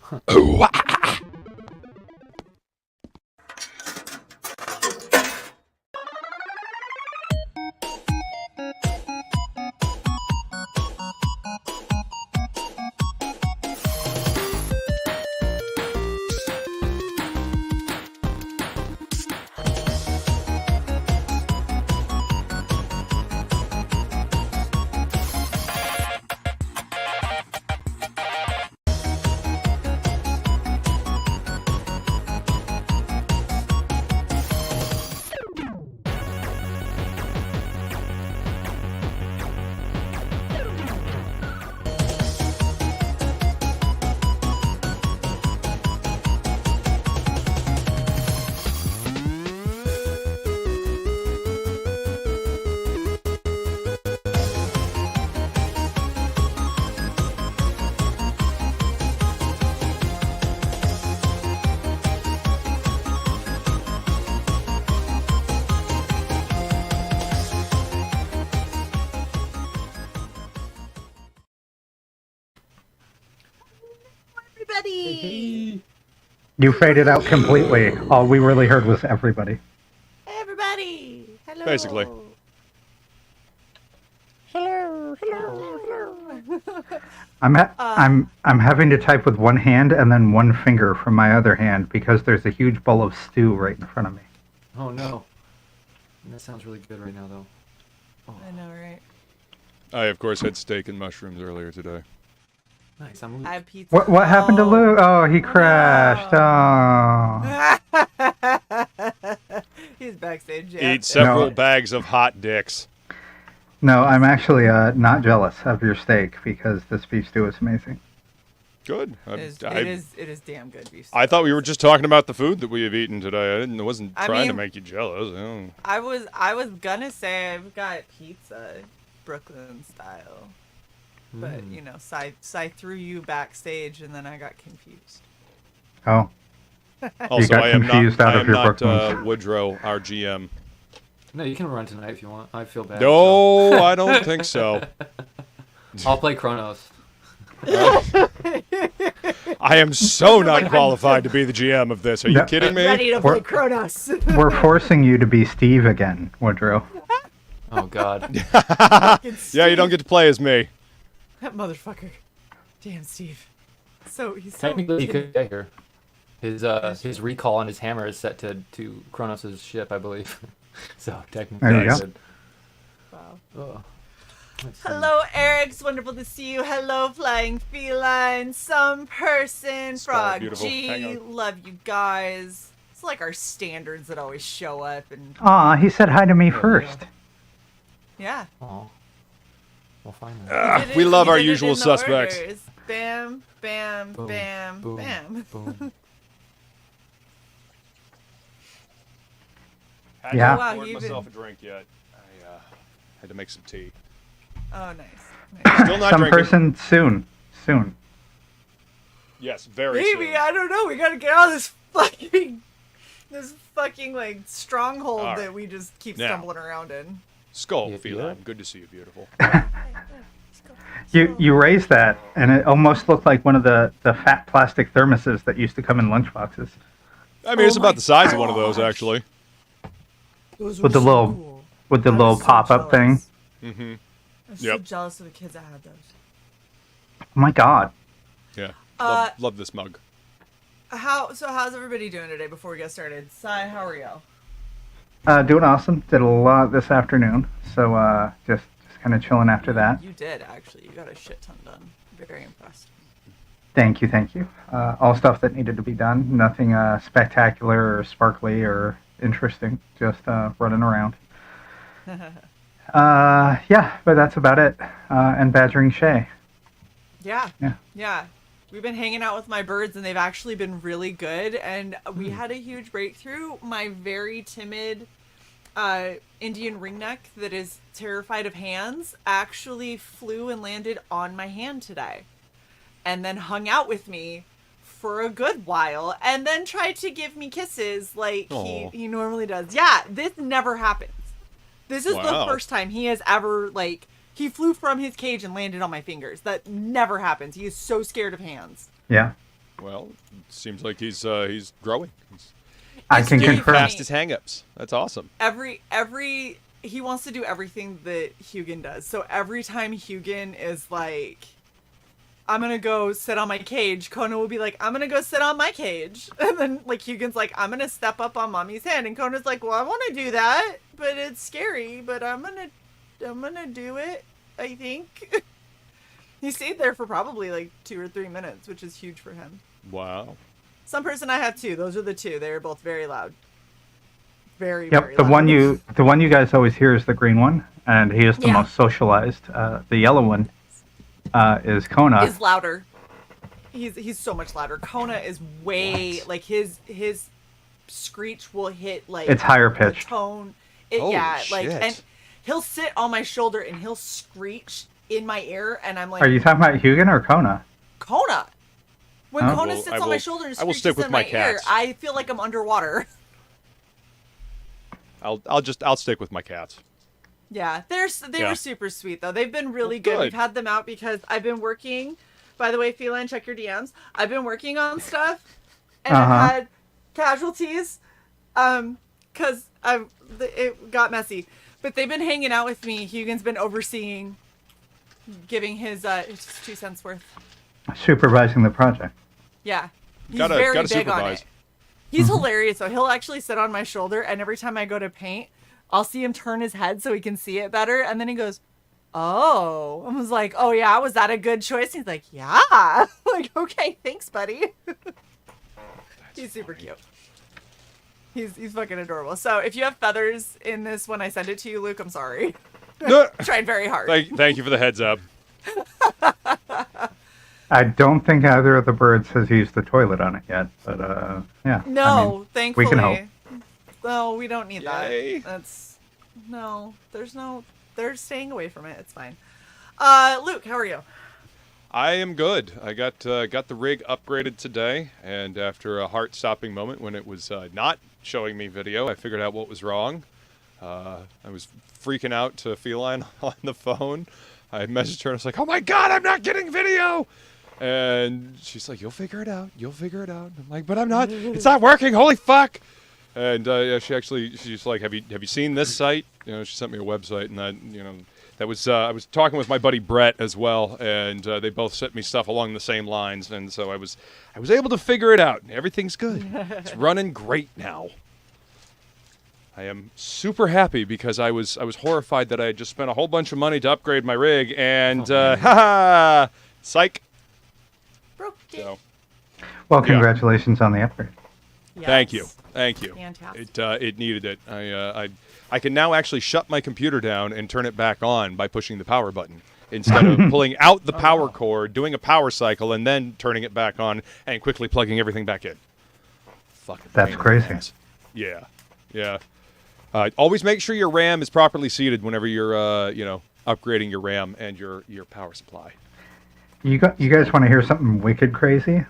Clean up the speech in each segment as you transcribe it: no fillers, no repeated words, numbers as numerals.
Everybody! You faded out completely. All we really heard was everybody. Everybody! Hello! Basically. Hello! Hello! I'm having to type with one hand and then one finger from my other hand because there's a huge bowl of stew right in front of me. Oh no. That sounds really good right now though. Oh. I know, right? I, of course, had steak and mushrooms earlier today. Nice, I'm Luke. I have pizza. What happened to Luke? Oh, he crashed. Oh. He's backstage. Yeah. Eat several bags of hot dicks. No, I'm actually not jealous of your steak because this beef stew is amazing. Good. It is damn good beef. I thought we were just talking about the food that we have eaten today. I wasn't trying to mean, make you jealous. I was gonna say I've got pizza, Brooklyn style, but you know, Cy threw you backstage, and then I got confused. Oh. Also, got I am confused not, out I of am your not Brooklyn. Woodrow, our GM. No, you can run tonight if you want. I feel bad. No, I don't think so. I'll play Kronos. I am so not qualified to be the GM of this. Are you kidding me? Ready to play Kronos. We're forcing you to be Steve again, Woodrow. Oh God. Yeah, you don't get to play as me. That motherfucker. Damn, Steve. He's so Technically, he could get here. His recall on his hammer is set to Kronos' ship, I believe. So technically, there you go. Good. Wow. Oh. Hello, Eric. It's wonderful to see you. Hello, Flying Feline, Some Person, Frog G. Love you guys. It's like our standards that always show up. And Aw, he said hi to me first. yeah. Oh. We'll find that. We love our usual suspects. Orders. Bam, bam, Boom, bam, boom, bam. Boom. Yeah. I Wow, poured myself a drink yet. I had to make some tea. Oh, nice. Still not Some drinking. person soon. Yes, very Maybe, soon. I don't know. We gotta get out of this fucking like stronghold All right. that we just keep Now. stumbling around in. Skull, Yeah. feline. Good to see you, beautiful. You raised that, and it almost looked like one of the fat plastic thermoses that used to come in lunchboxes. I mean, it's about the size of one of those, actually. Those With the little little pop-up thing. Mm-hmm. I'm so jealous of the kids that had those. Oh my God. Yeah. Love this mug. How's everybody doing today before we get started? Sai, how are y'all? Doing awesome. Did a lot this afternoon, so just kind of chilling after that. You did, actually. You got a shit ton done. Very impressed. Thank you. All stuff that needed to be done. Nothing spectacular or sparkly or interesting. Just running around. Yeah, but that's about it. And badgering Shay. Yeah. We've been hanging out with my birds, and they've actually been really good. And we had a huge breakthrough. My very timid Indian ringneck that is terrified of hands actually flew and landed on my hand today. And then hung out with me for a good while. And then tried to give me kisses like he normally does. Yeah, this never happens. This is the first time he has ever, he flew from his cage and landed on my fingers. That never happens. He is so scared of hands. Yeah. Well, seems like he's growing. I It's can really confirm. funny. Past his hang-ups. That's awesome. Every he wants to do everything that Hugin does. So every time Hugin is like, I'm gonna go sit on my cage, Kona will be like, I'm gonna go sit on my cage. And then like Hugin's like, I'm gonna step up on mommy's hand, and Kona's like, well, I wanna do that, but it's scary, but I'm gonna do it, I think. He stayed there for probably like 2 or 3 minutes, which is huge for him. Wow. Some person I have 2. Those are the 2. They're both very loud. Very, Yep, very the loud. one you guys always hear is the green one, and he is the Yeah. most socialized. The yellow one is Kona. Is louder. He's so much louder. Kona is way like his screech will hit like It's higher the pitched. tone. Holy Like, shit. and he'll sit on my shoulder and he'll screech in my ear, and I'm like, Are you talking about Hugin or Kona? Kona. When Oh. Kona Well, sits I on my will- shoulder and I will screeches stick with in my my ear, cats. I feel like I'm underwater. I'll stick with my cats. Yeah, they Yeah. were super sweet though. They've been really Well, good. good. We've had them out because I've been working. By the way, Feline, check your DMs. I've been working on stuff, and Uh-huh. I've had casualties, because it got messy. But they've been hanging out with me. Hugin's been overseeing, giving his 2 cents worth. Supervising the project. Yeah, he's Gotta very big on supervise. it. He's hilarious though. He'll actually sit on my shoulder, and every time I go to paint, I'll see him turn his head so he can see it better, and then he goes, "Oh," I was like, "Oh yeah, was that a good choice?" He's like, "Yeah." I'm like, okay, thanks, buddy. He's super cute. He's fucking adorable. So if you have feathers in this when I send it to you, Luke, I'm sorry. No. Tried very hard. Thank you for the heads up. I don't think either of the birds has used the toilet on it yet, but yeah. No, I mean, thankfully. we can hope. No, we don't need Yay. that. They're staying away from it. It's fine. Luke, how are you? I am good. I got the rig upgraded today, and after a heart-stopping moment when it was not showing me video, I figured out what was wrong. I was freaking out to Feline on the phone. I messaged her and I was like, "Oh my God, I'm not getting video!" And she's like, "You'll figure it out. You'll figure it out." I'm like, "But I'm not. It's not working. Holy fuck!" And yeah, she's like, "Have you seen this site?" You know, she sent me a website, and that was I was talking with my buddy Brett as well, and they both sent me stuff along the same lines, and so I was able to figure it out. Everything's good. It's running great now. I am super happy because I was horrified that I had just spent a whole bunch of money to upgrade my rig, and haha, psych. Broke it. So, Well, Yeah. congratulations on the upgrade. thank you. Yes. It Fantastic. it needed it. I can now actually shut my computer down and turn it back on by pushing the power button instead of pulling out the power cord, doing a power cycle, and then turning it back on and quickly plugging everything back in. Fucking That's pain in the crazy. ass. Yeah. Always make sure your RAM is properly seated whenever you're upgrading your RAM and your power supply. You guys want to hear something wicked crazy?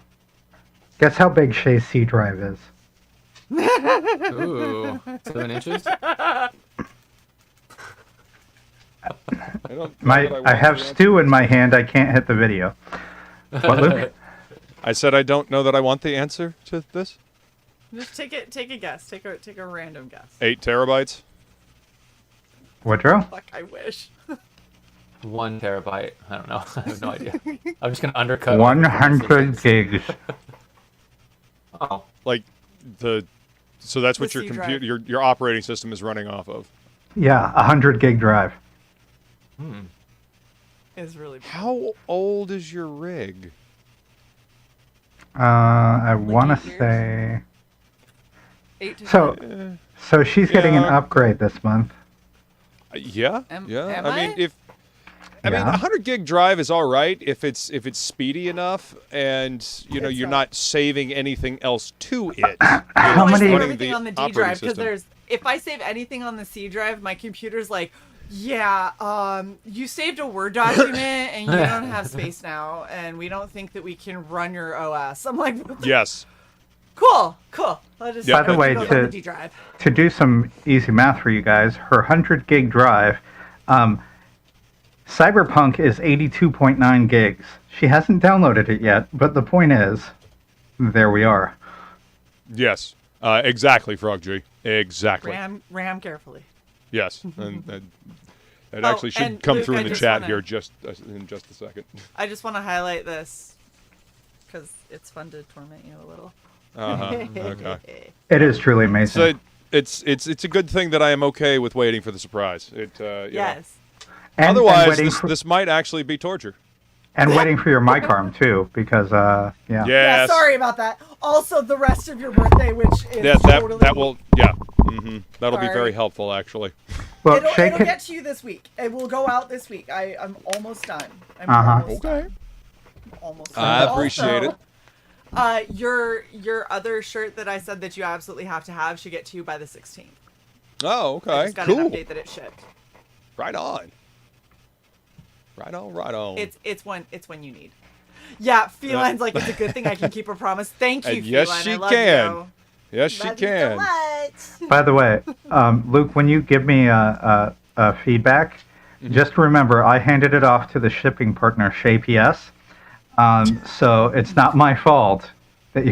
Guess how big Shay's C drive is? Ooh, 7 inches? I have stew in my hand. I can't hit the video. What, Luke? I said I don't know that I want the answer to this. Just take a guess. Take a random guess. 8 terabytes. Woodrow? Fuck, I wish. 1 terabyte. I don't know. I have no idea. I'm just gonna undercut. 100 gigs. Oh, Like so that's what The your C computer drive. your operating system is running off of. Yeah, 100 gig drive. Is really big. How old is your rig? I want 8 to years? say. 8 to So, 10. so she's getting an Yeah. upgrade this month. Yeah. Am I mean, I? Yeah. 100 gig drive is all right if it's speedy enough and you're It's not saving anything else to it. How I many- save running everything on the D operating drive because system. if I save anything on the C drive, my computer's like, yeah, you saved a Word document and you don't have space now, and we don't think that we can run your OS. I'm like, what the- Yes. cool. I'll just By the put way, those to- on the D drive. To do some easy math for you guys, her 100 gig drive, Cyberpunk is 82.9 gigs. She hasn't downloaded it yet, but the point is, there we are. Yes. Exactly, Frog G. Exactly. Ram carefully. Yes. And it actually should and come Luke, through I in the just chat wanna- here in just a second. I just want to highlight this because it's fun to torment you a little. Okay. It is truly amazing. So it's a good thing that I am okay with waiting for the surprise. You know. Yes. And Otherwise, waiting this might actually be torture. and waiting for your mic arm too, because yeah. Yes. Yeah, sorry about that. Also, the rest of your birthday, which is Yeah, totally... that will that'll be Sorry. very helpful actually. Well, It'll shake get to you this week. It will go out this week. I'm almost done. I'm almost Okay. done. Almost done. I But appreciate also, your other shirt that I said that you absolutely have to have should get to you by the 16th. Oh, I okay. just got Cool. an update that it shipped. Right on. Right on. It's when you need. Yeah, Feline's like, it's a good thing I can keep a promise. Thank you, And yes, Feline. she I love can. you. Yes, she Love you so can. much. By the way, Luke, when you give me a feedback, just remember I handed it off to the shipping partner, Shay PS. So it's not my fault that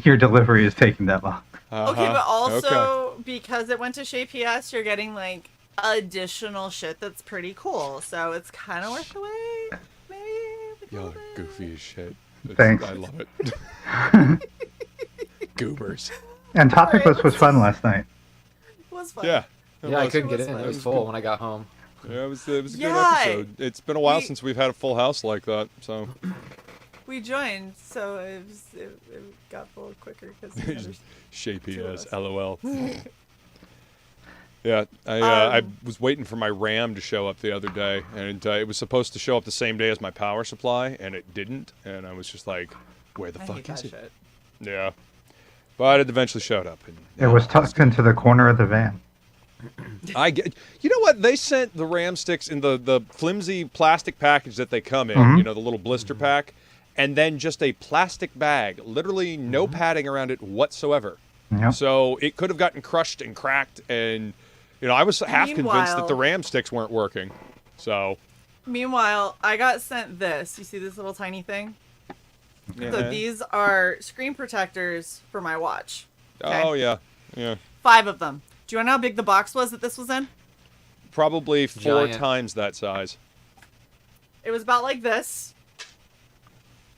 your delivery is taking that long. Okay, but also Okay. because it went to Shay PS, you're getting like additional shit that's pretty cool. So it's kind of worth the wait. Maybe. Y'all are goofy as shit. Thanks. I love it. Goobers. And Topicless was fun last night. It was fun. Yeah. It Yeah, I was. couldn't get was in. fun. It was full when I got home. Yeah, it was a good Yeah. episode. It's been a while We- since we've had a full house like that, so We joined, so it got full quicker because shapey Two of as us. LOL. Yeah, I was waiting for my RAM to show up the other day, and it was supposed to show up the same day as my power supply, and it didn't, and I was just like, where the I fuck hate that is it? shit. Yeah. But it eventually showed up. And, It was tucked into the corner of the van. I get. You know what? They sent the RAM sticks in the flimsy plastic package that they come in. Mhm. You know, the little blister pack, and then just a plastic bag, literally no padding around it whatsoever. Yep. So it could have gotten crushed and cracked, and you know, I was half convinced that the Meanwhile- RAM sticks weren't working. So. Meanwhile, I got sent this. You see this little tiny thing? So these are screen protectors for my watch. Okay? Oh yeah, yeah. 5 of them. Do you want to know how big the box was that this was in? Probably 4 Giant. times that size. It was about like this,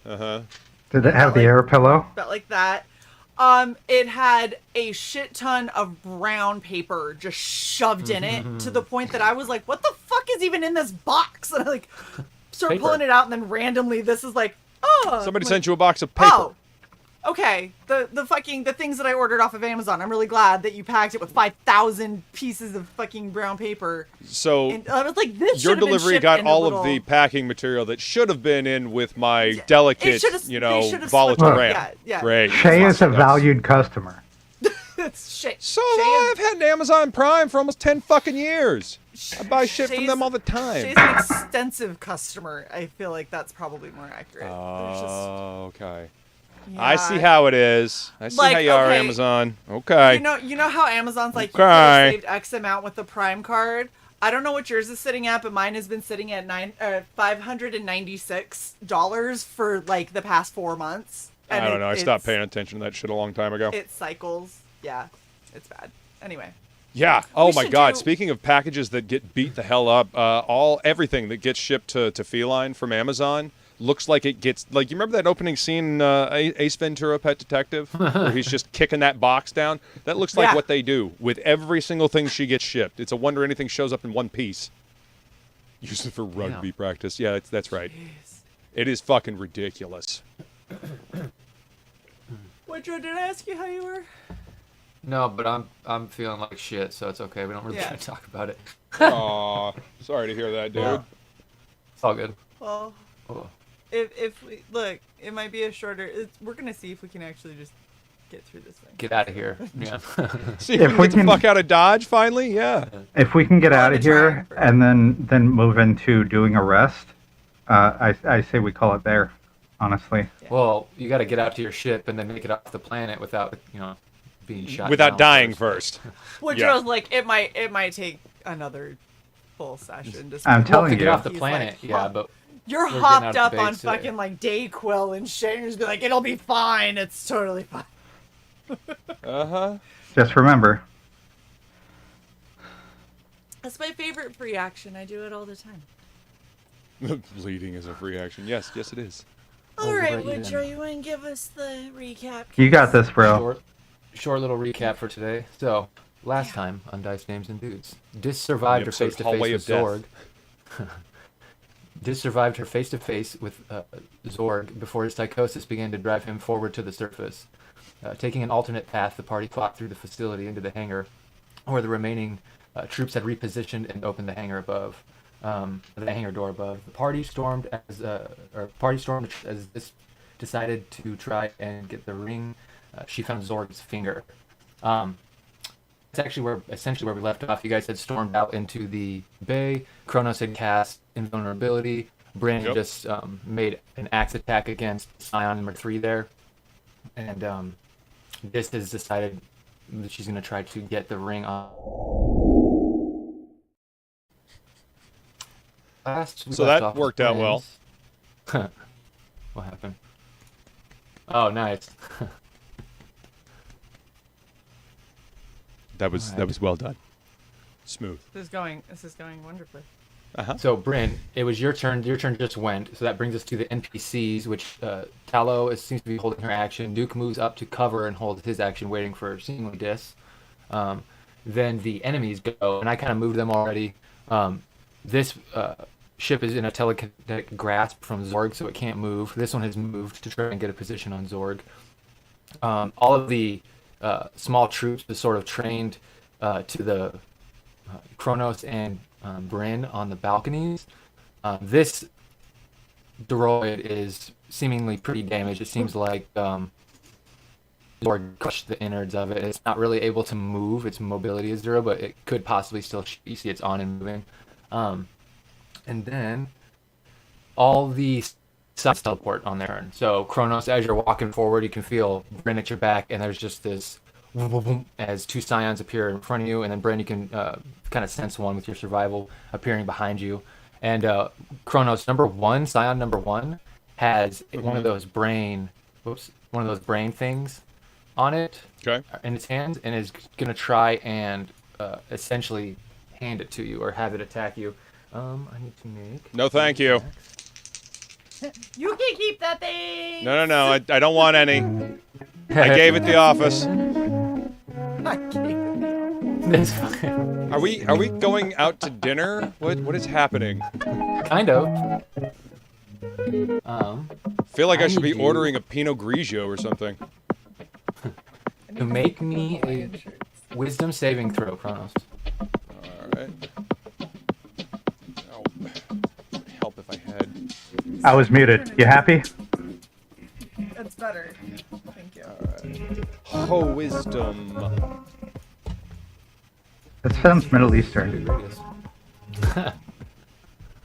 Did it have the air pillow? about like that. It had a shit ton of brown paper just shoved in it to the point that I was like, "What the fuck is even in this box?" And I like start Paper. pulling it out, and then randomly this is like, "Oh, Somebody I'm sent you a box of paper. Oh, okay. The things that I ordered off of Amazon. I'm really glad that you packed it with 5,000 pieces of fucking brown paper. So And I was like, this your should have been delivery shipped got in a all little... of the packing material that should have been in with my It delicate, should've- you they know, should've volatile slipped- RAM. yeah, yeah. Great. Shay is a That's- valued customer. It's shit. So I've had an Amazon Prime for almost 10 fucking years. I buy shit from Shay's- them all the time. Shay's an extensive customer. I feel like that's probably more accurate. There's just- Oh, okay. yeah. I see how it is. I see Like, how you are, okay. Amazon. Okay. You know how Amazon's like, you Okay. could have saved X amount with the Prime card? I don't know what yours is sitting at, but mine has been sitting at $596 for like the past 4 months. I And don't know. I it's- stopped paying attention to that shit a long time ago. It cycles. Yeah, it's bad. Anyway. Yeah. Oh We my should God. do- Speaking of packages that get beat the hell up, everything that gets shipped to Feline from Amazon looks like it gets like you remember that opening scene in Ace Ventura: Pet Detective where he's just kicking that box down. That looks like Yeah. what they do with every single thing she gets shipped. It's a wonder anything shows up in one piece. Use it for rugby practice. Yeah, that's right. Jeez. It is fucking ridiculous. What, Joe, did I ask you how you were? No, but I'm feeling like shit, so it's okay. We don't really Yeah. gotta talk about it. Aw, sorry to hear that, dude. Yeah. It's all good. Well, Oh. if we look, it might be a shorter. We're gonna see if we can actually just get through this thing. Get out of here. Yeah. See if If we we get the can- fuck out of Dodge finally. Yeah. If we can get Well, out I've of been trying here for- and then move into doing a rest, I say we call it there. Honestly, Well, you got to get out to your ship and then make it off the planet without, being shot Without down dying first. Woodrow's Yeah. like, it might take another full session. I'm telling to get you. off the He's planet, like, yeah, "Huh." but You're getting hopped out of up base on today. fucking like Dayquil and shit. And just be like, it'll be fine. It's totally fine. Uh-huh. Just remember, That's my favorite free action. I do it all the time. Bleeding is a free action. Yes, it is. All right, Alrighty then. Woodrow, you want to give us the recap? you got this, bro. Short little recap for today. So, last time on Dice Names and Dudes, Dis survived her episode face to Hallway face of with Zorg. Dis survived her face to face with Zorg before his psychosis began to drive him forward to the surface. Taking an alternate path, the party fought through the facility into the hangar, where the remaining troops had repositioned and opened the hangar above. The hangar door above. The party stormed as this decided to try and get the ring. She found Zorg's finger. It's actually essentially where we left off. You guys had stormed out into the bay. Kronos had cast invulnerability. Bryn Yep. just made an axe attack against Scion number 3 there, and this has decided that she's going to try to get the ring on. So that worked out well. What happened? Oh, nice. That was well done. Smooth. This is going wonderfully. Uh-huh. So, Bryn, it was your turn. Your turn just went. So that brings us to the NPCs, which Tallow seems to be holding her action. Duke moves up to cover and holds his action, waiting for seemingly Dis. Then the enemies go, and I kind of moved them already. This ship is in a telekinetic grasp from Zorg, so it can't move. This one has moved to try and get a position on Zorg. All of the small troops are sort of trained to the Kronos and Bryn on the balconies. This droid is seemingly pretty damaged. It seems like Zorg crushed the innards of it. It's not really able to move. Its mobility is 0, but it could possibly still. You see, it's on and moving. And then all the sides teleport on their turn. So Kronos, as you're walking forward, you can feel Bryn at your back, and there's just this boom, boom, boom, as 2 Scions appear in front of you, and then Bryn, you can kind of sense one with your survival appearing behind you. And Kronos Scion number 1 has one of those brain things on it, Okay. in its hands, and is gonna try and essentially hand it to you or have it attack you. I need to make. No, thank you. You can keep that thing. No. I don't want any. I gave it the office. That's fine. Are we going out to dinner? What is happening? Kind of. I feel like I should be need you- ordering a Pinot Grigio or something. To make me a wisdom saving throw, Kronos. All right. Oh, would help if I had. I was muted. You happy? That's better. Thank you. Oh, wisdom. It sounds Middle Eastern.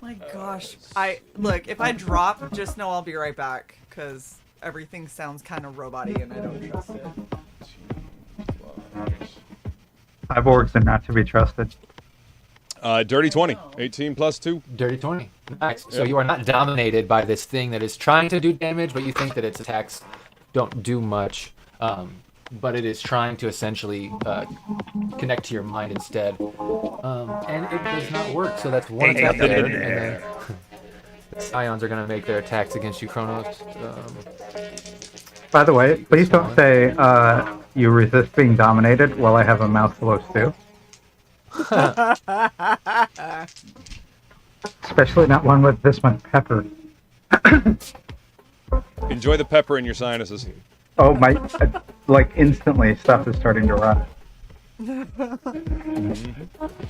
My gosh. Look, if I drop, just know I'll be right back, because everything sounds kind of robot-y and I don't trust it. Cyborgs are not to be trusted. Dirty 20. 18 plus 2. Dirty 20. Nice. So Yep. you are not dominated by this thing that is trying to do damage, but you think that its attacks don't do much. But it is trying to essentially connect to your mind instead. And it does not work, so that's one attack there. And then the Scions are going to make their attacks against you, Kronos. By the way, please don't say you resist being dominated while I have a mouthful of stew. Especially not one with this much pepper. Enjoy the pepper in your sinuses. Oh my, like instantly stuff is starting to rot. At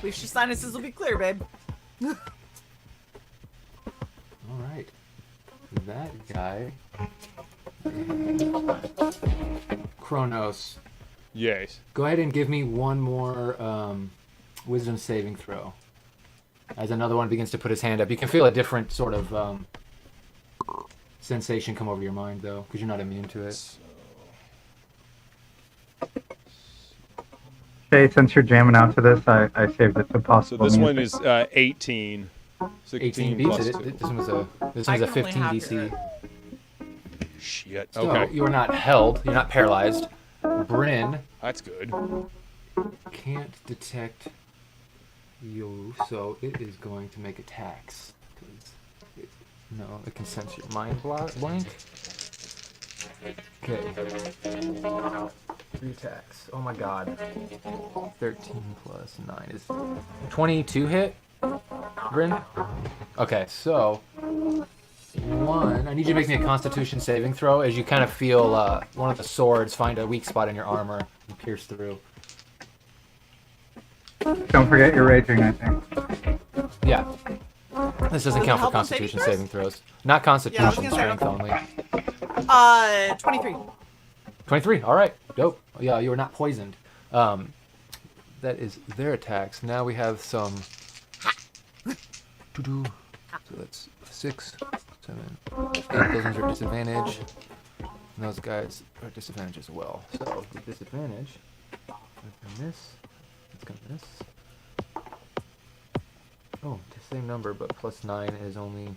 least your sinuses will be clear, babe. All right. That guy. Kronos. Yes. Go ahead and give me one more wisdom saving throw. As another one begins to put his hand up. You can feel a different sort of sensation come over your mind, though, because you're not immune to it. Shay, since you're jamming out to this, I saved it to So possible this one music. is 18. 18 16 beats plus it. 2. This one was I a can only 15 half DC. your- Shit. So Okay. you're not held. You're not paralyzed. Bryn That's good. can't detect you, so it is going to make attacks. No, it can sense your mind blank. Okay. 3 attacks. Oh my god. 13 plus 9 is 22 hit? Bryn? Okay, so I need you to make me a Constitution saving throw as you kind of feel one of the swords find a weak spot in your armor and pierce through. Don't forget you're raging, I think. Yeah. This doesn't Does it count for help on saving Constitution throws? saving throws. Not Constitution, gonna say. strength only. 23. 23. All right. Dope. Yeah, you are not poisoned. That is their attacks. Now we have some. So that's 6, 7, 8. Those ones are disadvantage. And those guys are disadvantage as well. So the disadvantage. This. Let's go this. Oh, the same number, but plus 9 is only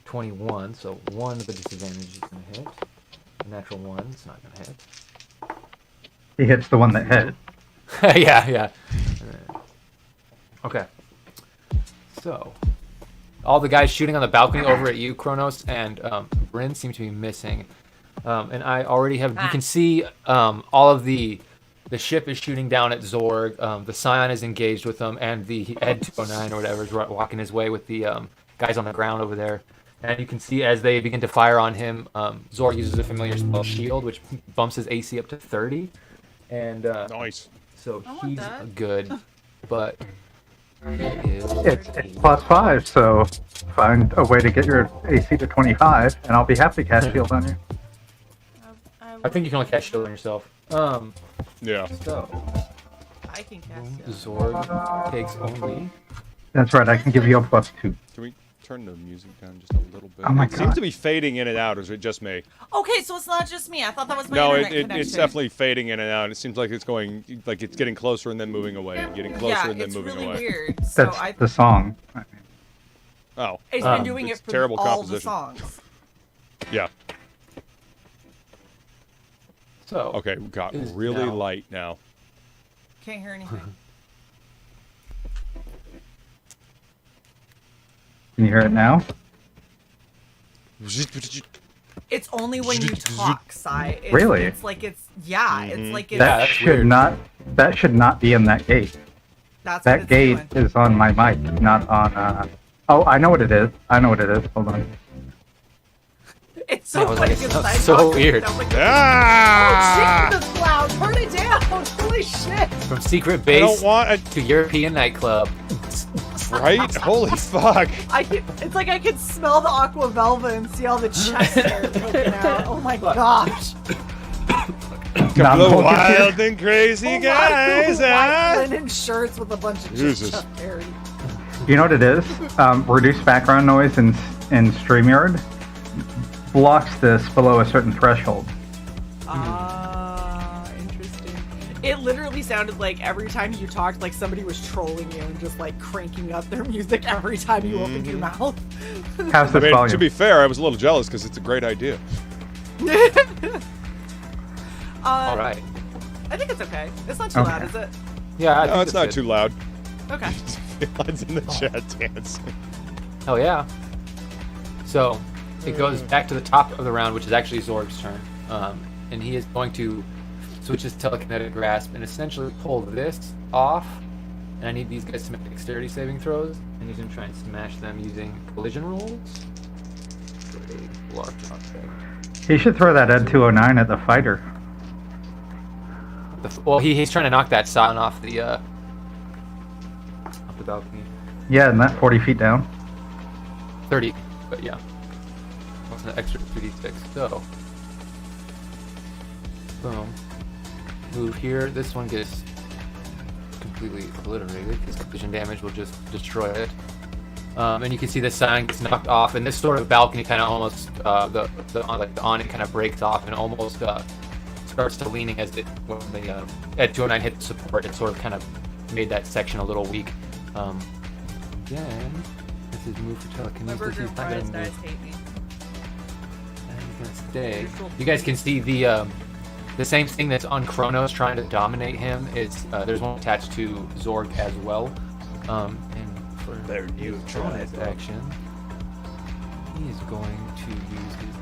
21. So 1 of the disadvantage is going to hit. A natural 1, it's not going to hit. He hits the one that hit. yeah. Okay. So, all the guys shooting on the balcony over at you, Kronos, and Bryn seem to be missing. And I already have. You can see all of the ship is shooting down at Zorg. The Scion is engaged with them, and the Ed 209 or whatever is walking his way with the guys on the ground over there. And you can see as they begin to fire on him, Zorg uses a familiar spell, Shield, which bumps his AC up to 30. And Nice. so I want he's that. good, but he is It's plus 5, so find a way to get your AC to 25, and I'll be happy to cast shield on you. I think you can only cast shield on yourself. Yeah. So I can cast it. Zorg takes only. That's right, I can give you a plus 2. Can we turn the music down just a little bit? Oh my It seems God. to be fading in and out. Or is it just me? Okay, so it's not just me. I thought that was my No, internet it's connection. definitely fading in and out. It seems like it's getting closer and then moving away, and getting closer Yeah, and then it's moving really away. weird. So That's the song. Oh. it's been doing It's it for terrible all the composition. songs. Yeah. So Okay, we got Is really now. light now. Can't hear anything. Can you hear it now? It's only when you talk, Sai. It's, Really? It's like it's it's like it's That that's should weird. that should not be in that gate. that's what That it's gate doing. is on my mic, not on oh, I know what it is. Hold on. It's so I was like, funny it 'cause sounds I so talked weird. and I'm like, Ah! Oh, Jesus, loud! Turn it down! Holy shit! from secret I base don't want a to European nightclub. right. Holy fuck! It's like I can smell the aqua velva and see all the chest hair poking out. Oh my gosh! Not The Vulcan. wild and crazy guys, White huh? linen shirts with a bunch of Jesus. chest hair. You know what it is? Reduce background noise in StreamYard blocks this below a certain threshold. Ah, interesting. It literally sounded like every time you talked, like somebody was trolling you and just like cranking up their music every time you opened your mouth. How's I this mean, volume? to be fair, I was a little jealous because it's a great idea. All right. I think it's okay. It's not too Okay. loud, is it? Yeah, I No, think it's that's not good. too loud. Okay. Feeline's in the chat dancing. Hell yeah. So it goes back to the top of the round, which is actually Zorg's turn. And he is going to switch his telekinetic grasp and essentially pull this off. And I need these guys to make dexterity saving throws. And he's going to try and smash them using collision rolls. For a large object. He should throw that Ed 209 at the fighter. Well, he's trying to knock that Scion off the balcony. Yeah, and that 40 feet down. 30, but yeah. What's an extra 3d6? So, boom. Move here. This one gets completely obliterated because collision damage will just destroy it. And you can see the sign gets knocked off, and this sort of balcony kind of almost the awning kind of breaks off and almost starts to leaning as it when the Ed 209 hit the support. It sort of kind of made that section a little weak. Then his move for My telekinesis. burger He's and not gonna fries guys move. hate me. And he's gonna stay. Neutral. You guys can see the same thing that's on Kronos trying to dominate him. Is there's one attached to Zorg as well. And for They're neutral. his action, he is going to use his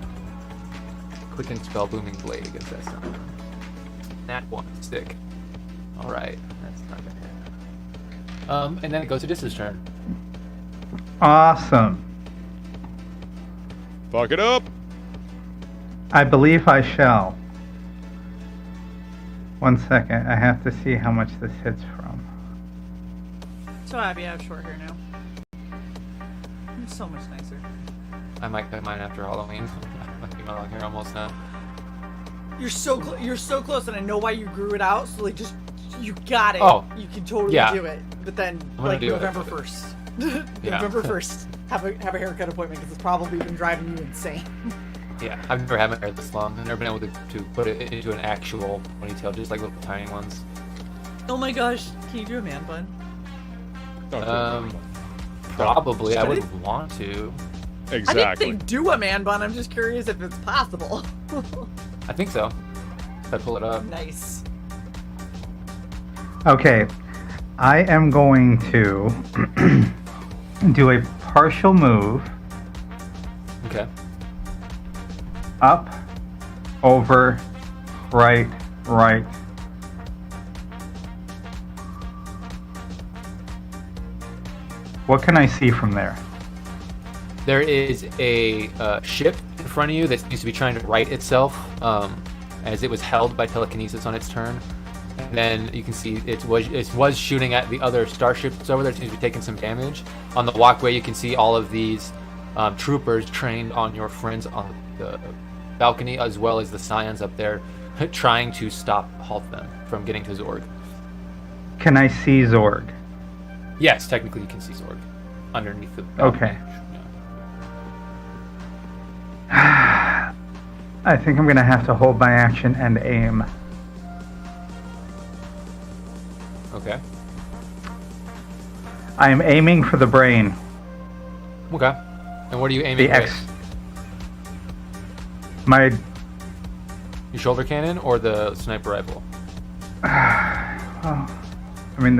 quicken spell booming blade against that summon. That one stick. All right, that's not gonna hit. And then it goes to Dis's turn. Awesome. Fuck it up. I believe I shall. 1 second. I have to see how much this hits from. So happy I have short hair now. I'm so much nicer. I might cut mine after Halloween. I keep my long hair almost now. You're so close, and I know why you grew it out. So like, just you got it. Oh, you can totally yeah. do it. But then gonna like do it. November 1st, Yeah. November 1st, have a haircut appointment because it's probably been driving you insane. Yeah, I've never had my hair this long. I've never been able to put it into an actual ponytail, just like little tiny ones. Oh my gosh, can you do a man bun? Probably. I would want to. Exactly. I didn't say do a man bun. I'm just curious if it's possible. I think so. If I pull it up. Nice. Okay. I am going to do a partial move Okay. up, over, right, right. What can I see from there? There is a ship in front of you that seems to be trying to right itself, as it was held by telekinesis on its turn. And then you can see it was shooting at the other starship that's over there. It seems to be taking some damage. On the walkway, you can see all of these troopers trained on your friends on the balcony, as well as the Scions up there, trying to halt them from getting to Zorg. Can I see Zorg? Yes, technically you can see Zorg underneath the balcony. Okay. I think I'm going to have to hold my action and aim. Okay. I am aiming for the brain. Okay. And what are you aiming The at? X. My. Your shoulder cannon or the sniper rifle? Oh, I mean,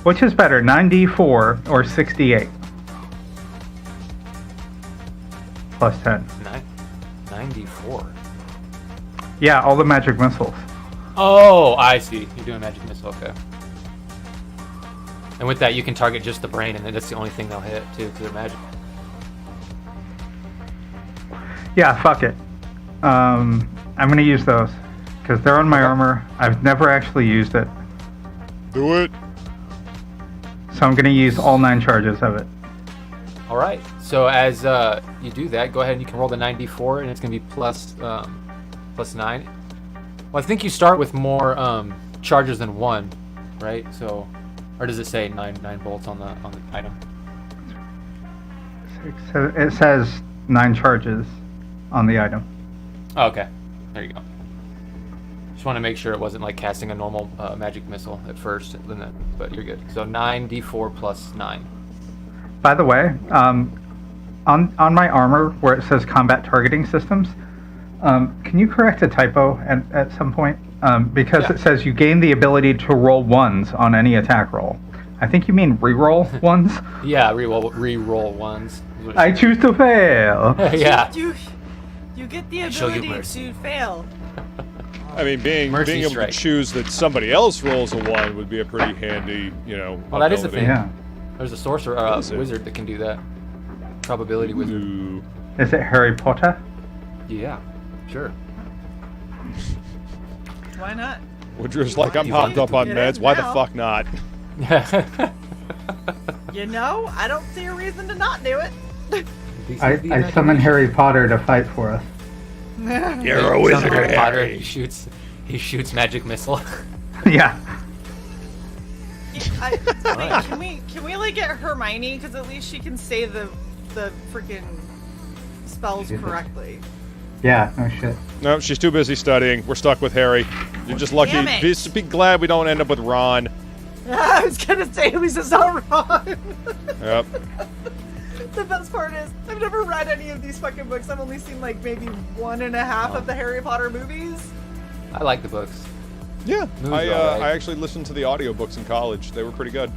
which is better, 9d4 or 68? Plus 10. 94. Yeah, all the magic missiles. Oh, I see. You're doing magic missile. Okay. And with that, you can target just the brain, and then that's the only thing they'll hit too, because they're magic. Yeah, fuck it. I'm gonna use those because they're on my armor. I've never actually used it, Do it. so I'm gonna use all 9 charges of it. All right. So as you do that, go ahead and you can roll the 9d4, and it's gonna be plus 9. Well, I think you start with more charges than 1, right? So, or does it say 9 bolts on the item? So it says 9 charges on the item. Oh, okay. There you go. Just want to make sure it wasn't like casting a normal magic missile at first, but you're good. So 9d4 plus 9. By the way, on my armor where it says combat targeting systems, can you correct a typo at some point? Because Yeah. it says you gain the ability to roll 1s on any attack roll. I think you mean reroll 1s. Yeah, re-roll ones. I choose to fail. Yeah. You get the show you ability mercy. to fail. I mean, being Mercy able strike. to choose that somebody else rolls a 1 would be a pretty handy, Well, that is a ability. thing. Yeah. There's a sorcerer, Is it? wizard that can do that. Probability wizard. Ooh. Is it Harry Potter? Yeah, sure. Why not? Woodrow's like, I'm You hopped want up on it meds. is Why the now. fuck not? You know, I don't see a reason to not do it. I summon Harry Potter to fight for us. You're a wizard, Harry Potter. Harry. He shoots magic missile. Yeah. Wait, can we like get Hermione? Because at least she can say the freaking spells Jesus. correctly. Yeah, no shit. No, she's too busy studying. We're stuck with Harry. You're just lucky. Damn it. Be glad we don't end up with Ron. I was gonna say, at least it's not wrong. Yep. The best part is, I've never read any of these fucking books. I've only seen like maybe 1.5 of the Harry Potter movies. I like the books. Yeah, Movies are alright. I actually listened to the audiobooks in college. They were pretty good.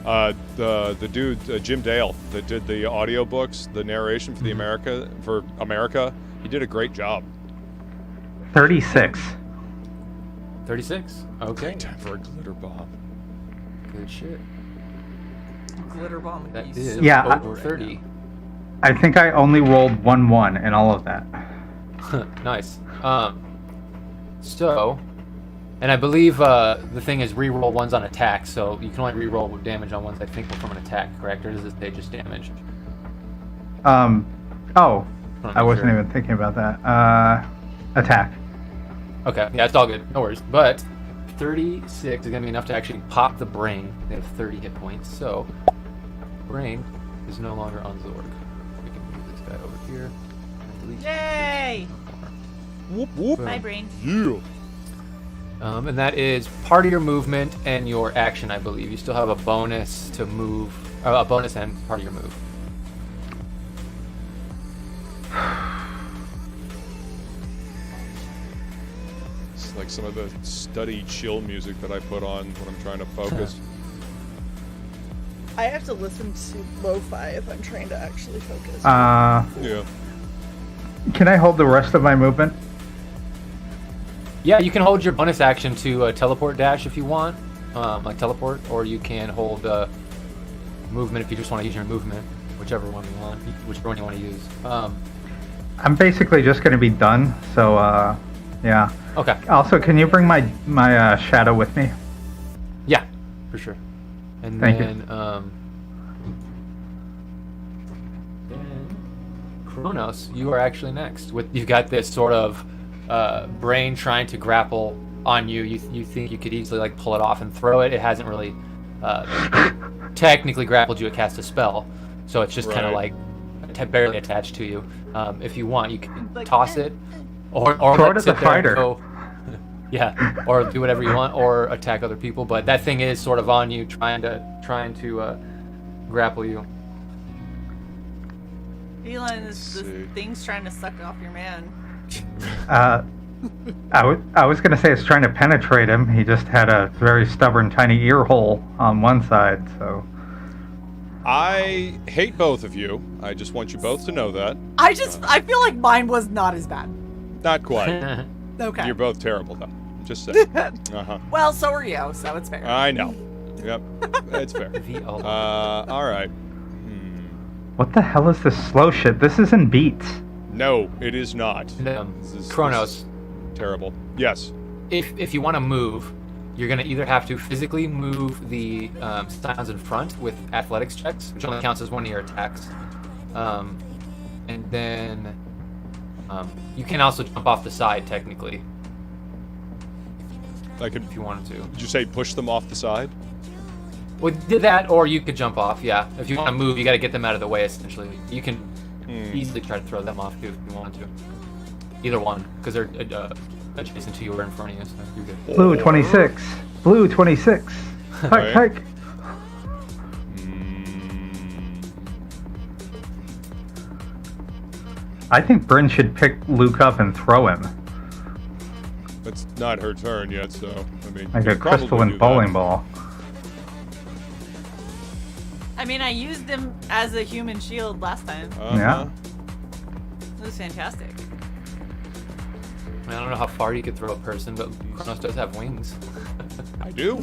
The dude Jim Dale that did the audiobooks, the narration for the America, he did a great job. 36. 36. Okay. Time for a glitter bomb. Good shit. Glitter bomb would That be is so Yeah, over 30. I think I only rolled 1-1 in all of that. Nice. So, and I believe the thing is reroll ones on attack, so you can only reroll damage on ones I think were from an attack, correct? Or does it say just damage? Oh, I'm I not wasn't sure. even thinking about that. Attack. Okay, yeah, it's all good. No worries. But 36 is going to be enough to actually pop the brain. They have 30 hit points, so brain is no longer on Zorg. We can move this guy over here. And delete Yay! Whoop whoop. My brain. Yeah. And that is part of your movement and your action, I believe. You still have a bonus to move, a bonus and part of your move. It's like some of the study chill music that I put on when I'm trying to focus. I have to listen to lo-fi if I'm trying to actually focus. Yeah. Can I hold the rest of my movement? Yeah, you can hold your bonus action to teleport dash if you want, like teleport, or you can hold movement if you just want to use your movement, whichever one you want, whichever one you want to use. I'm basically just going to be done, so yeah. Okay. Also, can you bring my shadow with me? Yeah, for sure. And Thank you. then Kronos, you are actually next. You've got this sort of brain trying to grapple on you. You think you could easily like pull it off and throw it. It hasn't really technically grappled you. It cast a spell, so it's just kind of Right. like barely attached to you. If you want, you can Like, toss it, or Throw let it at sit the there and fighter. go- yeah, or do whatever you want, or attack other people. But that thing is sort of on you, trying to grapple you. Elon, this see. thing's trying to suck off your man. I was going to say it's trying to penetrate him. He just had a very stubborn, tiny ear hole on one side, so. I hate both of you. I just want you both to know that. I feel like mine was not as bad. Not quite. Okay. You're both terrible, though. Just saying. Uh-huh. Well, so are you, so it's fair. I know. Yep. It's fair. The ultimate. All right. What the hell is this slow shit? This isn't beats. No, it is not. This Kronos, is terrible. Yes. if you want to move, you're gonna either have to physically move the sounds in front with athletics checks, which only counts as one of your attacks, and then you can also jump off the side technically I could. if you wanted to. Did you say push them off the side? Well, did that, or you could jump off. Yeah, if you want to move, you got to get them out of the way. Essentially, you can easily try to throw them off too if you want to. Either one, because they're adjacent to you or in front of you, so you're good. Blue 26. Blue 26. Hike, Right. hike. I think Bryn should pick Luke up and throw him. It's not her turn yet, so I mean. Like you a could probably crystalline do bowling that. ball. I mean, I used him as a human shield last time. Uh-huh. It was fantastic. I don't know how far you could throw a person, but Kronos does have wings. I do.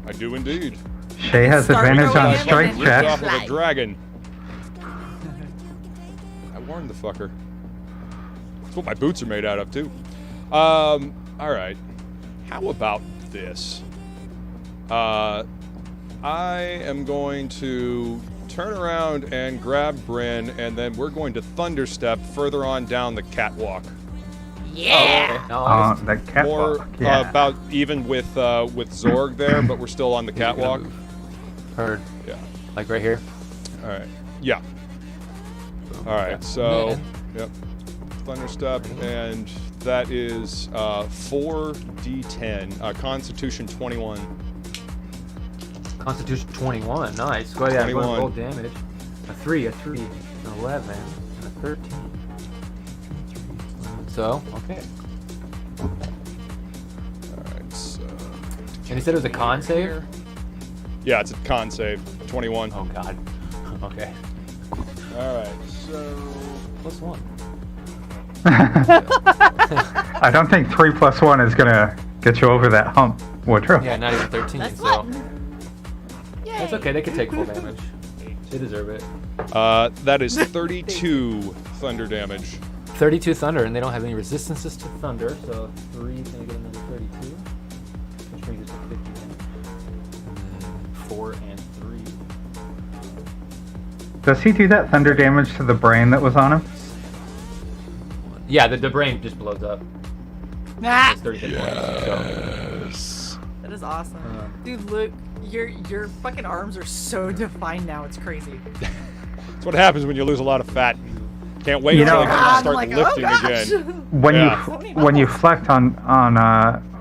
I do indeed. Shay has Start advantage throwing on him strike and Ripped then- off checks. of a dragon. I warned the fucker. That's what my boots are made out of too. All right. How about this? I am going to turn around and grab Bryn, and then we're going to thunderstep further on down the catwalk. Yeah. Nice. That More catwalk. Yeah. about even with Zorg there, but we're still on the catwalk. Heard. Yeah. Like right here. All right. Yeah. Boom. All right. Okay. So, And yep. Thunderstep, and that is 4d10. Constitution 21. Constitution 21. Nice. Go ahead. 21. Roll damage. A 3, an 11, and a 13. So, okay. Alright, so... And he said it was a con save? Yeah, it's a con save. 21. Oh, God. Okay. Alright, so... +1. I don't think 3 + 1 is gonna get you over that hump, Woodrow. Yeah, not even 13, That's so... what? Yay. That's okay, they can take full damage. They deserve it. That is 32 thunder damage. 32 thunder, and they don't have any resistances to thunder, so 3 is going to get another 32, which brings it to 50 damage. And then 4 and 3. Does he do that thunder damage to the brain that was on him? Yeah, the brain just blows up. Ah, It's 30 hit points, so... Yes. that is awesome. Uh. Dude, look, your fucking arms are so defined now. It's crazy. That's what happens when you lose a lot of fat. Can't wait You until know- I can I'm start like, lifting oh, gosh. again. When Yeah. when you flex on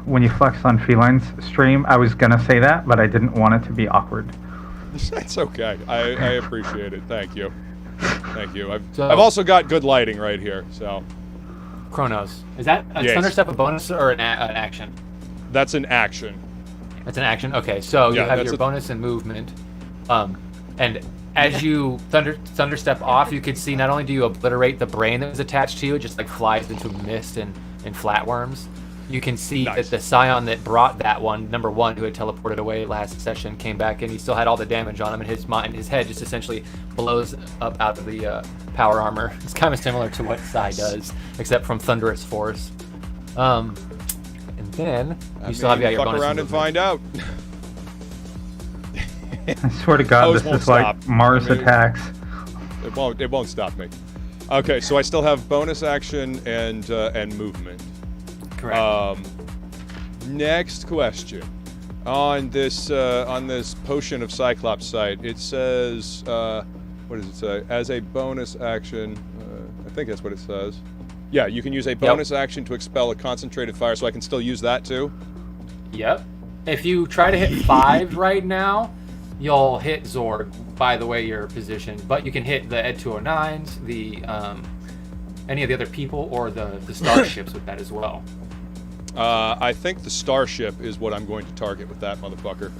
when you flex on Feline's stream, I was gonna say that, but I didn't want it to be awkward. That's okay. I appreciate it. Thank you. Thank you. I've So- also got good lighting right here, so Chronos. Is that a Yes. thunder step a bonus or an action? that's an action. It's an action? Okay, so you Yeah, have that's your a- bonus and movement. And as you thunder step off, you can see not only do you obliterate the brain that was attached to you, it just like flies into mist and flatworms. You can see Nice. that the scion that brought that one, number 1, who had teleported away last session, came back and he still had all the damage on him, and his head just essentially blows up out of the power armor. It's kind of similar to what Psy does, except from thunderous force. And then you still have your fuck bonus. around and find out. I swear to God, Those this won't is like stop. Mars I mean- attacks. It won't stop me. Okay, so I still have bonus action and movement. Correct. Next question. On this potion of Cyclops sight, it says what does it say? As a bonus action, I think that's what it says. Yeah, you can use a bonus action to expel a concentrated fire, so I can still use that too. Yep. If you try to hit 5 right now, you'll hit Zorg by the way you're positioned, but you can hit the Ed 209s, the any of the other people, or the starships with that as well. I think the starship is what I'm going to target with that motherfucker.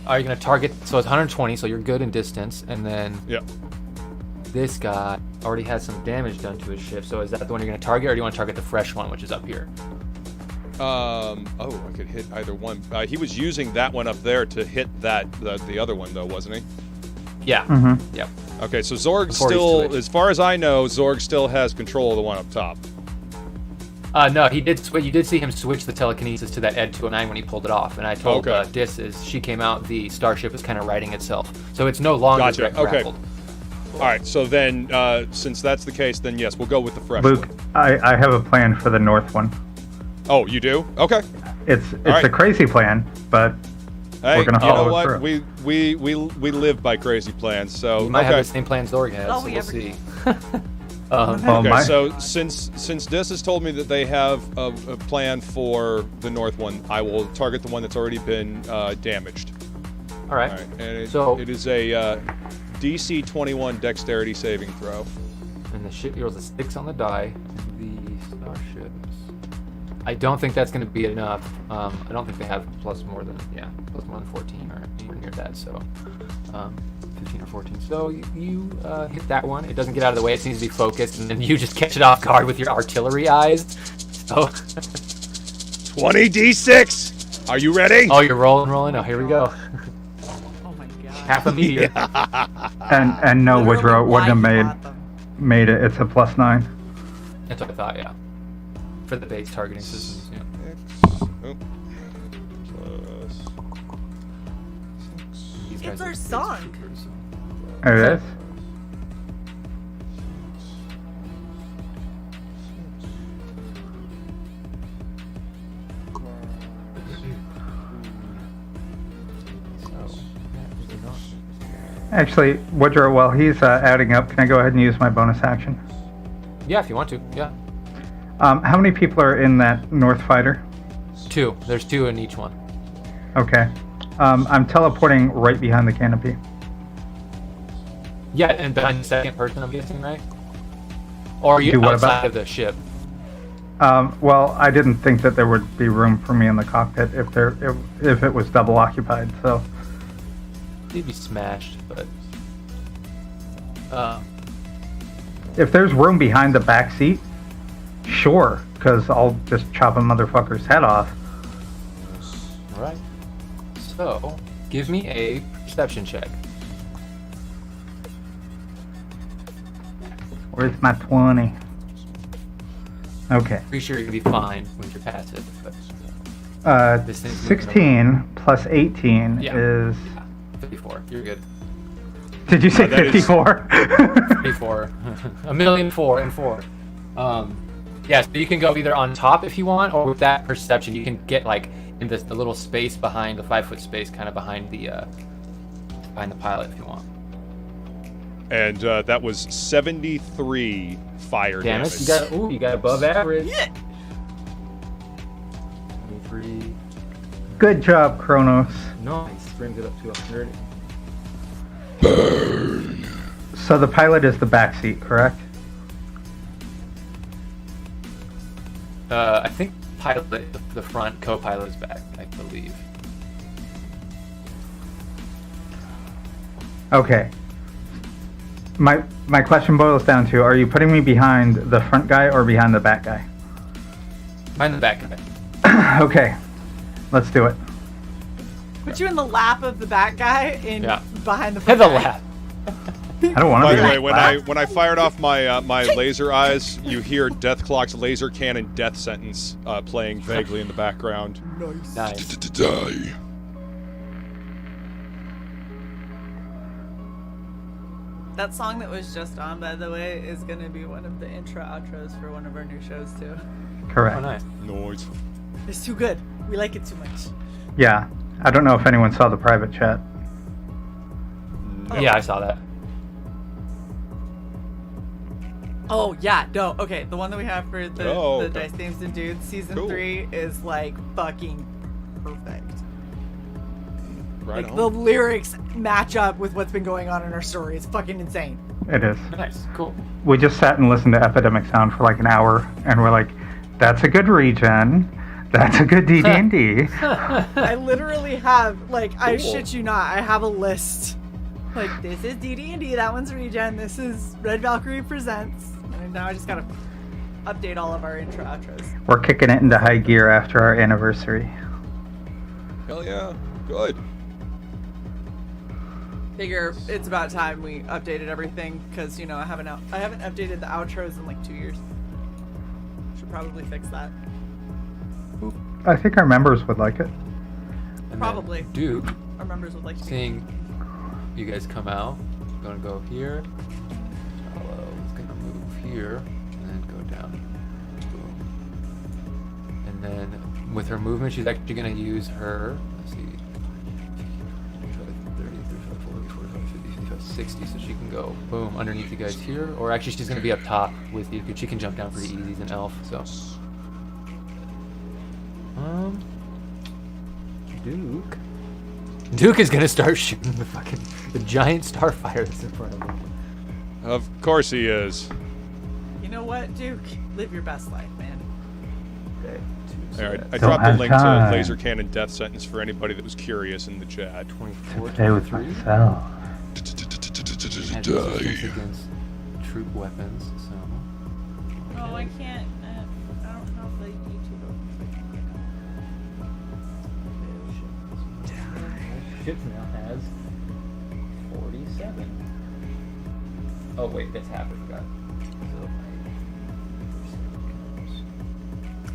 Are you going to target? So it's 120, so you're good in distance, and then Yep. this guy already has some damage done to his ship. So is that the one you're going to target, or do you want to target the fresh one, which is up here? Oh, I could hit either one. He was using that one up there to hit the other one though, wasn't he? Yeah. Mm-hmm. Yep. Okay, so Zorg Before he's still, switched. as far as I know, Zorg still has control of the one up top. No, he did. You did see him switch the telekinesis to that Ed 209 when he pulled it off, and I told Okay. Dis as she came out, the starship is kind of righting itself, so it's no longer Gotcha, direct okay. grappled. All right, so then, since that's the case, then yes, we'll go with the fresh Luke, one. I have a plan for the north one. Oh, you do? Okay. It's right. a crazy plan, but Hey, We're gonna you know follow what? through. We live by crazy plans, so You might okay. have the same plan Zorg has, Oh, so we we'll ever see. oh, Okay, my, so since Dis has told me that they have a plan for the north one, I will target the one that's already been damaged. All right. All right, and So- it is a DC 21 Dexterity saving throw. And the ship rolls a 6 on the die. The starships. I don't think that's going to be enough. I don't think they have plus more than 14 or anywhere near that. So 15 or 14. So you hit that one. It doesn't get out of the way. It seems to be focused, and then you just catch it off guard with your artillery eyes. So 20 D6. Are you ready? oh, you're rolling. Oh, here we go. Oh my god. Half a meteor. and no, Literally Woodrow why wouldn't you have bought them. made it. It's a +9. That's what I thought. Yeah. For the base targeting systems. Yeah. Oh. Plus These It's guys our are base song. troopers, so- There it is. Actually, Woodrow, while he's adding up, can I go ahead and use my bonus action? Yeah, if you want to. Yeah. How many people are in that North fighter? 2. There's 2 in each one. Okay. I'm teleporting right behind the canopy. Yeah, and behind the second person, I'm guessing, right? Or are you Do what outside about- of the ship? Well, I didn't think that there would be room for me in the cockpit if it was double occupied. So You'd be smashed, but if there's room behind the back seat, sure, because I'll just chop a motherfucker's head off. all right. So, give me a perception check. Where's my 20? Okay. Pretty sure you'll be fine when you're past it. But This thing's moving 16 plus 18 Yeah. is. 54. You're good. Did you say that is- 54? 54. 1,000,004 and 4. Yeah, so you can go either on top if you want, or with that perception, you can get like in the little space behind the 5-foot space, kind of behind the pilot if you want. And that was 73 fire Damage. damage. You got above average. Yeah. 23. Good job, Kronos. Nice. Brings it up to 100. So the pilot is the back seat, correct? I think pilot, the front co-pilot is back, I believe. Okay. My question boils down to: are you putting me behind the front guy or behind the back guy? Behind the back guy. Okay, let's do it. Put you in the lap of the back guy and Yeah. behind the Head front the guy. lap. I don't want By to the be way, like when I fired off my my laser eyes, you hear Deathclock's laser cannon death sentence playing vaguely in the background. Nice. Die. That song that was just on, by the way, is going to be one of the intro outros for one of our new shows, too. correct. Oh, nice. Noise. It's too good. We like it too much. Yeah, I don't know if anyone saw the private chat. Yeah, I saw that. Oh, yeah, no. Okay, the one that we have for the Oh, okay. Dice Games and Dudes season Cool. 3 is, like, fucking perfect. Right Like, on. the lyrics match up with what's been going on in our story. It's fucking insane. It is. Nice. Cool. We just sat and listened to Epidemic Sound for like an hour, and we're like, "That's a good regen. That's a good DD&D." I literally have, like, I Cool. shit you not, I have a list. Like, this is DD&D, that one's Regen, this is Red Valkyrie Presents. And now I just gotta update all of our intro outros. We're kicking it into high gear after our anniversary. Hell yeah. Good. Figure it's about time we updated everything, because, you know, I haven't updated the outros in, like, 2 years. Should probably fix that. I think our members would like it. And then Probably. Duke, Our members would like to be. seeing you guys come out, gonna go here. Hello's gonna move here, and then go down. Boom. And then with her movement, she's actually gonna use her. Let's see. 30, 35, 40, 45, 50, 55, 60, so she can go boom underneath you guys here, or actually she's gonna be up top with you because she can jump down pretty easy as an elf. So, Duke is gonna start shooting the giant starfire that's in front of him. Of course he is. You know what, Duke? Live your best life, man. Okay. All right, I Don't dropped the have link time. to laser cannon death sentence for anybody that was curious in the chat. 24, Play with 23. myself. Has resistance against troop weapons, so. Oh, I can't. I don't have the YouTube open. Ship now has 47. Oh wait, that's half. I forgot.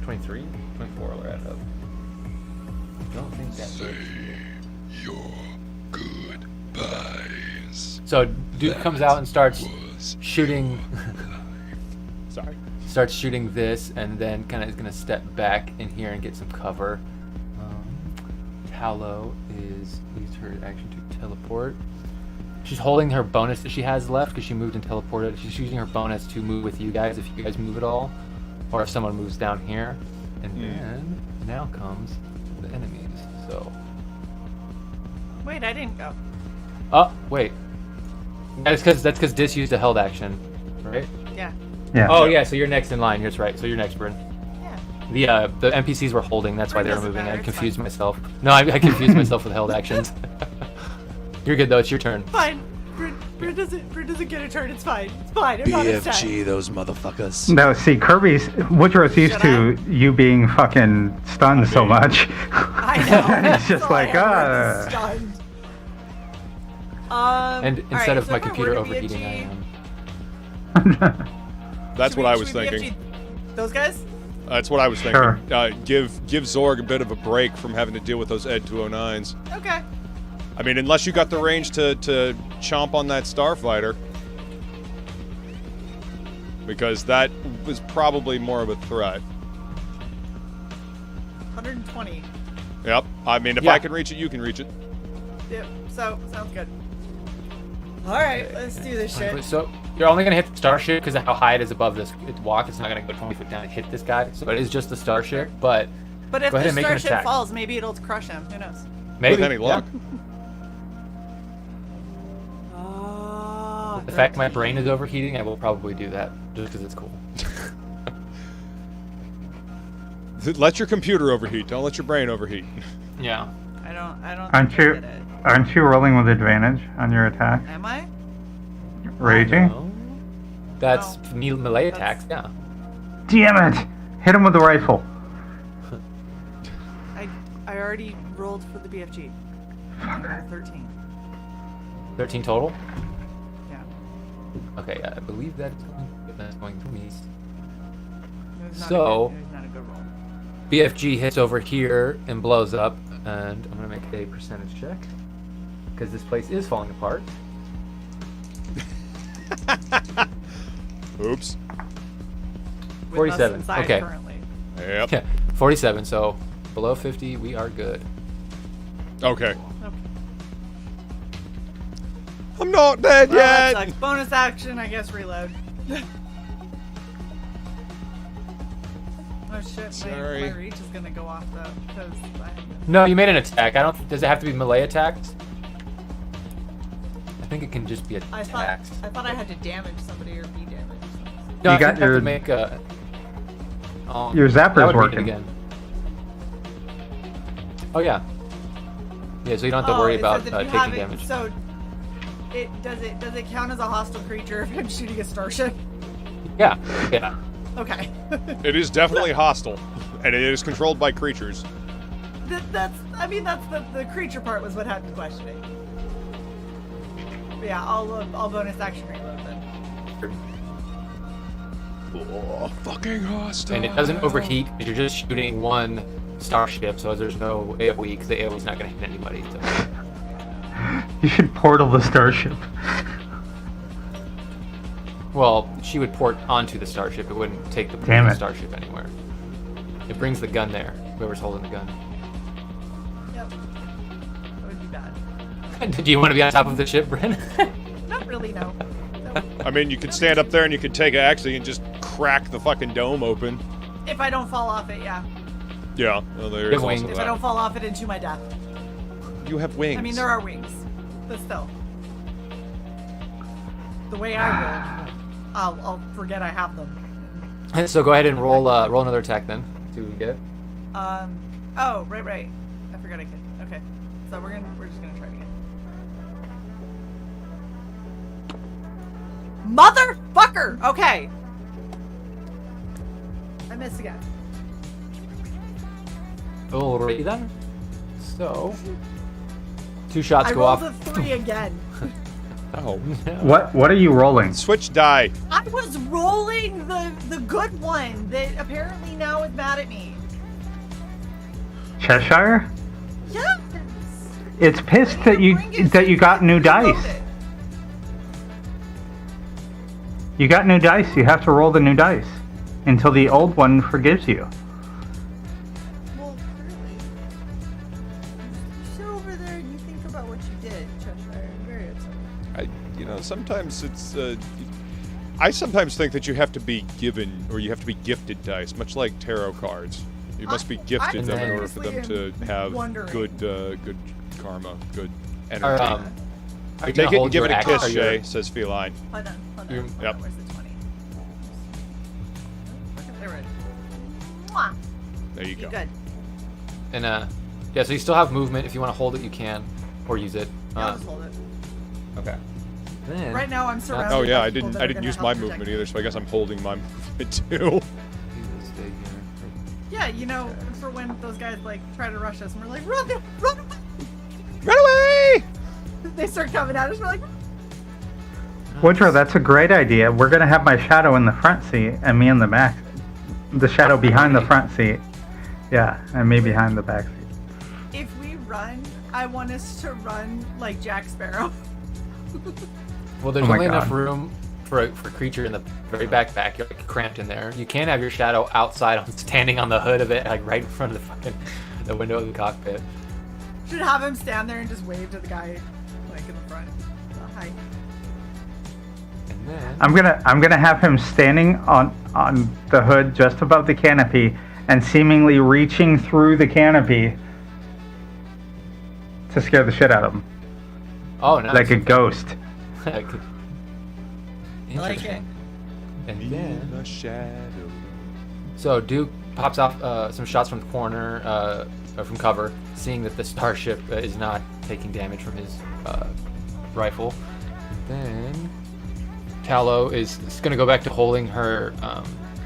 23, 24. I'll add up. Don't think that's it. Your goodbyes. So Duke comes out and starts shooting. Sorry. Starts shooting this, and then kind of is gonna step back in here and get some cover. Tallow is used her action to teleport. She's holding her bonus that she has left because she moved and teleported. She's using her bonus to move with you guys if you guys move at all, or if someone moves down here. And then now comes the enemies. So Wait, I didn't go. Oh, wait. That's because Dis used a held action, right? Yeah. Yeah. Oh yeah, so you're next in line. That's right. So you're next, Bryn. Yeah. The NPCs were holding. That's why they were Doesn't moving. matter, I it's confused fine. myself. No, I confused myself with held actions. You're good though. It's your turn. Fine. Brit doesn't get a turn. It's fine. It's fine. I'm not upset. BFG, those motherfuckers. No, see, Woodrow's used Should to you being fucking stunned so much. I know. It's just That's all I like, ever was stunned. And all instead right, of so my if I computer were to overheating, BFG, I am. That's should what we- I was should we thinking. BFG those guys? That's what I was thinking. Sure. Give Zorg a bit of a break from having to deal with those Ed 209s. Okay. I mean, unless you got the range to chomp on that Starfighter. Because that was probably more of a threat. 120. Yep. I mean, if Yeah. I can reach it, you can reach it. Yep. So sounds good. All right, let's do this shit. So you're only gonna hit the starship because of how high it is above this walk. It's not gonna go 20 foot down and hit this guy. So it is just the starship. But But if Go ahead the and make an starship attack. falls, maybe it'll crush him. Who knows? maybe With any luck. Oh, The fact my brain is overheating, I will probably do that just because it's cool. Let your computer overheat. Don't let your brain overheat. Yeah. I don't Aren't think I you did it. aren't you rolling with advantage on your attack? Am I? Raging? No. That's No. melee That's- attacks. Yeah. Damn it! Hit him with the rifle. I already rolled for the BFG. I got a 13. 13 total. Yeah. Okay, I believe that's going to me. It was not So- it was not a good roll. BFG hits over here and blows up, and I'm gonna make a percentage check because this place is falling apart. Oops. With 47, us inside okay. Currently. Yep. Yeah, 47. So below 50, we are good. Okay. Okay. I'm not dead Well, that yet. sucks. Bonus action, I guess. Reload. Oh shit! Sorry. My reach is gonna go off though, because No, you made an attack. I don't. Does it have to be melee attacks? I think it can just be I attacks. thought I had to damage somebody or be damaged. No, You I got think I have your- to make a. Your that zapper's would read it working. again. Oh yeah. Yeah, so you don't have to worry it about says if you taking have it- damage. So, does it count as a hostile creature if I'm shooting a starship? Yeah. Yeah. Okay. It is definitely hostile, and it is controlled by creatures. that's the creature part was what had me questioning. But yeah, I'll bonus action reload then. Oh, fucking hostile. And it doesn't overheat because you're just shooting one starship, so there's no AoE because the AoE's not going to hit anybody. So. You should portal the starship. Well, she would port onto the starship. It wouldn't take the Damn it. starship anywhere. It brings the gun there. Whoever's holding the gun. Yep. That would be bad. Do you want to be on top of the ship, Bryn? Not really, no. No. I mean, you could stand up there and you could take actually and just crack the fucking dome open. If I don't fall off it, yeah. Yeah, well, there Good is wing. also If I that. don't fall off it into my death. You have wings. I mean, there are wings, but still. The way I roll, I'll forget I have them. So go ahead and roll roll another attack then. See what we get. Oh, right. I forgot I could. Okay. So we're just gonna try it again. Motherfucker! Okay. I missed again. Alrighty then. So 2 shots I go rolled off. a 3 again. Oh. What are you rolling? Switch die. I was rolling the good one that apparently now is mad at me. Cheshire? Yes. It's pissed that you got new dice. You got new dice. You have to roll the new dice until the old one forgives you. Well, clearly. You sit over there and you think about what you did, Cheshire. I'm very upset. Sometimes it's. I sometimes think that you have to be given or you have to be gifted dice, much like tarot cards. You must be gifted them in order for them to have wondering. good karma, good energy. Are you Take gonna it and hold give your it a action, kiss, or you're- Shay, says Feline. Hold on. You- Yep. Where's the 20? There it is. Mwah. There you You go. good. And yeah, so you still have movement. If you want to hold it, you can, or use it. I'll just hold it. Okay. Then Right now I'm surrounded. Oh yeah, by I people didn't that are gonna use help my protect movement me. either, so I guess I'm holding my movement too. you will stay here. Yeah, you know, for when those guys like try to rush us and we're like, run, run, Run away! they start coming at us. We're like, Woodrow, that's a great idea. We're gonna have my shadow in the front seat and me in the back. The shadow behind the front seat. Yeah, and me behind the back seat. if we run, I want us to run like Jack Sparrow. Well, there's Oh my only enough God. room for a creature in the very back. You're like cramped in there. You can have your shadow outside, standing on the hood of it, like right in front of the window of the cockpit. Should have him stand there and just wave to the guy like in the front. Hi. And then I'm gonna have him standing on the hood just above the canopy and seemingly reaching through the canopy to scare the shit out of him. oh, nice. Like a ghost. I like it. And In then the shadow. so Duke pops off some shots from the corner, from cover, seeing that the starship is not taking damage from his rifle. Then Tallow is going to go back to holding her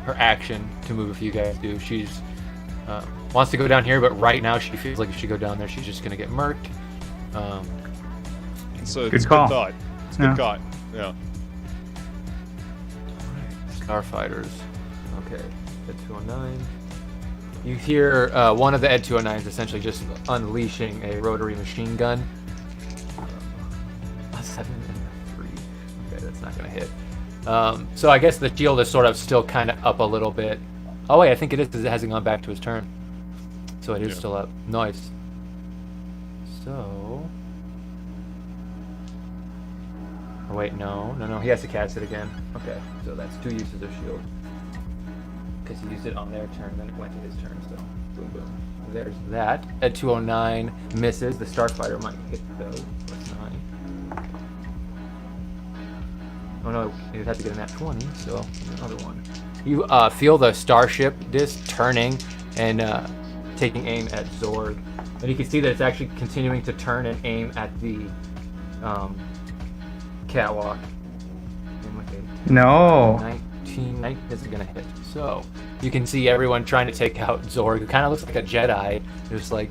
her action to move if you guys do. She's wants to go down here, but right now she feels like if she go down there, she's just going to get murked. So Good it's a call. good thought. It's a Yeah. good thought. Yeah. Starfighters. Okay, Ed 209. You hear one of the Ed 209s essentially just unleashing a rotary machine gun. 7 and 3. Okay, that's not gonna hit. So I guess the shield is sort of still kind of up a little bit. Oh wait, I think it is because it hasn't gone back to his turn. So it is Yeah. still up. Nice. So. Oh wait, no, he has to cast it again. Okay, so that's 2 uses of shield. Because he used it on their turn, then it went to his turn, so boom, boom. There's that. At 209 misses. The Starfighter might hit though. Plus 9. Oh no, you'd have to get a nat 20, so another one. You feel the starship disc turning and taking aim at Zorg. And you can see that it's actually continuing to turn and aim at the catwalk. And with a No. 19 isn't gonna hit. So you can see everyone trying to take out Zorg, who kind of looks like a Jedi, just like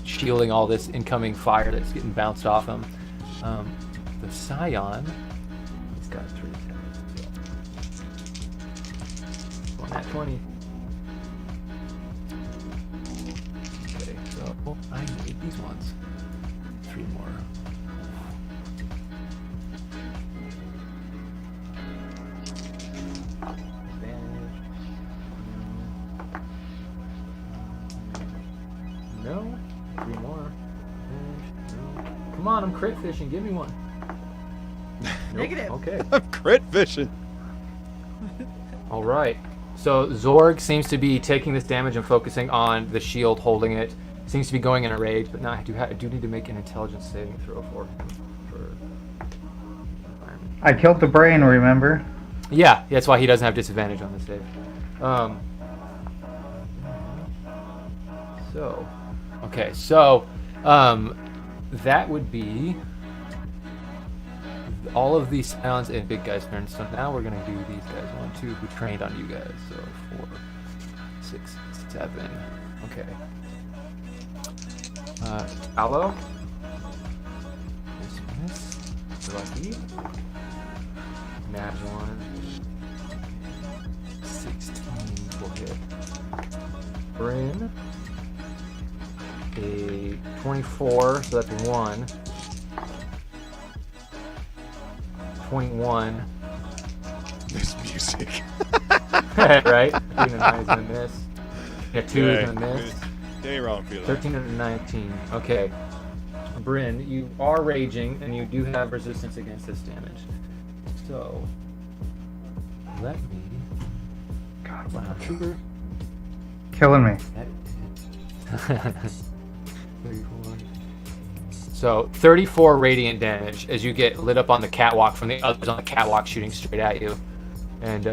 shielding all this incoming fire that's getting bounced off him. The Scion, he's got 3 attacks. So. On that 20. Okay, so I need these ones. 3 more. No. 3 more. No. Come on, I'm crit fishing. Give me one. Nope. Negative. Okay. I'm crit fishing. All right. So Zorg seems to be taking this damage and focusing on the shield, holding it. Seems to be going in a rage, but now I do need to make an intelligence saving throw for him. I killed the brain, remember? Yeah, that's why he doesn't have disadvantage on this save. So that would be all of these sounds and big guys' turns. So now we're gonna do these guys. 1, 2, who trained on you guys. So 4, 6, 7. Okay. Aloe. This. Lucky. Nat 1. 16 will hit. Bryn. A 24, so that's 1. 21. This music. Right? 13 and 9 is gonna miss. Yeah, 2 is gonna miss. Any wrong feeling. 13 and 19. Okay. Bryn, you are raging, and you do have resistance against this damage. So, let me. God, Wow, trigger. killing me. That is 34. So 34 radiant damage as you get lit up on the catwalk from the others on the catwalk shooting straight at you. And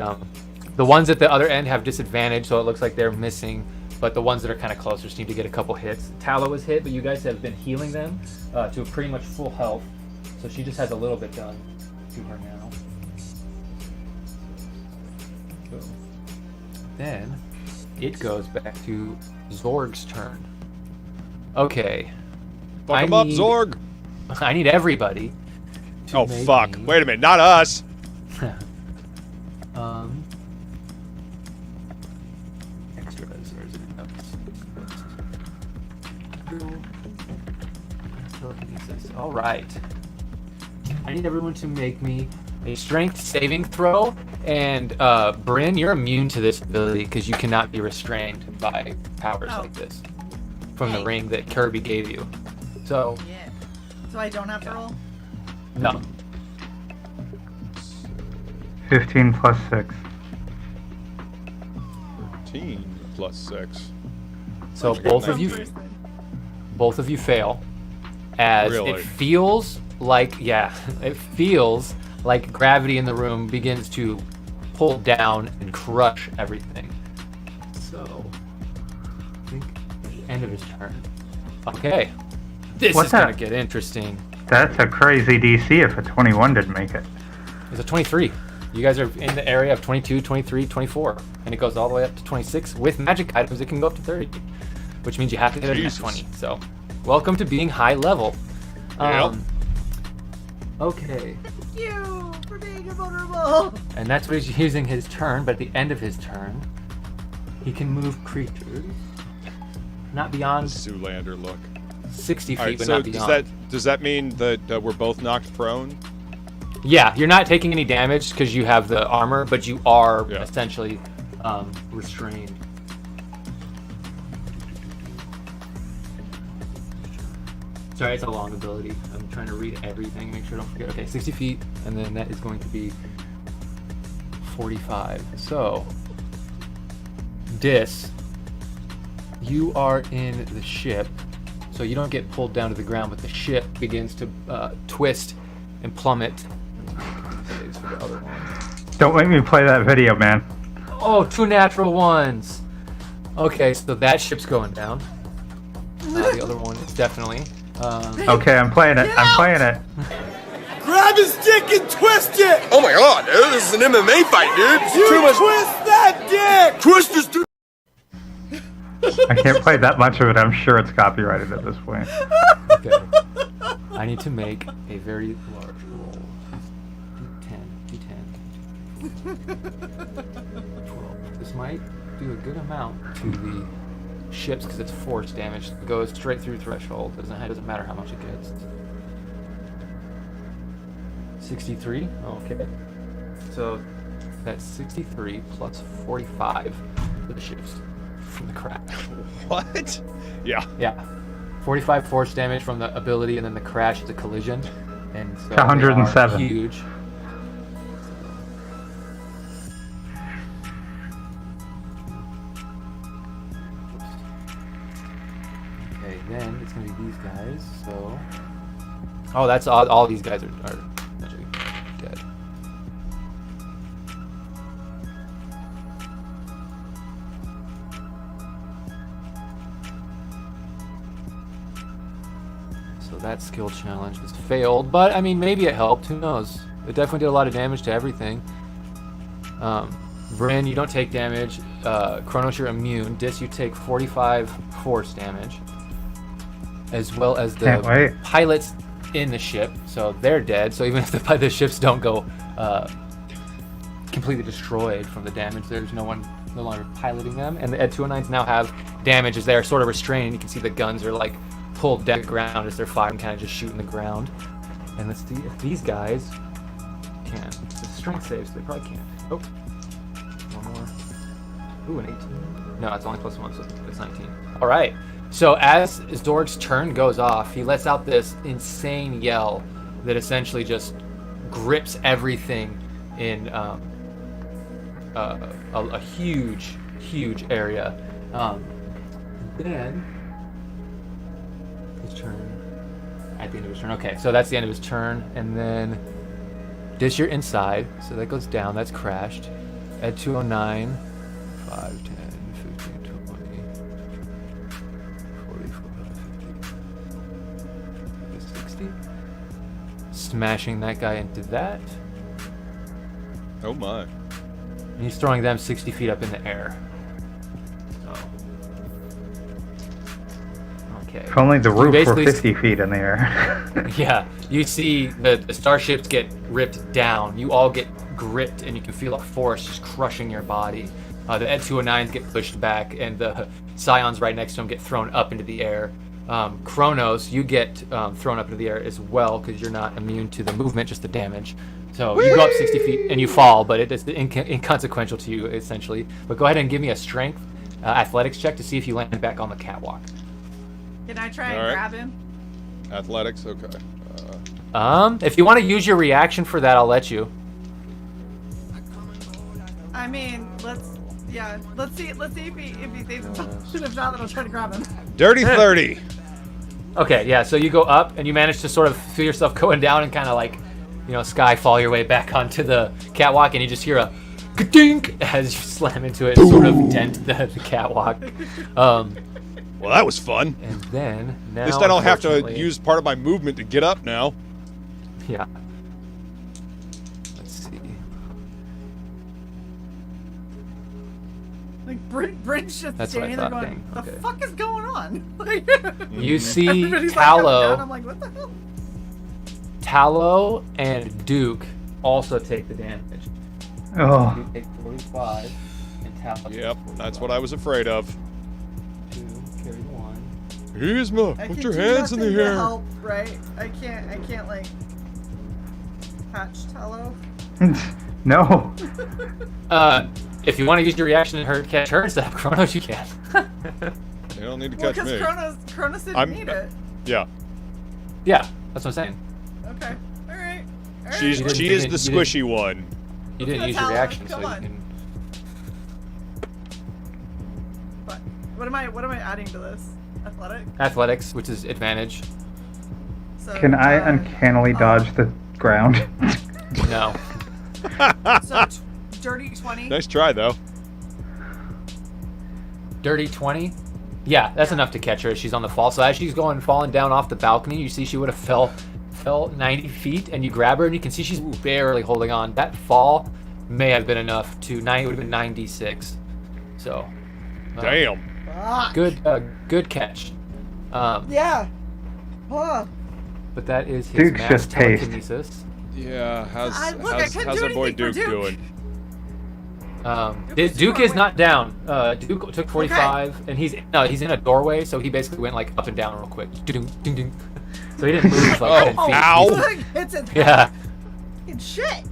the ones at the other end have disadvantage, so it looks like they're missing. But the ones that are kind of closer seem to get a couple hits. Tallow was hit, but you guys have been healing them to pretty much full health. So she just has a little bit done to her now. So then it goes back to Zorg's turn. Okay. Fuck him up, Zorg! I need everybody. Oh, fuck. Wait a minute, not us! Extras, or is it telekinesis? All right. I need everyone to make me a strength saving throw. And Bryn, you're immune to this ability because you cannot be restrained by powers like this from the ring that Kirby gave you. So. Yeah. So I don't have to roll? No. 15 plus 6. 13 plus 6. So both of you fail, as Really? it feels like gravity in the room begins to pull down and crush everything. So I think end of his turn. Okay, this is gonna get interesting. That's a crazy DC if a 21 didn't make it. It's a 23. You guys are in the area of 22, 23, 24, and it goes all the way up to 26. With magic items, it can go up to 30, which means you have to hit it at 20. So, welcome to being high level. Okay. Thank you for being invulnerable. And that's what he's using his turn, but at the end of his turn, he can move creatures not beyond Zoolander look. 60 feet, Alright, but so not beyond. does that mean that we're both knocked prone? Yeah, you're not taking any damage because you have the armor, but you are essentially restrained. Sorry, it's a long ability. I'm trying to read everything, make sure I don't forget. Okay, 60 feet, and then that is going to be 45. So, Dis, you are in the ship, so you don't get pulled down to the ground, but the ship begins to twist and plummet. For the other one. Don't make me play that video, man. Oh, 2 natural ones. Okay, so that ship's going down. The other one is definitely. Okay, I'm playing it. I'm playing it. Grab his dick and twist it! Oh my god, dude, this is an MMA fight, dude! You twist that dick! Twist this dude! I can't play that much of it. I'm sure it's copyrighted at this point. Okay. I need to make a very large roll. D10. 12. This might do a good amount to the ships because it's force damage. It goes straight through threshold. It doesn't matter how much it gets. 63. Okay. So that's 63 plus 45 for the ships from the crack. What? Yeah. Yeah. 45 force damage from the ability, and then the crash is a collision. And so 107. they are huge. Okay, then it's going to be these guys, so... Oh, that's all these guys are actually dead. So that skill challenge was failed, but I mean, maybe it helped. Who knows? It definitely did a lot of damage to everything. Bryn, you don't take damage. Kronos, you're immune. Dis, you take 45 force damage, as well as the pilots in the ship. So they're dead. So even if the ships don't go completely destroyed from the damage, there's no longer piloting them. And the Ed 209s now have damage as they are sort of restrained. You can see the guns are like pulled down the ground as they're firing, kind of just shooting the ground. And let's see if these guys can. It's a strength save, so they probably can't. Oh, one more. Ooh, an 18. No, it's only +1, so it's 19. All right. So as Zorg's turn goes off, he lets out this insane yell that essentially just grips everything in a huge, huge area. Then his turn. At the end of his turn. Okay, so that's the end of his turn, and then Dis, you're inside, so that goes down. That's crashed. At 209, 5, 10, 15, 20, 40, 60. Smashing that guy into that. Oh my. And he's throwing them 60 feet up in the air. So. Okay. If only the You roof were basically 50 feet in the air. Yeah, you see the starships get ripped down. You all get gripped, and you can feel a force just crushing your body. The Ed 209s get pushed back, and the Scions right next to them get thrown up into the air. Kronos, you get thrown up into the air as well because you're not immune to the movement, just the damage. So you go up 60 feet and you fall, but it is inconsequential to you essentially. But go ahead and give me a strength athletics check to see if you land back on the catwalk. Can I try and All right. grab him? Athletics, okay. If you want to use your reaction for that, I'll let you. I mean, let's see if he thinks about it. If not, then I'll try to grab him. Dirty 30. Okay, yeah, so you go up and you manage to sort of feel yourself going down and kind of like, sky fall your way back onto the catwalk, and you just hear a ka-dink as you slam into it and sort of dent the catwalk. Well, that was fun. And then, now, At least I don't have to unfortunately- use part of my movement to get up now. Yeah. Let's see. Like Brent's just That's what I standing there thought, going, dang, "The okay. fuck is going on?" Like, You see everybody's like coming Tallow. down, I'm like, "What the hell?" Tallow and Duke also take the damage. Oh, Duke takes 45, and Tallow takes Yep, 45. that's what I was afraid of. 2, carry 1. Yzma, I put can your do hands in the nothing to air. help, right? I can't like catch Tallow. no. If you want to use your reaction and catch her instead of Kronos, you can. You don't need to Well, catch because me. Kronos didn't I'm- need it. Yeah, Yeah, that's what I'm saying. Okay. All right. she is You didn't- the you didn't- squishy one. You didn't That's use your how- reaction, come so on. you can. What am I adding to this? Athletic. Athletics, which is advantage. So, Can I uncannily dodge the ground? No. So dirty 20. Nice try, though. Dirty 20? Yeah, that's enough to catch her. She's on the fall. So as she's falling down off the balcony, you see she would have fell 90 feet, and you grab her, and you can see she's barely holding on. That fall may have been enough to it would have been 96. So. Damn. Fuck. Good catch. Yeah. Huh. But that is his Duke's mass just paced. telekinesis. Yeah, how's Look, I couldn't how's do our boy anything for Duke Duke. doing? Duke is not down. Duke took 45, and he's in a doorway, so he basically went like up and down real quick. Ding, ding, ding. So he didn't move like 10 feet. ow. Look, it's a Yeah. fucking shit.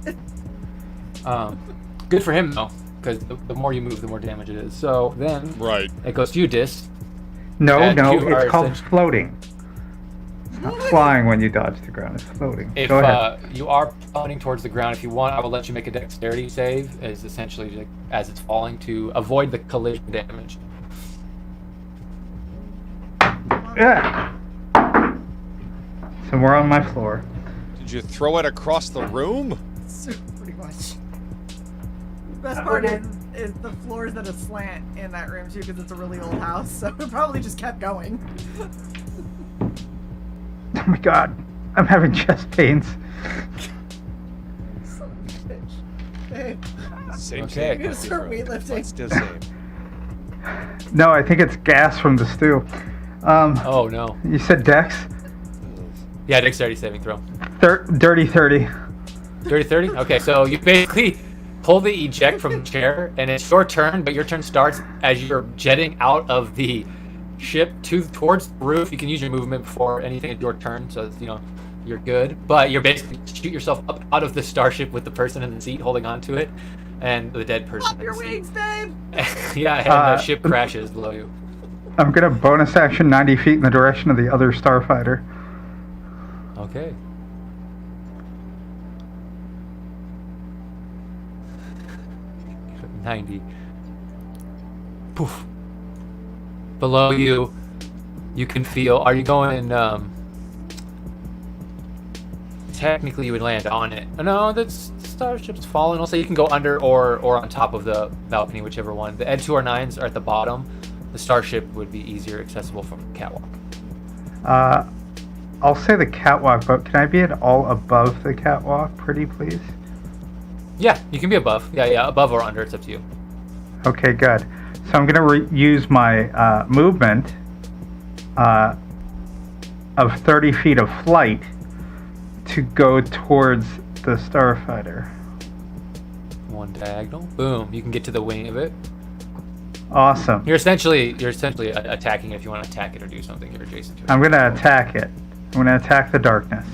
Good for him though, because the more you move, the more damage it is. So then Right. it goes to you, Dis. No, And no, you are it's called essentially- floating. It's not flying when you dodge the ground, it's floating. If Go ahead. you are plummeting towards the ground, if you want, I will let you make a dexterity save, as essentially like, as it's falling to avoid the collision damage. Yeah. Somewhere on my floor. Did you throw it across the room? Pretty much. The best part is the floors that are slant in that room too, because it's a really old house, so it probably just kept going. Oh my god, I'm having chest pains. Son of a bitch. Hey, Same. Okay. I'm gonna start weightlifting. Still same. No, I think it's gas from the stew. Oh no. You said Dex? Yeah, dexterity saving throw. Dirty 30. Dirty 30? Okay, so you basically pull the eject from the chair, and it's your turn, but your turn starts as you're jetting out of the ship towards the roof. You can use your movement before anything at your turn, so it's, you're good. But you're basically shoot yourself up out of the starship with the person in the seat holding onto it, and the dead person. Flap your in the wings, babe. seat. Yeah, and the ship crashes below you. I'm gonna bonus action 90 feet in the direction of the other starfighter. Okay. $90. Poof. Below you, you can feel. Are you going? technically you would land on it. No, the starship's fallen. Also, you can go under or on top of the balcony, whichever one. The Ed 2R9s are at the bottom. The starship would be easier accessible from the catwalk. I'll say the catwalk, but can I be at all above the catwalk, pretty please? Yeah, you can be above. Yeah, above or under. It's up to you. Okay, good. So I'm going to use my movement of 30 feet of flight to go towards the starfighter. One diagonal. Boom. You can get to the wing of it. Awesome. You're essentially attacking it. If you want to attack it or do something, you're adjacent to it. I'm going to attack it. I'm going to attack the darkness.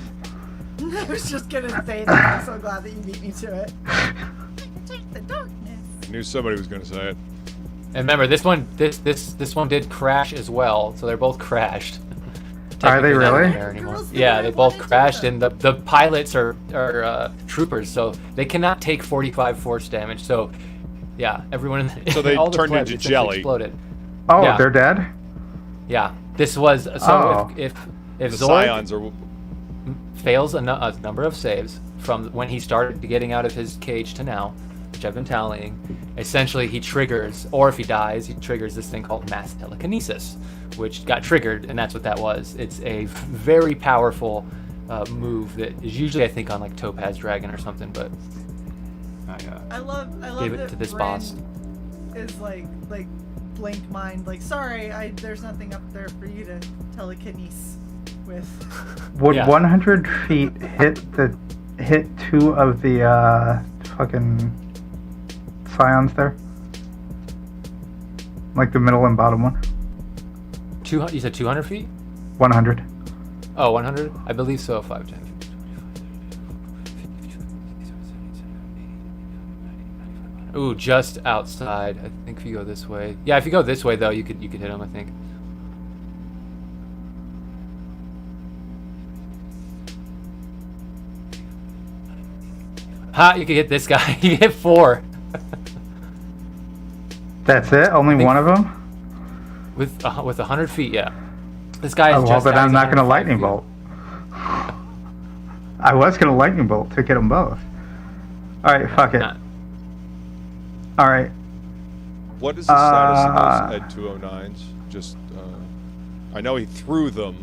I was just gonna say that. I'm so glad that you beat me to it. The darkness. I knew somebody was going to say it. And remember, this one did crash as well, so they're both crashed. Are they Technically not really? there anymore. Girls, Yeah, they both wanted to crashed, them. and the pilots are troopers, so they cannot take 45 force damage. So, yeah, everyone in the So they all the turned plebs into essentially jelly. Exploded. Oh, Yeah. they're dead? Yeah, this was so Oh. if The Zorg Scions are. fails a number of saves from when he started getting out of his cage to now, which I've been tallying, essentially he triggers, or if he dies, he triggers this thing called mass telekinesis, which got triggered, and that's what that was. It's a very powerful move that is usually, I think, on like Topaz Dragon or something, but I love gave it that to this Bryn boss. Is like blink mind, like sorry, there's nothing up there for you to telekinesis with. Would Yeah. 100 feet hit two of the fucking scions there? Like the middle and bottom one? You said 200 feet? 100. Oh, 100? I believe so. 5, 10. Ooh, just outside. I think if you go this way. Yeah, if you go this way though, you could hit him, I think. Ha! You could hit this guy. You hit 4 That's it? Only think- one of them? with 100 feet. Yeah. This guy is Oh, well, just. then I'm he's not going to 105 lightning feet. bolt. I was going to lightning bolt to get them both. Alright, fuck it. Nah. Alright. What is the status of those Ed 209s? Just, I know he threw them,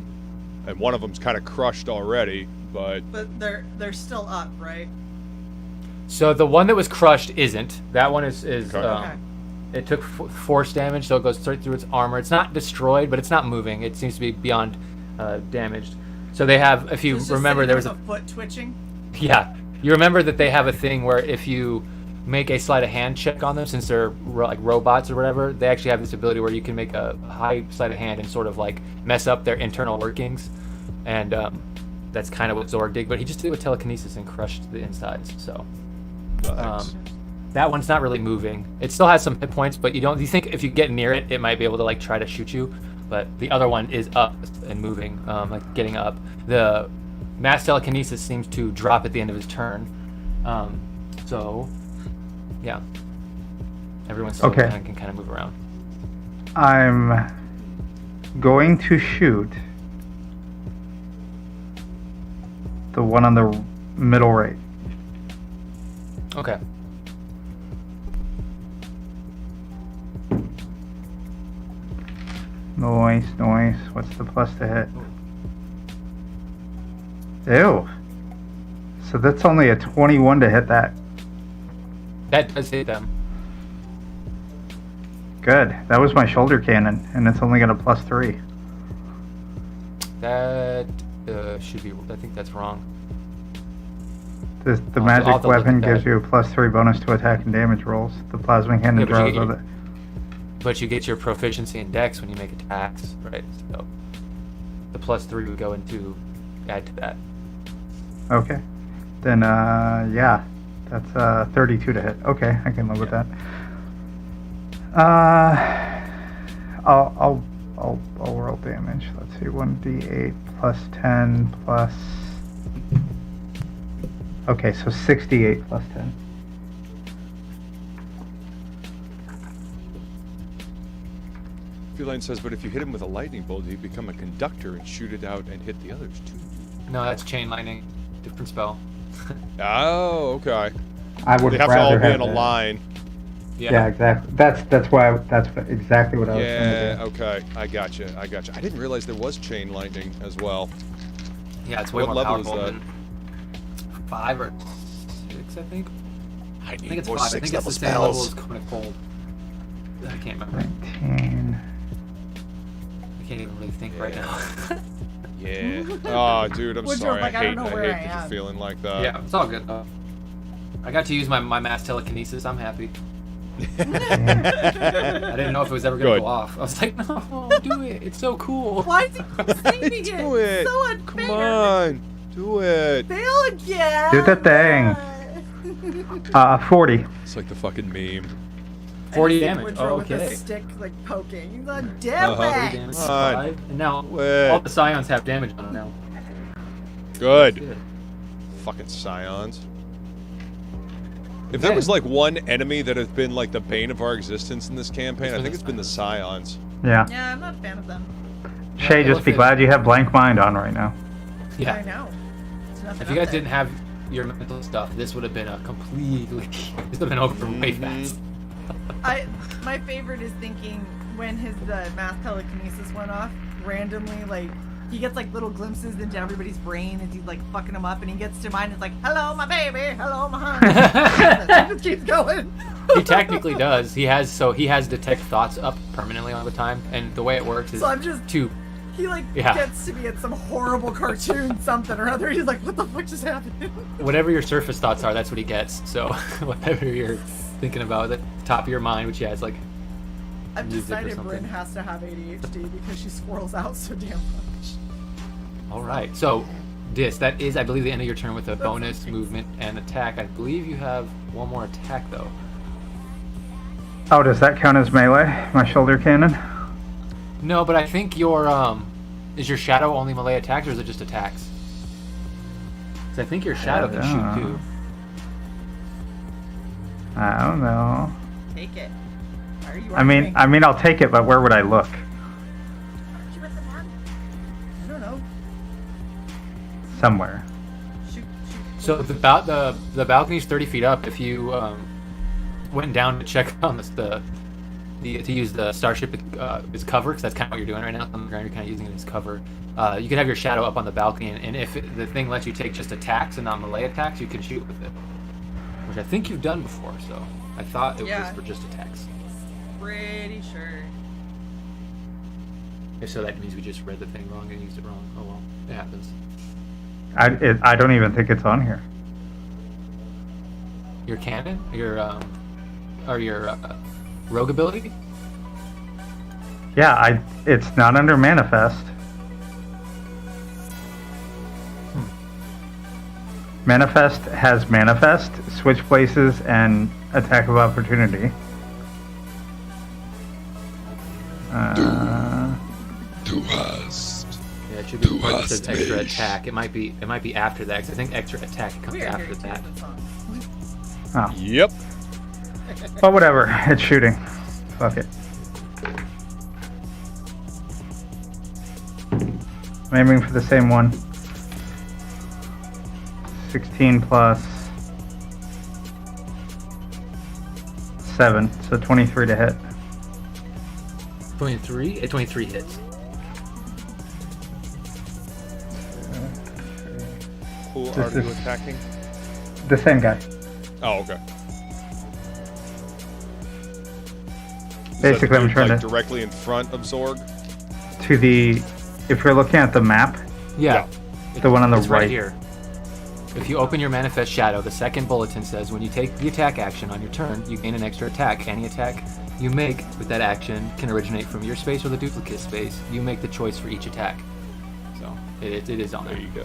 and one of them's kind of crushed already, but But they're still up, right? So the one that was crushed isn't. That one is Okay. Okay. It took force damage, so it goes straight through its armor. It's not destroyed, but it's not moving. It seems to be beyond damaged. So they have, if you It's just remember, sitting there was with a foot twitching. yeah. You remember that they have a thing where if you make a sleight of hand check on them, since they're like robots or whatever, they actually have this ability where you can make a high sleight of hand and sort of like mess up their internal workings. And that's kind of what Zorg did, but he just did it with telekinesis and crushed the insides. So thanks. that one's not really moving. It still has some hit points, but you think if you get near it, it might be able to like try to shoot you. But the other one is up and moving, like getting up. The mass telekinesis seems to drop at the end of his turn. So, yeah. Everyone still Okay. can kind of move around. I'm going to shoot the one on the middle right. Okay. Noise. What's the plus to hit? Ew. So that's only a 21 to hit that. That does hit them. Good. That was my shoulder cannon, and it's only got a plus 3. That should be. I think that's wrong. The I'll magic have to look weapon at gives that. you a plus 3 bonus to attack and damage rolls. The plasma cannon Yeah, but you draws get with your- it. But you get your proficiency in Dex when you make attacks, right? So the plus 3 would go into add to that. Okay. Then, yeah. That's 32 to hit. Okay, I can live with that. I'll roll damage. Let's see, 1d8 plus 10 plus. Okay, so 68 plus 10. Feline says, but if you hit him with a lightning bolt, he'd become a conductor and shoot it out and hit the others too. No, that's chain lightning. different spell. Oh, okay. I would They have to all rather be have in a that. line. Yeah, exactly. That's why that's exactly what I was Yeah, trying to do. okay. I gotcha. I didn't realize there was chain lightning as well. Yeah, it's way What more level is powerful that? than 5 or 6, I think. I I think it's 5. I think it's the same level as Cone of Cold. I can't remember. 19. I can't even really think right now. Yeah. Oh, dude, I'm Woodrow, sorry. like, I I don't know where I hate that am. you're feeling like that. Yeah, it's all good though. I got to use my mass telekinesis. I'm happy. I didn't know if it was ever gonna Good. go off. I was like, no, do it. It's so cool. Why is he saving Do it. So unfair. Come on. Do it. Fail again. Do the thing. 40. It's like the fucking meme. 40 I just damage. Woodrow Oh, with a okay. stick, like poking. He's like, damn Uh-huh. 40 it. damage. Come on. 5. And now Wait. all the scions have damage on them now. Good. Good. Fucking scions. If there was like one enemy that has been like the bane of our existence in this campaign, I think it's been the scions. Yeah. Yeah, I'm not a fan of them. Shay, just be glad you have blank mind on right now. I Yeah. know. There's nothing If you up guys there. didn't have your mental stuff, this would have been a completely. This would have been over way fast. My favorite is thinking when the mass telekinesis went off randomly, like he gets like little glimpses into everybody's brain as he's like fucking them up, and he gets to mine and it's like, "Hello, my baby. Hello, my honey." It just keeps going. He technically does. He has detect thoughts up permanently all the time, and the way it works is So I'm just to he like Yeah. gets to be at some horrible cartoon something or other. He's like, "What the fuck just happened?" whatever your surface thoughts are, that's what he gets. So whatever you're thinking about at the top of your mind, which he has like I've music or decided something. Bryn has to have ADHD because she squirrels out so damn much. All right. So, Dis, that is, I believe, the end of your turn with a bonus movement and attack. I believe you have one more attack, though. Oh, does that count as melee? My shoulder cannon? No, but I think is your shadow only melee attacks, or is it just attacks? 'Cause I think your shadow can shoot too. I don't know. Take it. Why are you I mean, I'll take it, but where would I look? I don't know. Somewhere. Shoot. So the balcony's 30 feet up. If you went down to check on to use the starship as cover, because that's kind of what you're doing right now on the ground. You're kind of using it as cover. You can have your shadow up on the balcony, and if the thing lets you take just attacks and not melee attacks, you can shoot with it, which I think you've done before. So I thought it Yeah. was for just attacks. Pretty sure. If so, that means we just read the thing wrong and used it wrong. Oh well, it happens. I don't even think it's on here. Your cannon, your rogue ability. Yeah, it's not under manifest. Manifest has manifest, switch places, and attack of opportunity. Yeah, it should be part that says extra attack. It might be after that, 'cause I think extra attack comes We are after here that. to song. Oh, Yep. but whatever. It's shooting. Fuck it. I'm aiming for the same one. 16 plus 7, so 23 to hit. 23. 23 hits. Who This are you is- attacking? The same guy. Oh, okay. Is Basically, that I'm dude, trying like, to directly in front of Zorg. to the. If you're looking at the map, Yeah. the one on the It's right right. here. If you open your manifest shadow, the second bulletin says when you take the attack action on your turn, you gain an extra attack. Any attack you make with that action can originate from your space or the duplicate space. You make the choice for each attack. So it is on There there. you go.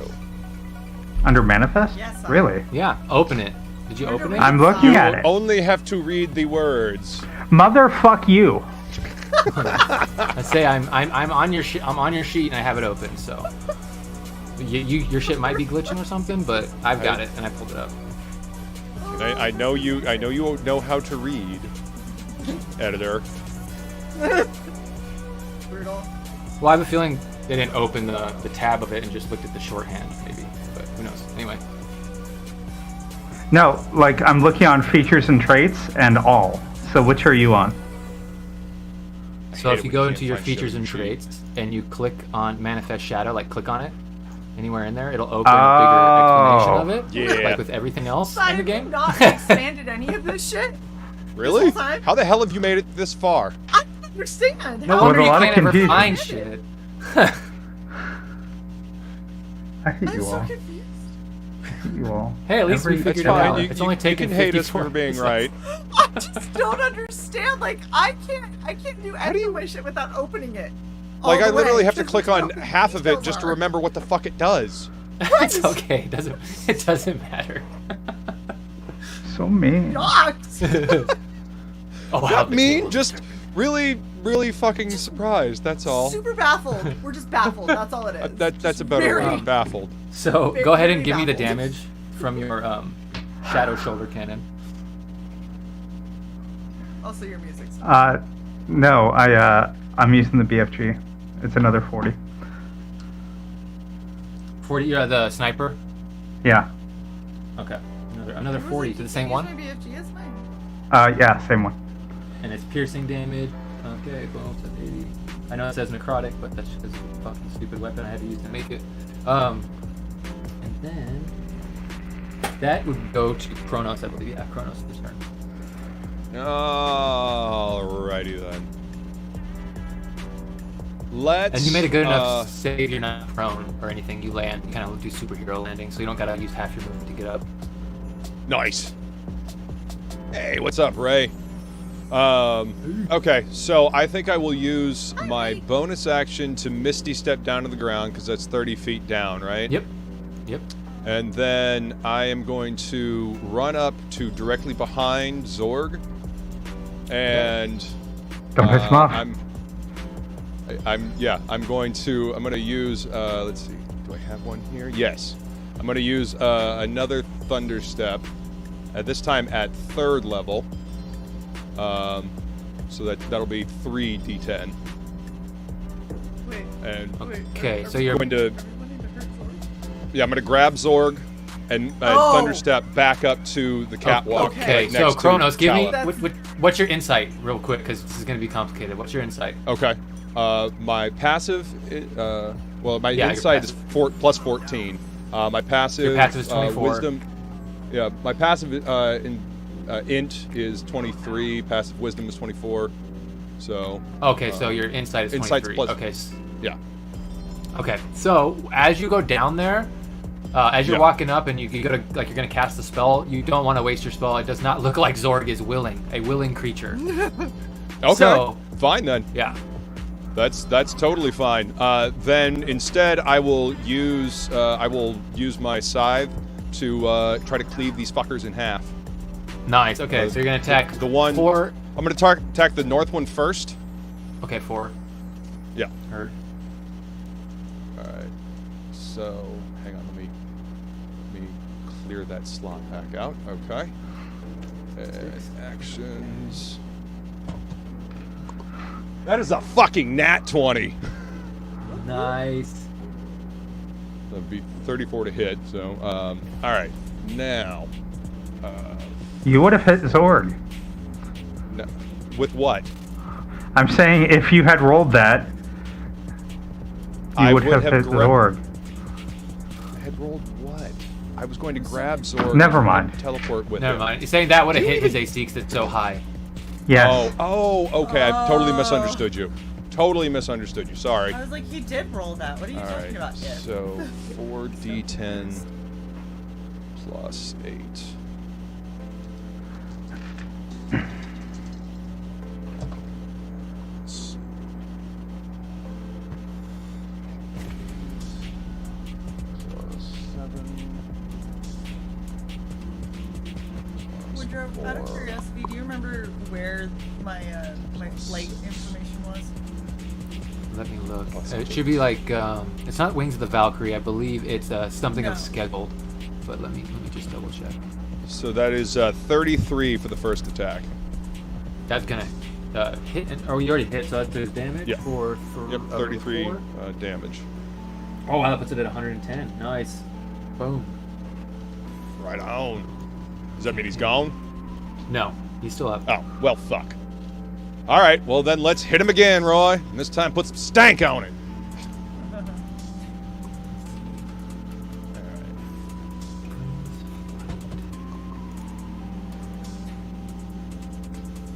Under manifest? Yes, I- Really? Yeah, open it. Did you open it? I'm looking at it. Only have to read the words. Motherfuck you. I say I'm on your I'm on your sheet and I have it open. So your shit might be glitching or something, but I've got it and I pulled it up. And I know you know how to read, editor. Brutal. Well, I have a feeling they didn't open the tab of it and just looked at the shorthand, maybe. But who knows? Anyway. No, like I'm looking on features and traits and all. So which are you on? So hate if it you when go you into can't your find features Shadow and Sheet. traits and you click on Manifest Shadow, like click on it, anywhere in there, it'll open a bigger explanation of it. Yeah. Like with everything else I in the have game. not expanded any of this shit. Really? This whole time? How the hell have you made it this far? I don't understand. No How wonder With a you lot of can't ever confusion. find shit. I hate I'm you so all. confused. I hate you all. Hey, at least we Every- figured it That's fine. out. You, It's you- only you taken can hate us 54 for being episodes. right. I just don't understand. Like I can't do any of my shit without opening it. all Like I the way, literally have to because click you know on what the half of it details just to are. remember what the fuck it does. It's okay. It doesn't matter. So mean. Shocked. Oh, how Not the mean, table just really fucking surprised. That's all. Super baffled. We're just baffled. That's all it is. That's a better Very- word. Baffled. So Very, go ahead and very give me the baffled. damage from your shadow shoulder cannon. Also, your music's. No, I'm using the BFG. It's another 40. 40. You're the sniper. Yeah. Okay. Another 40 to the same one. My BFG is mine. Yeah, same one. And it's piercing damage. Okay, boom, so 80. I know it says necrotic, but that's just a fucking stupid weapon I had to use to make it. And then that would go to Kronos, I believe. Yeah, Kronos this turn. Alrighty then. Let's. And you made a good enough save. You're not prone or anything. You land. You kind of do superhero landing, so you don't gotta use half your movement to get up. Nice. Hey, what's up, Ray? Okay, so I think I will use my bonus action to Misty Step down to the ground because that's 30 feet down, right? Yep. And then I am going to run up to directly behind Zorg, and Don't piss him off. I'm going to use. Let's see. Do I have one here? Yes. I'm going to use another Thunder Step. At this time at 3rd level. So that'll be 3 D10. Wait. And Okay, so you're going to Everyone need to hurt Zorg? I'm going to grab Zorg and Oh. Thunder Step back up to the catwalk. okay. right So next to Kronos, give me Tala. what's your insight, real quick, because this is gonna be complicated. What's your insight? Okay. My passive. My Yeah, your insight is passive. plus 14. My passive. Your passive is 24. Wisdom. Yeah, my passive int is 23. Passive wisdom is 24. So. Okay, so your insight is 23. Insight's plus- Okay. Yeah. Okay. So as you go down there, as you're Yeah. walking up and you go to you're gonna cast a spell, you don't want to waste your spell. It does not look like Zorg is a willing creature. Okay. So- Fine then. Yeah. That's totally fine. Then instead, I will use my scythe to try to cleave these fuckers in half. Nice. Okay, so you're gonna attack the one- 4. I'm gonna attack the north one first. Okay, 4. Yeah. Heard. All right. So hang on. Let me clear that slot back out. Okay. Actions. That is a fucking nat 20. Nice. That'd be 34 to hit. So, all right. Now, You would have hit Zorg. no, with what? I'm saying if you had rolled that, you I would have hit Zorg. I had rolled what? I was going to grab Zorg. Never and mind. Teleport with Never him. mind. You're saying that would have hit his AC because it's so high. Yes. Oh, okay. I totally misunderstood you. Totally misunderstood you. Sorry. I was like, he did roll that. What are you All talking right. about? Yeah. So 4d10 plus 8. Plus 7. Woodrow, out of Four. curiosity, do you remember where my my flight information was? Let me look. It should be like it's not Wings of the Valkyrie. I believe it's something No. of scheduled. But let me just double check. So that is 33 for the first attack. That's gonna hit. Oh, you already hit, so that's his damage. Yeah. For Yep, 33 4. damage. Oh wow, that puts it at 110. Nice. Boom. Right on. Does that mean he's gone? No, he's still up. Oh, well, fuck. All right, well then let's hit him again, Roy. And this time put some stank on it.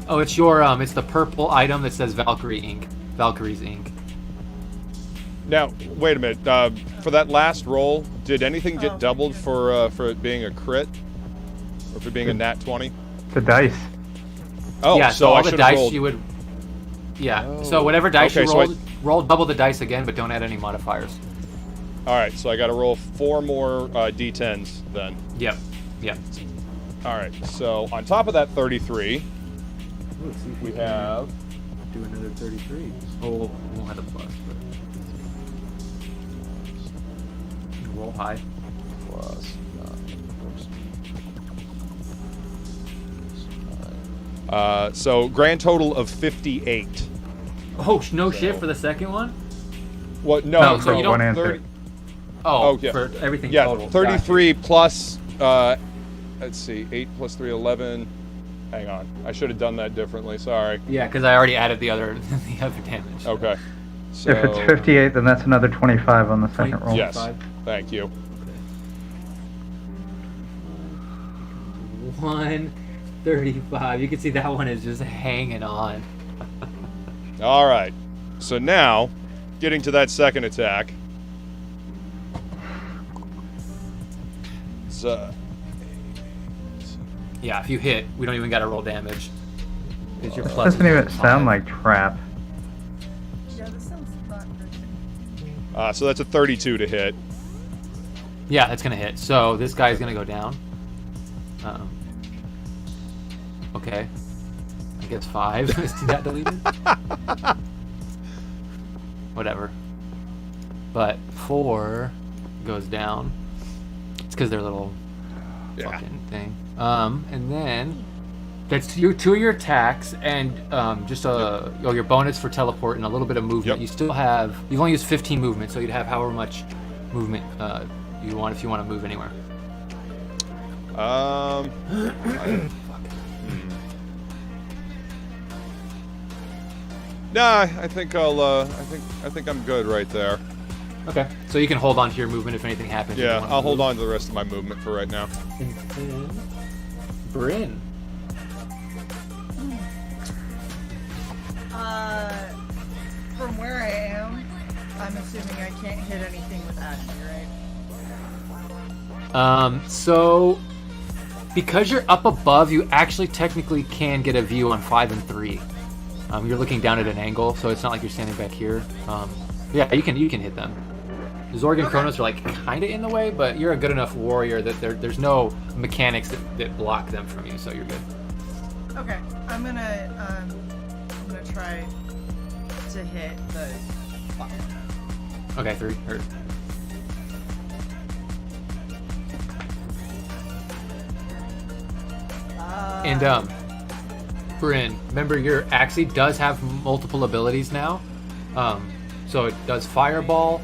Oh, it's your it's the purple item that says Valkyrie ink. Valkyrie's ink. Now, wait a minute. For that last roll, did anything get doubled for it being a crit, or for being a nat 20? The dice. Oh, yeah, so all I the should dice have rolled. you would. Yeah. Oh. So whatever dice Okay, you so roll, roll double the dice again, but don't add any modifiers. All right, so I got to roll 4 more d10s then. Yep. Yep. All right, so on top of that 33, Let's see if we have. do another 33. Oh, we won't have the plus, but roll high. Plus 9. So grand total of 58. Oh, no shit for the second one. What? No, No, so you don't- one answer. 30, Oh, Oh, yeah. for everything yeah, total. 33 plus. Let's see, 8 plus 3, 11. Hang on, I should have done that differently. Sorry. Gotcha. Yeah, because I already added the other damage. Okay. So, If it's 58, then that's another 25 on the second roll. Yes. 25. Thank you. 135. You can see that one is just hanging on. All right. So now, getting to that second attack. So, Yeah, if you hit, we don't even got to roll damage. Because your plus Doesn't is even 5. sound like trap. Yeah, this sounds not good. so that's a 32 to hit. Yeah, that's gonna hit. So this guy's gonna go down. Okay. I guess 5. Is that deleted? Whatever. But 4 goes down. It's because they're little Yeah. fucking thing. And then that's two of your attacks and just your bonus for teleport and a little bit of movement. Yep. You still have. You've only used 15 movement, so you'd have however much movement you want if you want to move anywhere. Nah, I think I'll. I think I'm good right there. Okay. So you can hold on to your movement if anything happens. if you Yeah, wanna I'll hold move. on to the rest of my movement for right now. And then Bryn. From where I am, I'm assuming I can't hit anything with Ashley, right? So because you're up above, you actually technically can get a view on 5 and 3. You're looking down at an angle, so it's not like you're standing back here. Yeah, you can hit them. Zorg and Kronos are like kind of in the way, but you're a good enough warrior that there's no mechanics that block them from you, so you're good. Okay, I'm gonna try to hit the clock. Okay, 3 hurt. And Bryn, remember your Axie does have multiple abilities now. So it does Fireball.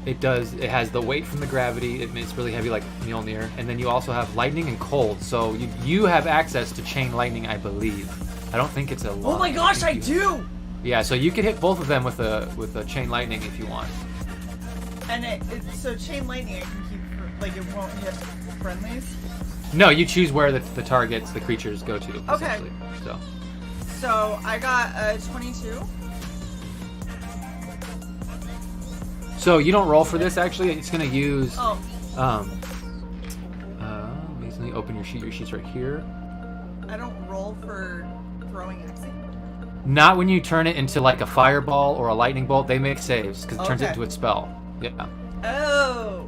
It has the weight from the gravity. It's really heavy like Mjolnir. And then you also have Lightning and Cold. So you have access to Chain Lightning, I believe. I don't think it's a lot. Oh my gosh, I think you- do! Yeah, so you could hit both of them with a Chain Lightning if you want. And so chain lightning I can keep, like, it won't hit friendlies. No, you choose where the targets, the creatures go to. Okay. Essentially. So I got a 22. So you don't roll for this actually. It's gonna use. Oh, Let me open your sheet. Your sheet's right here. I don't roll for throwing Axie. Not when you turn it into like a fireball or a lightning bolt. They make saves because it turns it Okay. into a spell. Yeah. Oh.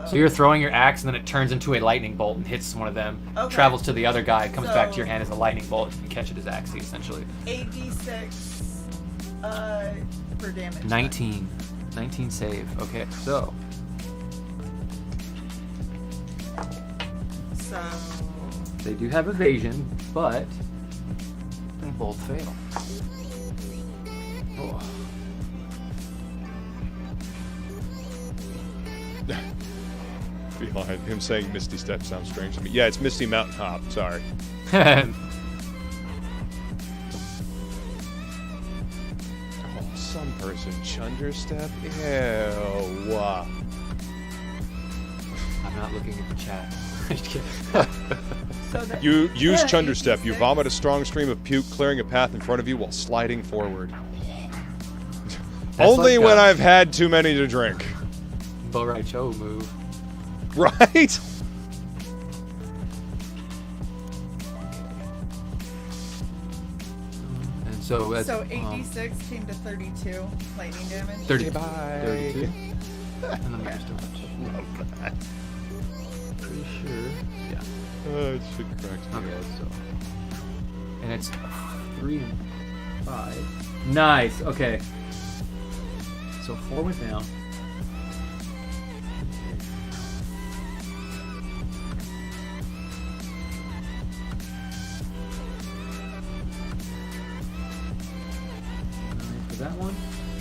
So you're throwing your axe and then it turns into a lightning bolt and hits one of them. Okay. Travels to the other guy, comes back to So- your hand as a lightning bolt, and you catch it as Axie essentially. 8d6 for damage. 19. 19 save. Okay, so So they do have evasion, but they both fail. Oh. line. Him saying Misty Step sounds strange to me. Yeah, it's Misty Mountain Hop. Sorry. Some person Chunder Step? Ew. I'm not looking at the chat. Just kidding. You use Chunder Step. You vomit a strong stream of puke, clearing a path in front of you while sliding forward. Only like when I've had too many to drink. Bo-Rai Cho move. Right? And so that's, So 8d6 came to 32 lightning damage. 32. Bye. 32. And then there's still Love that. pretty sure. Yeah. It should correct me. Okay, so. And it's 3 and 5. Nice. Okay. So 4 went down. For that one.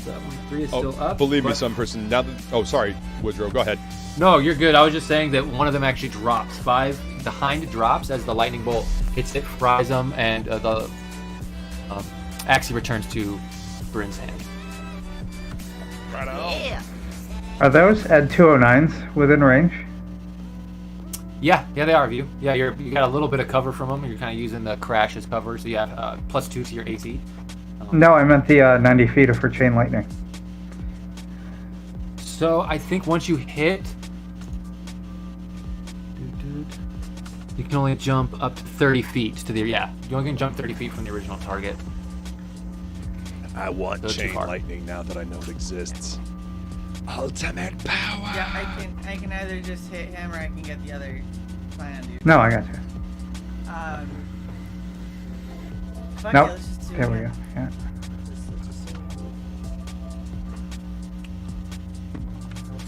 That one. 3 is still up. Believe me, but- some person. Now that. Oh, sorry, Woodrow. Go ahead. No, you're good. I was just saying that one of them actually drops. 5 behind drops as the lightning bolt hits it, fries them, and the Axie returns to Bryn's hand. Right on. Yeah. Are those at 209s within range? Yeah, they are of you. Yeah, you got a little bit of cover from them. You're kind of using the crash as cover, so you have +2 to your AC. No, I meant the 90 feet for chain lightning. So I think once you hit, you can only jump up to 30 feet to the you only can jump 30 feet from the original target. I want Go too chain far. lightning now that I know it exists. Ultimate power. Yeah, I can either just hit him or I can get the other plan, dude. No, I got you. Fuck Nope. yeah, let's just do There we it. go. Yeah.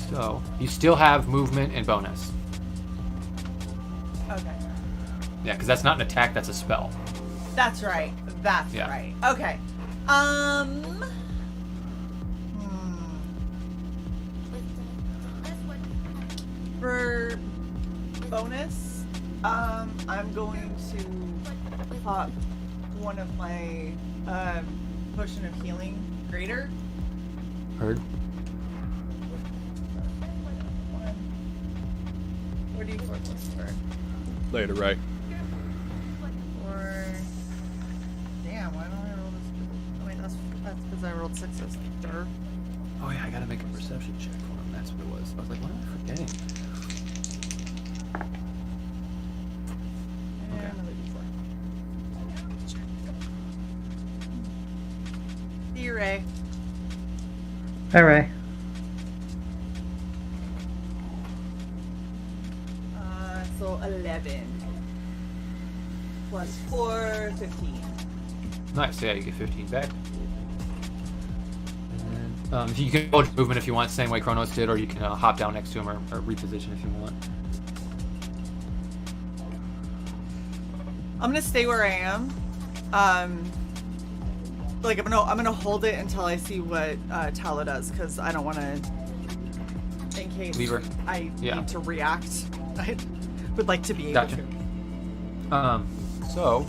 So you still have movement and bonus. Okay. Yeah, because that's not an attack, that's a spell. That's right. That's Yeah. right. Okay. For bonus, I'm going to pop one of my potion of healing greater. Heard? What do you for this for? Later, right? Or damn, why don't I roll this? Oh wait, that's because I rolled 6s. Durr. Oh yeah, I gotta make a perception check for him. That's what it was. I was like, what am I forgetting? And another d4. See you, Ray. Hey, Ray. So 11 plus 4, 15. Nice. Yeah, you get 15 back. And then, you can hold your movement if you want, same way Kronos did, or you can hop down next to him or reposition if you want. I'm gonna stay where I am. Like I'm gonna hold it until I see what Tala does, because I don't want to. In case Leave her. I Yeah. need to react, I would like to be able Gotcha. to. So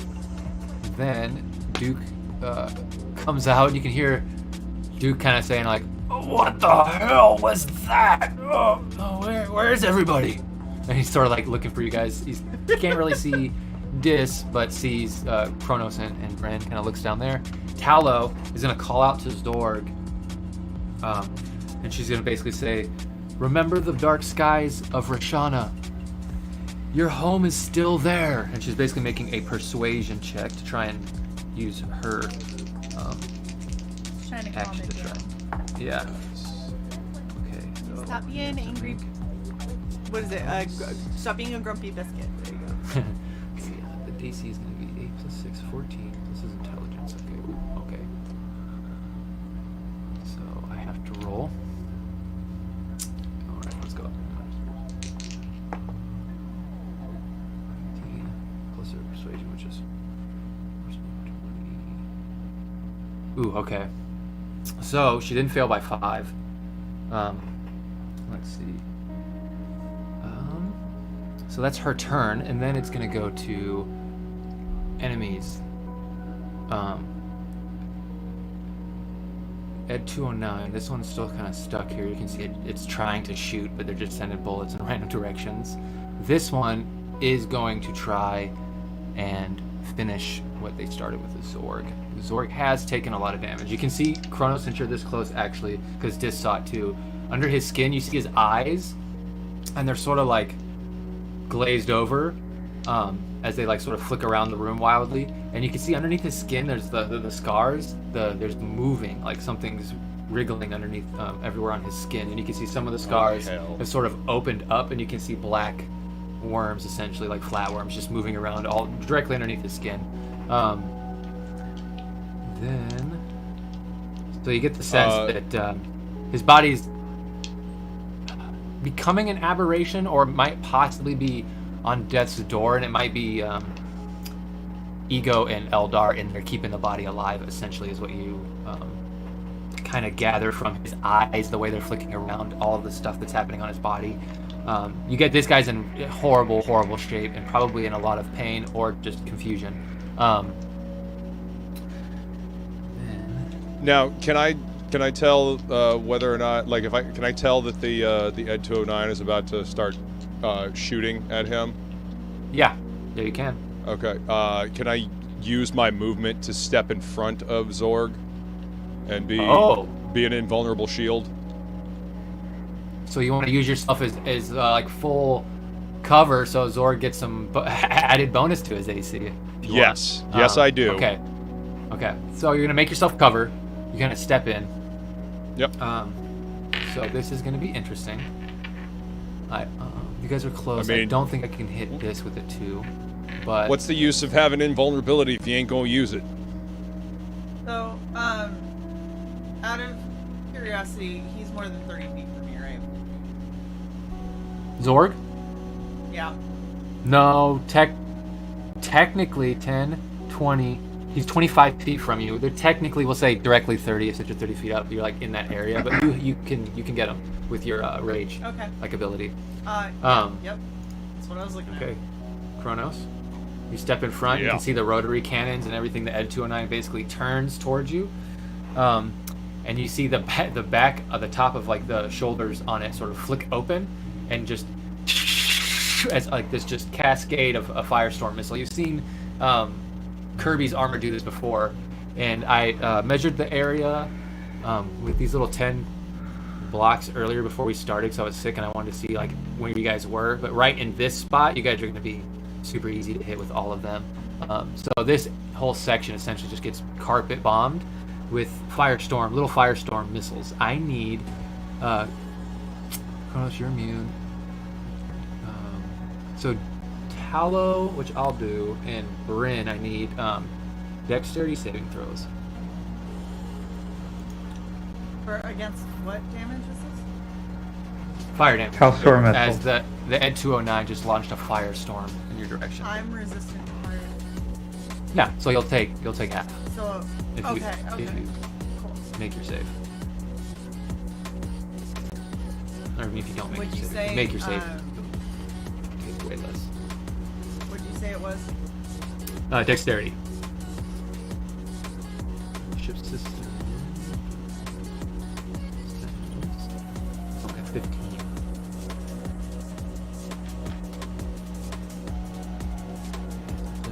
then Duke comes out, and you can hear Duke kind of saying like, "What the hell was that? Where's everybody?" And he's sort of like looking for you guys. He can't really see Dis, but sees Kronos and Bren. Kind of looks down there. Tallow is gonna call out to Zorg, and she's gonna basically say, "Remember the dark skies of Rashana. Your home is still there." And she's basically making a persuasion check to try and use her Trying to calm action it to try. down. Yeah. Okay. So. Stop being angry. What is it? Stop being a grumpy biscuit. There you go. Okay, the DC is going to be 8 plus 6, 14. This is intelligence. Okay. Ooh, okay. So I have to roll. All right, let's go. 19 plus her persuasion, which is 20. Ooh, okay. So she didn't fail by 5. Let's see. So that's her turn, and then it's gonna go to enemies. Ed 209. This one's still kind of stuck here. You can see it's trying to shoot, but they're just sending bullets in random directions. This one is going to try and finish what they started with the Zorg. The Zorg has taken a lot of damage. You can see Kronos, since you're this close, actually, because Dis saw it too. Under his skin, you see his eyes, and they're sort of like glazed over as they like sort of flick around the room wildly. And you can see underneath his skin, there's the scars. There's moving, like something's wriggling underneath everywhere on his skin. And you can see some of the scars have sort of opened up, and you can see black worms, essentially like flatworms, just moving around all directly underneath his skin. Then, so you get the sense that his body's becoming an aberration, or might possibly be on death's door, and it might be Ego and Eldar in there keeping the body alive, essentially, is what you kind of gather from his eyes, the way they're flicking around, all of the stuff that's happening on his body. You get this guy's in horrible, horrible shape, and probably in a lot of pain or just confusion. Now, can I tell whether or not, like, can I tell that the Ed 209 is about to start shooting at him? Yeah, you can. Okay. Can I use my movement to step in front of Zorg and be an invulnerable shield? So you want to use yourself as like full cover, so Zorg gets some added bonus to his AC. Yes. Yes, I do. Okay. So you're gonna make yourself cover. You're gonna step in. Yep. So this is gonna be interesting. You guys are close. I mean, I don't think I can hit this with a 2, but what's the use of having invulnerability if you ain't gonna use it? So, out of curiosity, he's more than 30 feet from me, right? Zorg? Yeah. No, technically 10, 20. He's 25 feet from you. They're technically, we'll say directly 30 if you're 30 feet up. You're like in that area, but you can get him with your rage like ability. Yep. That's what I was looking at. Okay. Kronos, you step in front. You can see the rotary cannons and everything. The Ed 209 basically turns towards you, and you see the back of the top of like the shoulders on it sort of flick open, and just as like this just cascade of a firestorm missile. You've seen Kirby's armor do this before, and I measured the area with these little 10 blocks earlier before we started, because I was sick and I wanted to see like where you guys were. But right in this spot, you guys are going to be super easy to hit with all of them. So this whole section essentially just gets carpet bombed with little firestorm missiles. I need Kronos, you're immune. So Tallow, which I'll do, and Bryn, I need dexterity saving throws. For against what damage is this? Fire damage. Hellstorm missile. As the Ed 209 just launched a firestorm in your direction. I'm resistant to fire. Yeah, so you'll take half. So If okay. you Cool. make your save. Or if you don't make What'd your you save. say? Make your save. Okay, way less. What'd you say it was? Dexterity. Ship system. Okay, 15.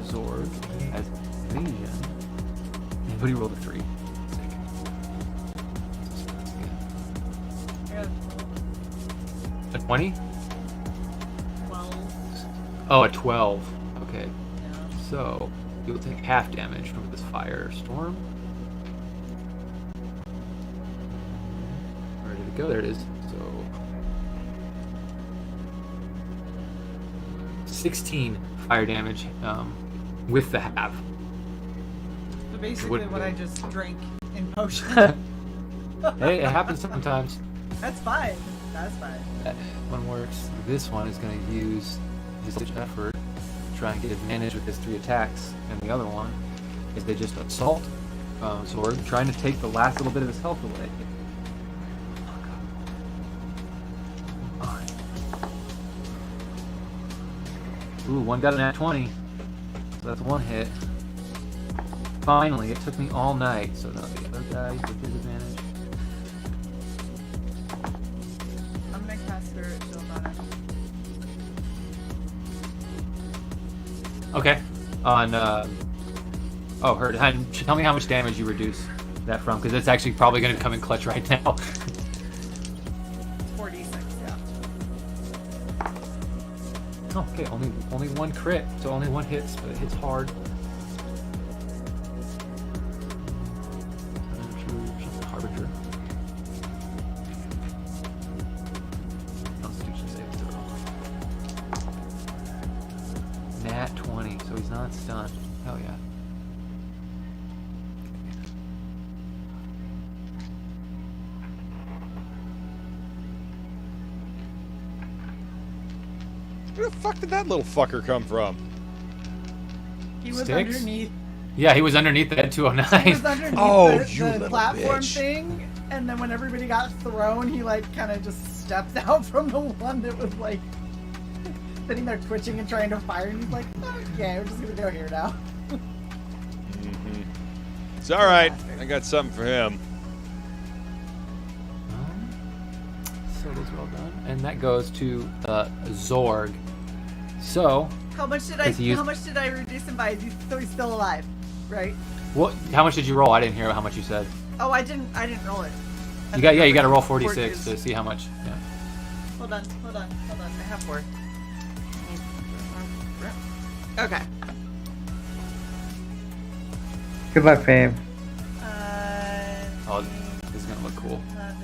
Zorg has vision. Anybody rolled a 3? I got A 20? 12. Oh, a 12. Okay. Yeah. So, you'll take half damage from this firestorm. Where did it go? There it is. So, 16 fire damage with the half. So basically, What- what I just drank in potion. Hey, it happens sometimes. That's fine. That's fine. That one works. This one is going to use his effort to try and get advantage with his 3 attacks, and the other one is they just assault Zorg, trying to take the last little bit of his health away. Ooh, one got an at 20. So that's one hit. Finally, it took me all night. So now the other guy with disadvantage. I'm gonna cast Spirit Shield on him. Okay. On, oh, heard. Tell me how much damage you reduce that from, because it's actually probably going to come in clutch right now. 46, yeah. Okay, only one crit, so only one hits, but it hits hard. Harbinger. Constitution save throw. Nat 20, so he's not stunned. Hell yeah. Where the fuck did that little fucker come from? He was Sticks? underneath. Yeah, he was underneath the Ed He was 209. underneath Oh, the you little platform bitch. thing, and then when everybody got thrown, he like kind of just stepped out from the one that was like sitting there twitching and trying to fire, and he's like, "Okay, we're just gonna go here now." It's all right. I got something for him. So it is well done. And that goes to Zorg. So, How much did Does he use- How much did I reduce him by? So he's still alive, right? what? How much did you roll? I didn't hear how much you said. Oh, I didn't roll it. You got to roll 46 Forties. to see how much. Yeah. Hold on. I have 4. Okay. Good luck, babe. Oh, this is gonna look cool. 11,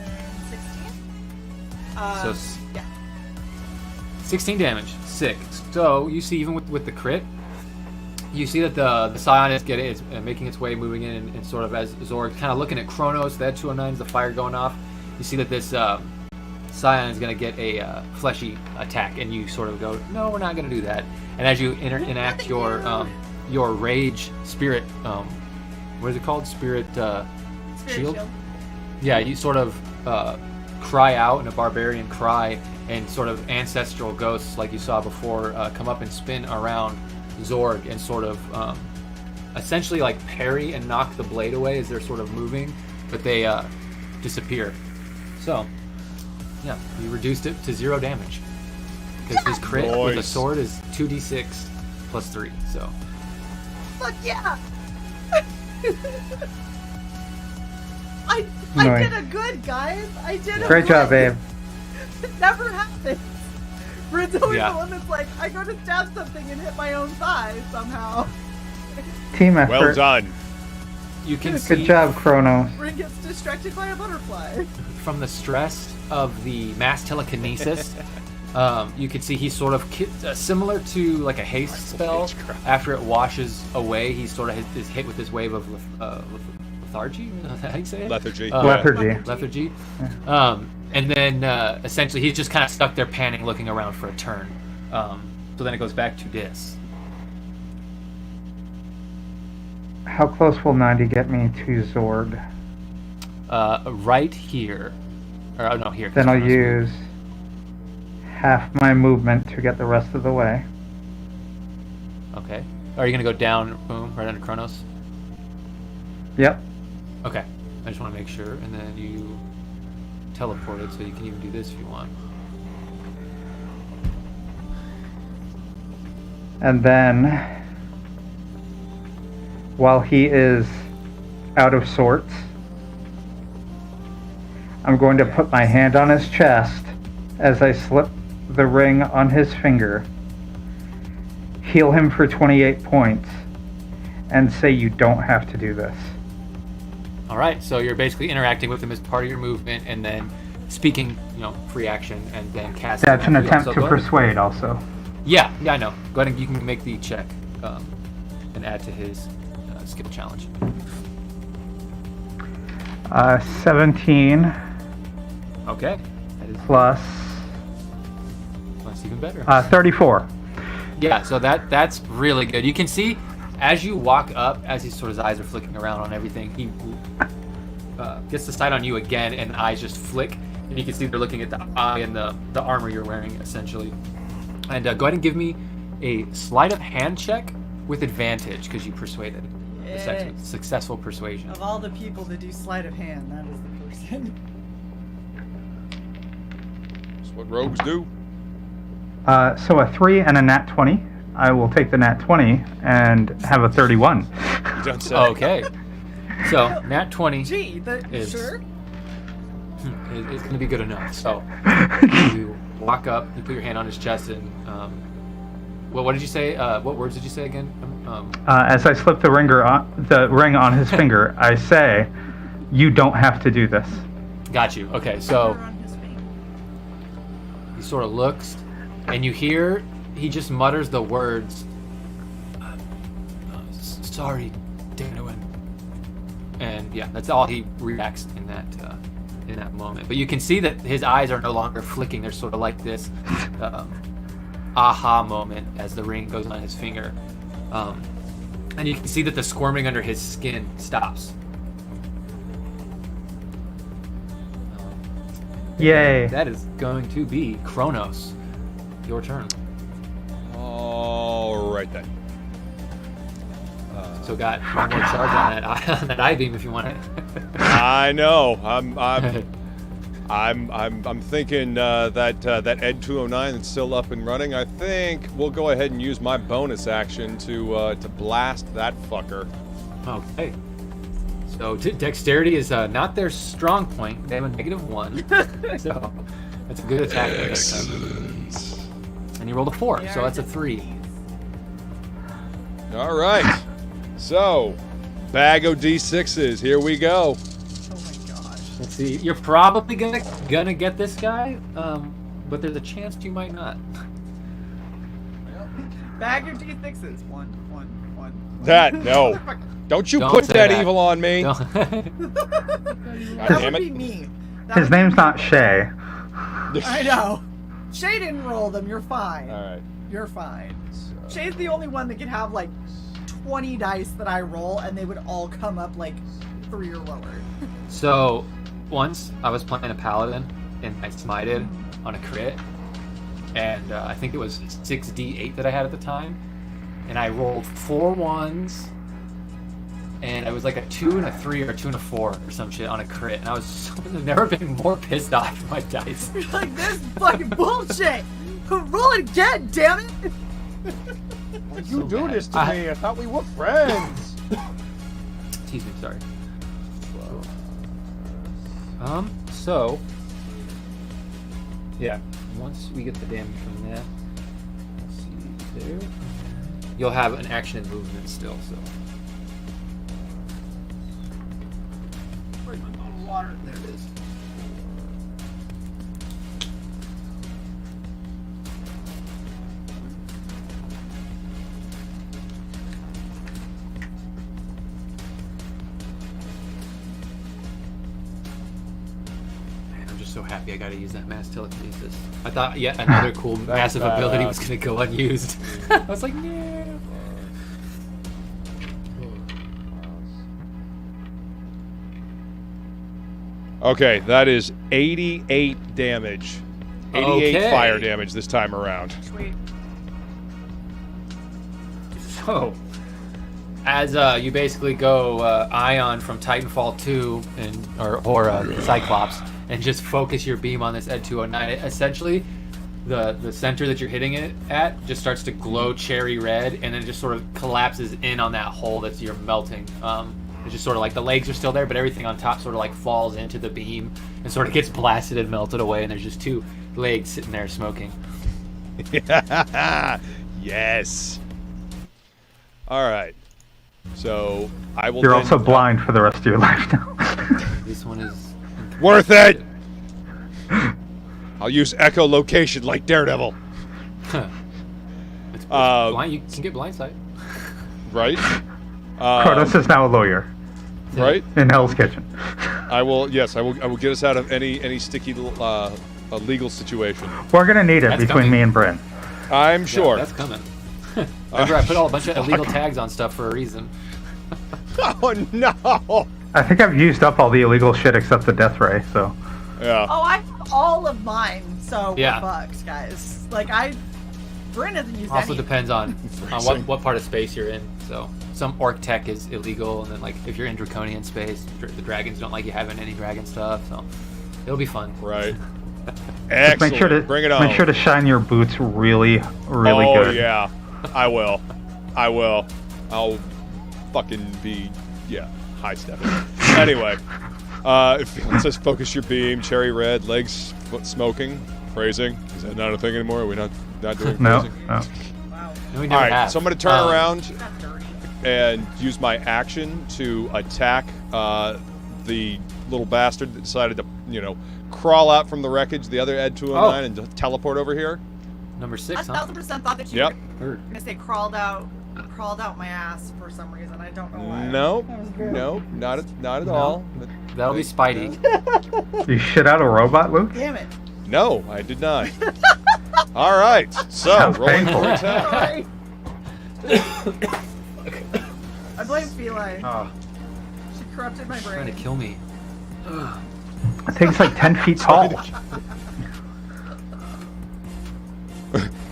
16. So Yeah. 16 damage. Sick. So you see, even with the crit, you see that the Scion is making its way, moving in, and sort of as Zorg kind of looking at Kronos, that 209's the fire going off. You see that this Scion is going to get a fleshy attack, and you sort of go, no, we're not going to do that. And as you enact your rage spirit, what is it called? Spirit shield? Yeah, you sort of cry out in a barbarian cry, and sort of ancestral ghosts like you saw before come up and spin around Zorg and sort of essentially like parry and knock the blade away as they're sort of moving, but they disappear. So, yeah, you reduced it to 0 damage. Because his crit with a Nice. sword is 2d6 plus 3, so. Fuck yeah! I Nice. did a good, guys. I did a Great job, good. babe. It never happens. Bryn's always Yeah. the one that's like, I go to stab something and hit my own thigh somehow. Team effort. Well done. You can see Good job, Kronos. Bryn gets distracted by a butterfly. from the stress of the mass telekinesis, you can see he's sort of similar to like a haste spell. After it washes away, he sort of is hit with this wave of lethargy. Is that how you say it? Lethargy. Lethargy. Lethargy. And then essentially he's just kind of stuck there panning, looking around for a turn. So then it goes back to Dis. How close will 90 get me to Zorg? Right here. Or, oh, no, here. 'cause Then I'll Kronos moved. use half my movement to get the rest of the way. Okay. Are you going to go down, boom, right under Kronos? Yep. Okay. I just want to make sure. And then you teleported, so you can even do this if you want. And then, while he is out of sorts, I'm going to put my hand on his chest as I slip the ring on his finger, heal him for 28 points, and say you don't have to do this. All right, so you're basically interacting with him as part of your movement, and then speaking, free action, and then casting. That's an You attempt also to go ahead- persuade also. Yeah, I know. Go ahead and you can make the check and add to his skill challenge. 17 Okay, that is plus that's even better. 34. Yeah, so that's really good. You can see as you walk up, as his eyes are flicking around on everything, he gets the sight on you again, and the eyes just flick, and you can see they're looking at the eye and the armor you're wearing, essentially. And go ahead and give me a sleight of hand check with advantage because you persuaded. Yeah. Successful persuasion. Of all the people that do sleight of hand, that is the person. That's what rogues do. So a 3 and a nat 20. I will take the nat 20 and have a 31. You don't say. Okay. So, nat 20 Gee, is, sure. is going to be good enough. So, you walk up, you put your hand on his chest, and what did you say? What words did you say again? As I slip the ring on his finger, I say, "You don't have to do this." Got you. Okay, so On his face. he sort of looks, and you hear he just mutters the words, "Sorry, Darwin." And yeah, that's all he reacts in that moment. But you can see that his eyes are no longer flicking. They're sort of like this aha moment as the ring goes on his finger. And you can see that the squirming under his skin stops. Yay! That is going to be Kronos. Your turn. All right then. So got one more charge on that I-beam if you want it. I know. I'm thinking that Ed 209 that's still up and running. I think we'll go ahead and use my bonus action to blast that fucker. Okay. So dexterity is not their strong point. They have a -1. So that's a good attack. Excellent. And you rolled a 4, They so are that's a 3. All right. So, bag of D6s. Here we go. Oh my gosh. Let's see. You're probably gonna get this guy, but there's a chance you might not. Bag of D6s. One. That no. Don't you Don't put say that that. evil on me. Don't- That damn would it. be me. His name's not Shay. I know. Shay didn't roll them. You're fine. All right. You're fine. Shay's the only one that can have like 20 dice that I roll, and they would all come up like 3 or lower. So, once I was playing a paladin, and I smited on a crit, and I think it was 6d8 that I had at the time, and I rolled 4 1s, and it was like a 2 and a 3 or a 2 and a 4 or some shit on a crit, and I was I've never been more pissed off with my dice. You're like, this is fucking bullshit. Roll it again, damn it. You do bad. this to me. I thought we were friends. Excuse me, sorry. So, yeah, once we get the damage from that, let's see there. You'll have an action and movement still, so. Where's my bottle of water? There it is. Man, I'm just so happy I gotta use that mass telekinesis. I thought yet another cool massive ability was gonna go unused. I was like, no. Okay, that is 88 damage. 88 Okay. fire damage this time around. Sweet. So, as you basically go Ion from Titanfall 2 or Cyclops, and just focus your beam on this Ed 209, essentially, the center that you're hitting it at just starts to glow cherry red, and then it just sort of collapses in on that hole that you're melting. It's just sort of like the legs are still there, but everything on top sort of like falls into the beam and sort of gets blasted and melted away, and there's just 2 legs sitting there smoking. Yes. All right. So I will. You're then- also blind for the rest of your life now. This one is Worth it. I'll use echolocation like Daredevil. it's Uh, blind. You can get blindsight. Right. Kronos is now a lawyer Right. in Hell's Kitchen. I will. Yes, I will. I will get us out of any sticky legal situation. We're gonna need it That's between coming. me and Bryn. I'm Yeah, sure. that's coming. Remember, I put all a bunch of illegal tags on stuff for a reason. Oh no. I think I've used up all the illegal shit except the death ray. So Yeah. Oh, I have all of mine, so Yeah. we're fucked, guys. Like, I Bryn hasn't used Also any. depends on what part of space you're in. So some orc tech is illegal, and then like if you're in draconian space, the dragons don't like you having any dragon stuff. So it'll be fun. Right. Just Excellent. make sure to Bring it on. Make sure to shine your boots really, really oh, good. yeah. I will. I will. I'll fucking be, high stepping. Anyway, it says focus your beam, cherry red, legs smoking, phrasing. Is that not a thing anymore? Are we not doing No, phrasing? no. Wow. And we All never right, have. so I'm going to turn around That's dirty. and use my action to attack the little bastard that decided to, crawl out from the wreckage, the other Ed 209, and teleport over here. Number I 6, huh? 1000% thought that you Yep. were gonna say crawled out my ass for some reason. I don't know why. No, That was weird. no, not at all. That'll be Spidey. You shit out a robot, Luke? Damn it. No, I did not. All right, so Sounds rolling painful. for attack. Sorry. I blame Feline. Oh. She corrupted my Trying to brain. kill me. It takes like 10 feet tall.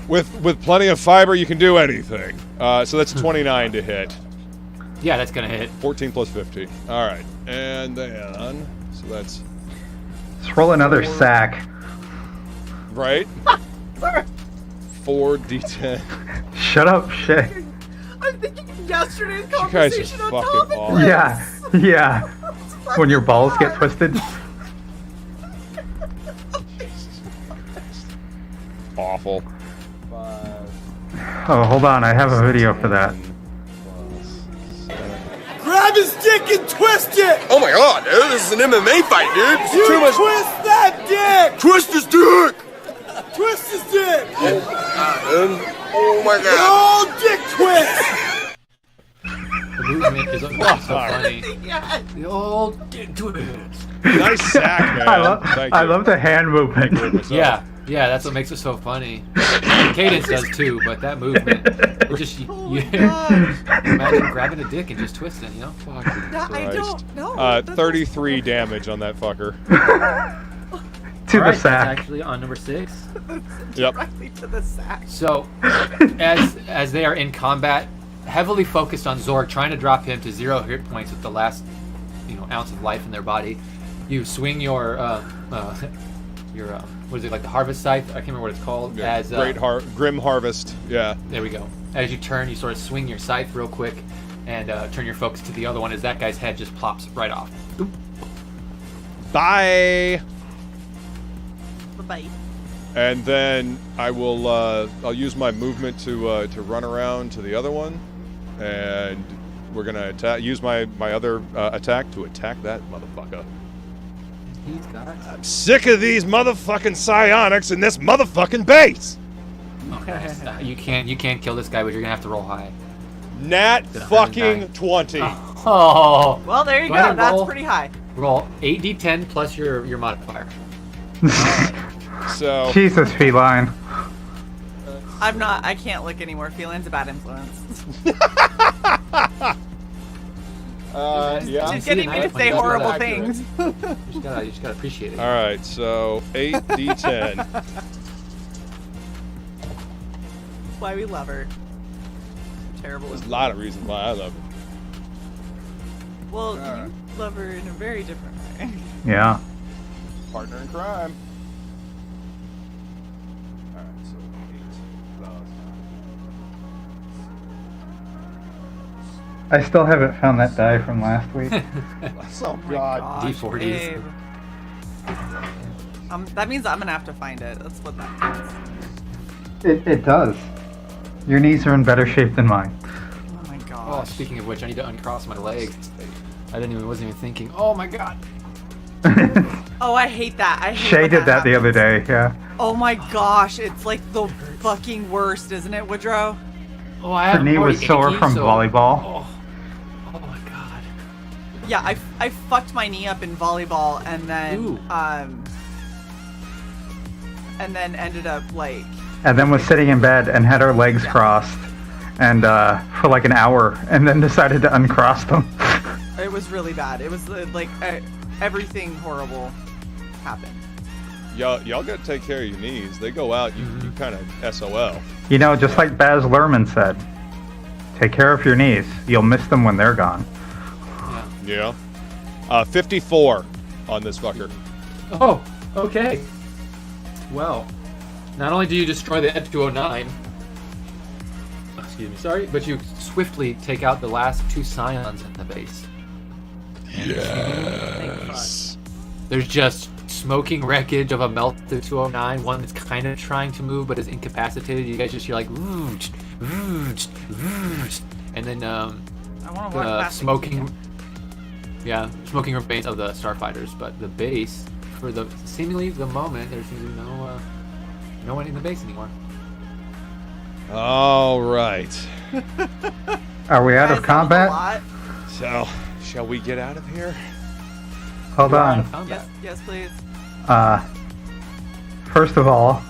With plenty of fiber, you can do anything. So that's 29 to hit. Yeah, that's gonna hit. 14 plus 50. All right, and then so that's Let's roll another sack. right. Sorry. 4d10. Shut up, Shay. I'm thinking of yesterday's You guys are conversation on fucking topic awesome. lists. Yeah. When your balls get twisted. Awful. Oh, hold on. I have a video for that. Grab his dick and twist it! Oh my god, dude, this is an MMA fight, dude. This is You too much. twist that dick! Twist his dick! Twist his dick! Oh my god. Oh, dick twist! The movement is so funny. Yes. The old dick twist. Nice sack, man. Thank I you. love the hand movement. Yeah, that's what makes it so funny. Cadence does too, but that movement, it just you imagine grabbing a dick and just twisting, Fucking Yeah, I Christ. don't know. 33 damage on that fucker. To the Alright, sack. that's actually on number 6. Yep. Directly to the sack. So, as they are in combat, heavily focused on Zorg, trying to drop him to 0 hit points with the last, ounce of life in their body, you swing your what is it, like the harvest scythe? I can't remember what it's called. Yeah, As Grim Harvest. Yeah. there we go. As you turn, you sort of swing your scythe real quick, and turn your focus to the other one. As that guy's head just plops right off. Boop. Bye. Bye. And then I will. I'll use my movement to run around to the other one, and we're gonna use my other attack to attack that motherfucker. He's got. I'm sick of these motherfucking psionics in this motherfucking base. Okay. You can't kill this guy, but you're gonna have to roll high. Nat Did a fucking 109. 20. Oh. Well, there you Go ahead go. and That's roll. pretty high. Roll 8d10 plus your modifier. So Jesus, feline. I can't look anymore. Feelings a bad influence. yeah. She's getting me to say horrible things. You just gotta appreciate it. All right. So 8d10. That's why we love her. Terrible. There's a lot of reasons why I love it. Well, you love her in a very different way. Yeah. Partner in crime. All right. So 8 I still haven't found that die from last week. plus. Oh Gosh, D40s. babe. That means I'm gonna have to find it. That's what that means. It does. Your knees are in better shape than mine. Oh my Oh, gosh. speaking of which, I need to uncross my legs. Wasn't even thinking. Oh my god. Oh, I hate that. I hate Shay when did that the other happens. day, yeah. Oh my gosh, it's like the fucking worst, isn't it, Woodrow? Oh, I Her have knee was sore from volleyball. Oh my god. Yeah, I fucked my knee up in volleyball and then Ooh. and then ended up like And then was sitting in bed and had her legs crossed and for like an hour and then decided to uncross them. it was really bad. It was like everything horrible happened. y'all got to take care of your knees. They go out, you kind of SOL. You know, just like Baz Luhrmann said, take care of your knees. You'll miss them when they're gone. Yeah. 54 on this fucker. Oh, okay. Well, not only do you destroy the Ed-209, excuse me, sorry, but you swiftly take out the last 2 scions in the base. Yes. There's just smoking wreckage of a melted 209, one that's kind of trying to move but is incapacitated. You guys just hear like, and then I want to walk past smoking remains of the starfighters. But the base, for the seemingly the moment, there seems to be no one in the base anymore. All right. Are we out of combat? So, shall we get out of here? Hold You are out on. of combat. Yes, please. First of all,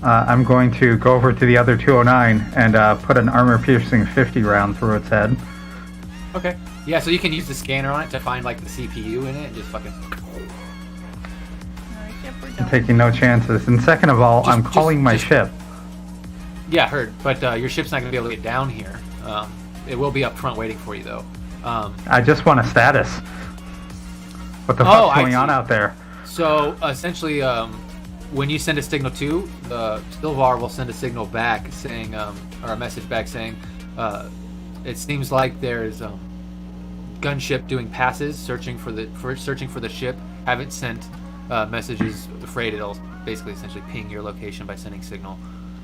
I'm going to go over to the other 209 and put an armor-piercing 50 round through its head. Okay. Yeah, so you can use the scanner on it to find like the CPU in it and just fucking. I'm taking no chances. And second of all, I'm calling my ship. Yeah, heard. But your ship's not gonna be able to get down here. It will be up front waiting for you though. I just want a status. What the fuck's I going on see. out there? So essentially, when you send a signal to the Stilvar, will send a signal back saying, or a message back saying, it seems like there's gunship doing passes, searching for the ship. Haven't sent messages. Afraid it'll basically essentially ping your location by sending signal.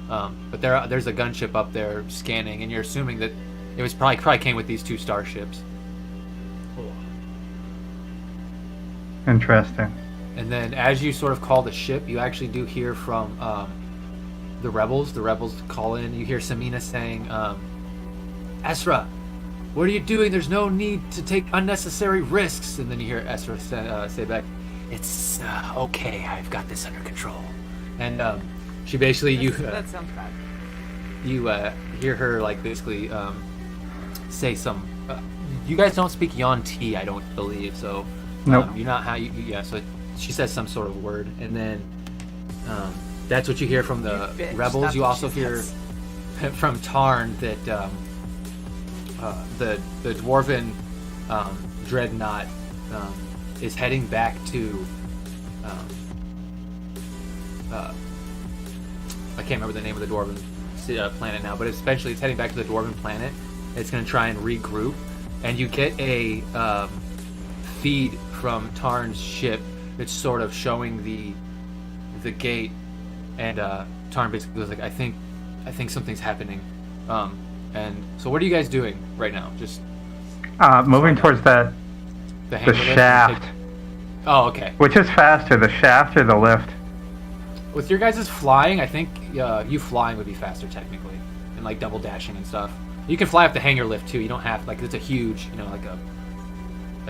But there's a gunship up there scanning, and you're assuming that it was probably came with these 2 starships. Interesting. And then as you sort of call the ship, you actually do hear from the rebels. The rebels call in. You hear Samina saying, Esra, what are you doing? There's no need to take unnecessary risks. And then you hear Esra say back, it's okay. I've got this under control. And she basically, That sounds bad. you hear her like basically say some. You guys don't speak Yuan-Ti, I don't believe. So Nope. you're not how you. Yeah. So she says some sort of word, and then that's what you hear from the You bitch, rebels. that's You what also she hear says. from Tarn that the dwarven dreadnought is heading back to. I can't remember the name of the dwarven planet now, but essentially it's heading back to the dwarven planet. It's going to try and regroup, and you get a feed from Tarn's ship that's sort of showing the gate, and Tarn basically goes like, I think something's happening. And so what are you guys doing right now? Just Moving towards the hangar lift and shaft. Oh, okay. Which is faster, the shaft or the lift? With your guys' flying, I think you flying would be faster technically, and like double dashing and stuff. You can fly up the hangar lift too. You don't have like it's a huge, like a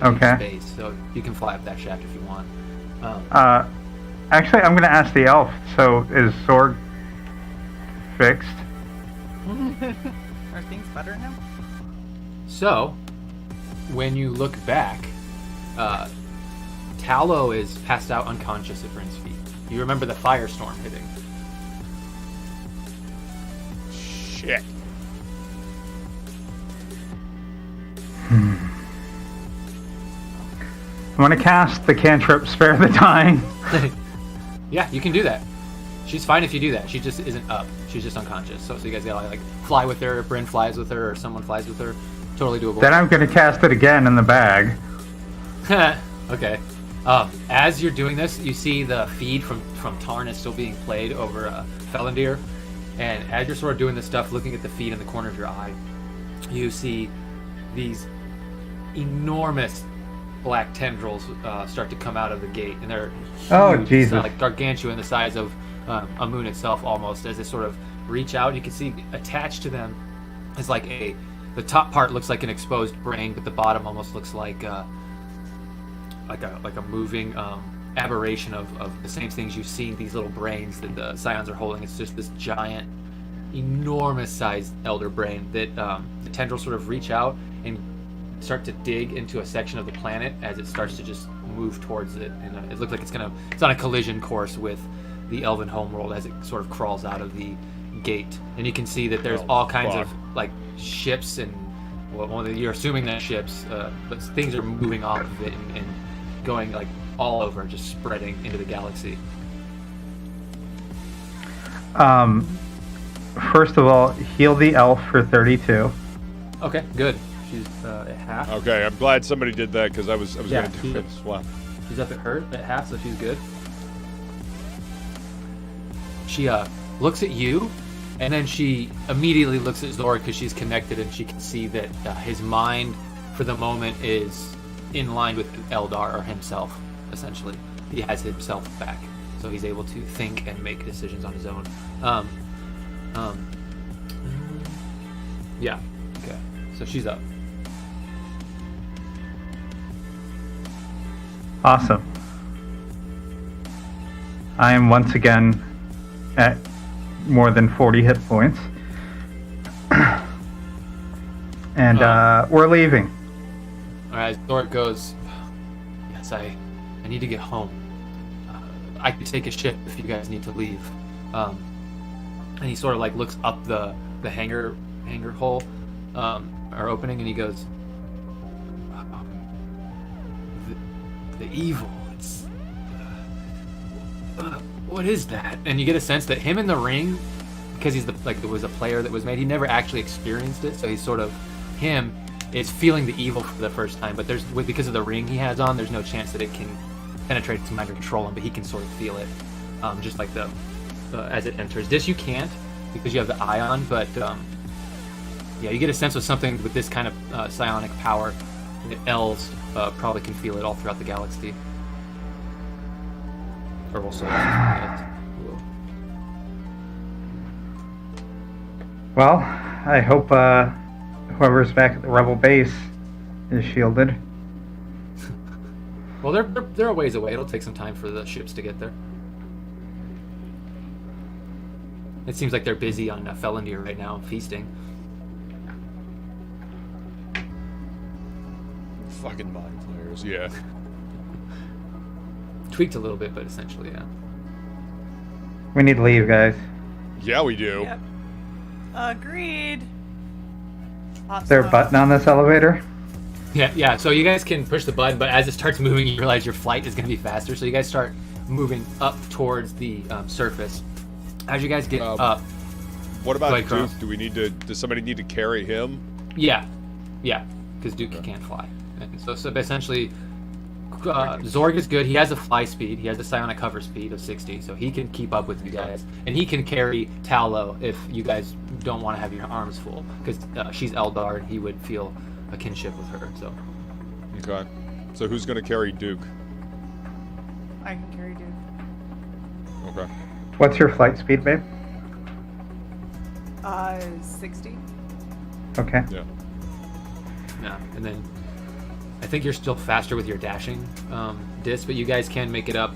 Okay. huge space, so you can fly up that shaft if you want. Actually, I'm going to ask the elf. So, is Sorg fixed? Are things better now? So, when you look back, Tallow is passed out unconscious at Bryn's feet. You remember the firestorm hitting. Shit. I'm going to cast the cantrip Spare the Dying. Yeah, you can do that. She's fine if you do that. She just isn't up. She's just unconscious. So you guys gotta like fly with her, Bryn flies with her, or someone flies with her. Totally doable. Then I'm going to cast it again in the bag. Okay. As you're doing this, you see the feed from Tarn is still being played over Fellendir. And as you're sort of doing this stuff, looking at the feed in the corner of your eye, you see these enormous black tendrils start to come out of the gate. And they're huge. Oh, It's, Jesus. like gargantuan, the size of a moon itself almost. As they sort of reach out, you can see attached to them is like the top part looks like an exposed brain, but the bottom almost looks like a moving aberration of the same things you've seen, these little brains that the scions are holding. It's just this giant, enormous sized elder brain that the tendrils sort of reach out and start to dig into a section of the planet as it starts to just move towards it, and it looks like it's on a collision course with the Elven homeworld as it sort of crawls out of the gate. And you can see that there's all kinds of like ships and you're assuming that ships, but things are moving off of it and going like all over, just spreading into the galaxy. First of all, heal the elf for 32. Okay, good. She's at half. Okay, I'm glad somebody did that because I was going to do it as well. She's up at half, so she's good. She looks at you, and then she immediately looks at Zorg because she's connected, and she can see that his mind, for the moment, is in line with Eldar or himself. Essentially, he has himself back, so he's able to think and make decisions on his own. Yeah. Okay. So she's up. Awesome. I am once again at more than 40 hit points. And we're leaving. Alright, Zorg goes, yes, I need to get home. I could take a ship if you guys need to leave. And he sort of like looks up the hangar hole or opening, and he goes, the evil, it's what is that? And you get a sense that him in the ring, because he's it was a player that was made, he never actually experienced it, so he's sort of him is feeling the evil for the first time, but because of the ring he has on, there's no chance that it can penetrate his mind or control him, but he can sort of feel it, just like as it enters. This you can't because you have the eye on, but yeah, you get a sense of something with this kind of psionic power that elves probably can feel it all throughout the galaxy. Or also, Well, I hope whoever's back at the rebel base is shielded. well, they're a ways away. It'll take some time for the ships to get there. It seems like they're busy on Felindir right now, feasting. Fucking mind flayers, yeah. Tweaked a little bit, but essentially, yeah. We need to leave, guys. Yeah, we do. Yep. Agreed. Is there a button on this elevator? Yeah, so you guys can push the button, but as it starts moving, you realize your flight is going to be faster, so you guys start moving up towards the surface. As you guys get up... What about Duke? Duke? Does somebody need to carry him? Yeah, because Duke can't fly. And so essentially, Zorg is good. He has a fly speed. He has a psionic hover speed of 60, so he can keep up with you guys. And he can carry Tallow if you guys don't want to have your arms full, because she's Eldar and he would feel a kinship with her. So. Okay. So who's going to carry Duke? I can carry Duke. Okay. What's your flight speed, babe? 60. Okay. Yeah. Yeah, and then I think you're still faster with your dashing disc, but you guys can make it up.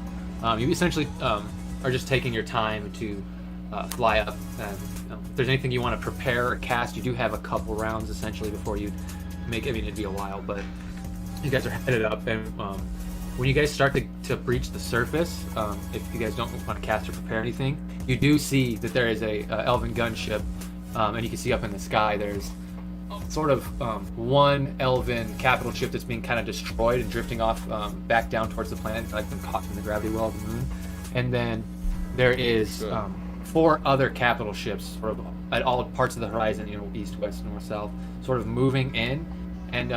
You essentially are just taking your time to fly up. And if there's anything you want to prepare or cast, you do have a couple rounds essentially before you make it. I mean, it'd be a while, but you guys are headed up. And when you guys start to breach the surface, if you guys don't want to cast or prepare anything, you do see that there is a elven gunship, and you can see up in the sky there's sort of one elven capital ship that's being kind of destroyed and drifting off back down towards the planet, like been caught in the gravity well of the moon. And then there is 4 other capital ships sort of at all parts of the horizon, east, west, north, south, sort of moving in. And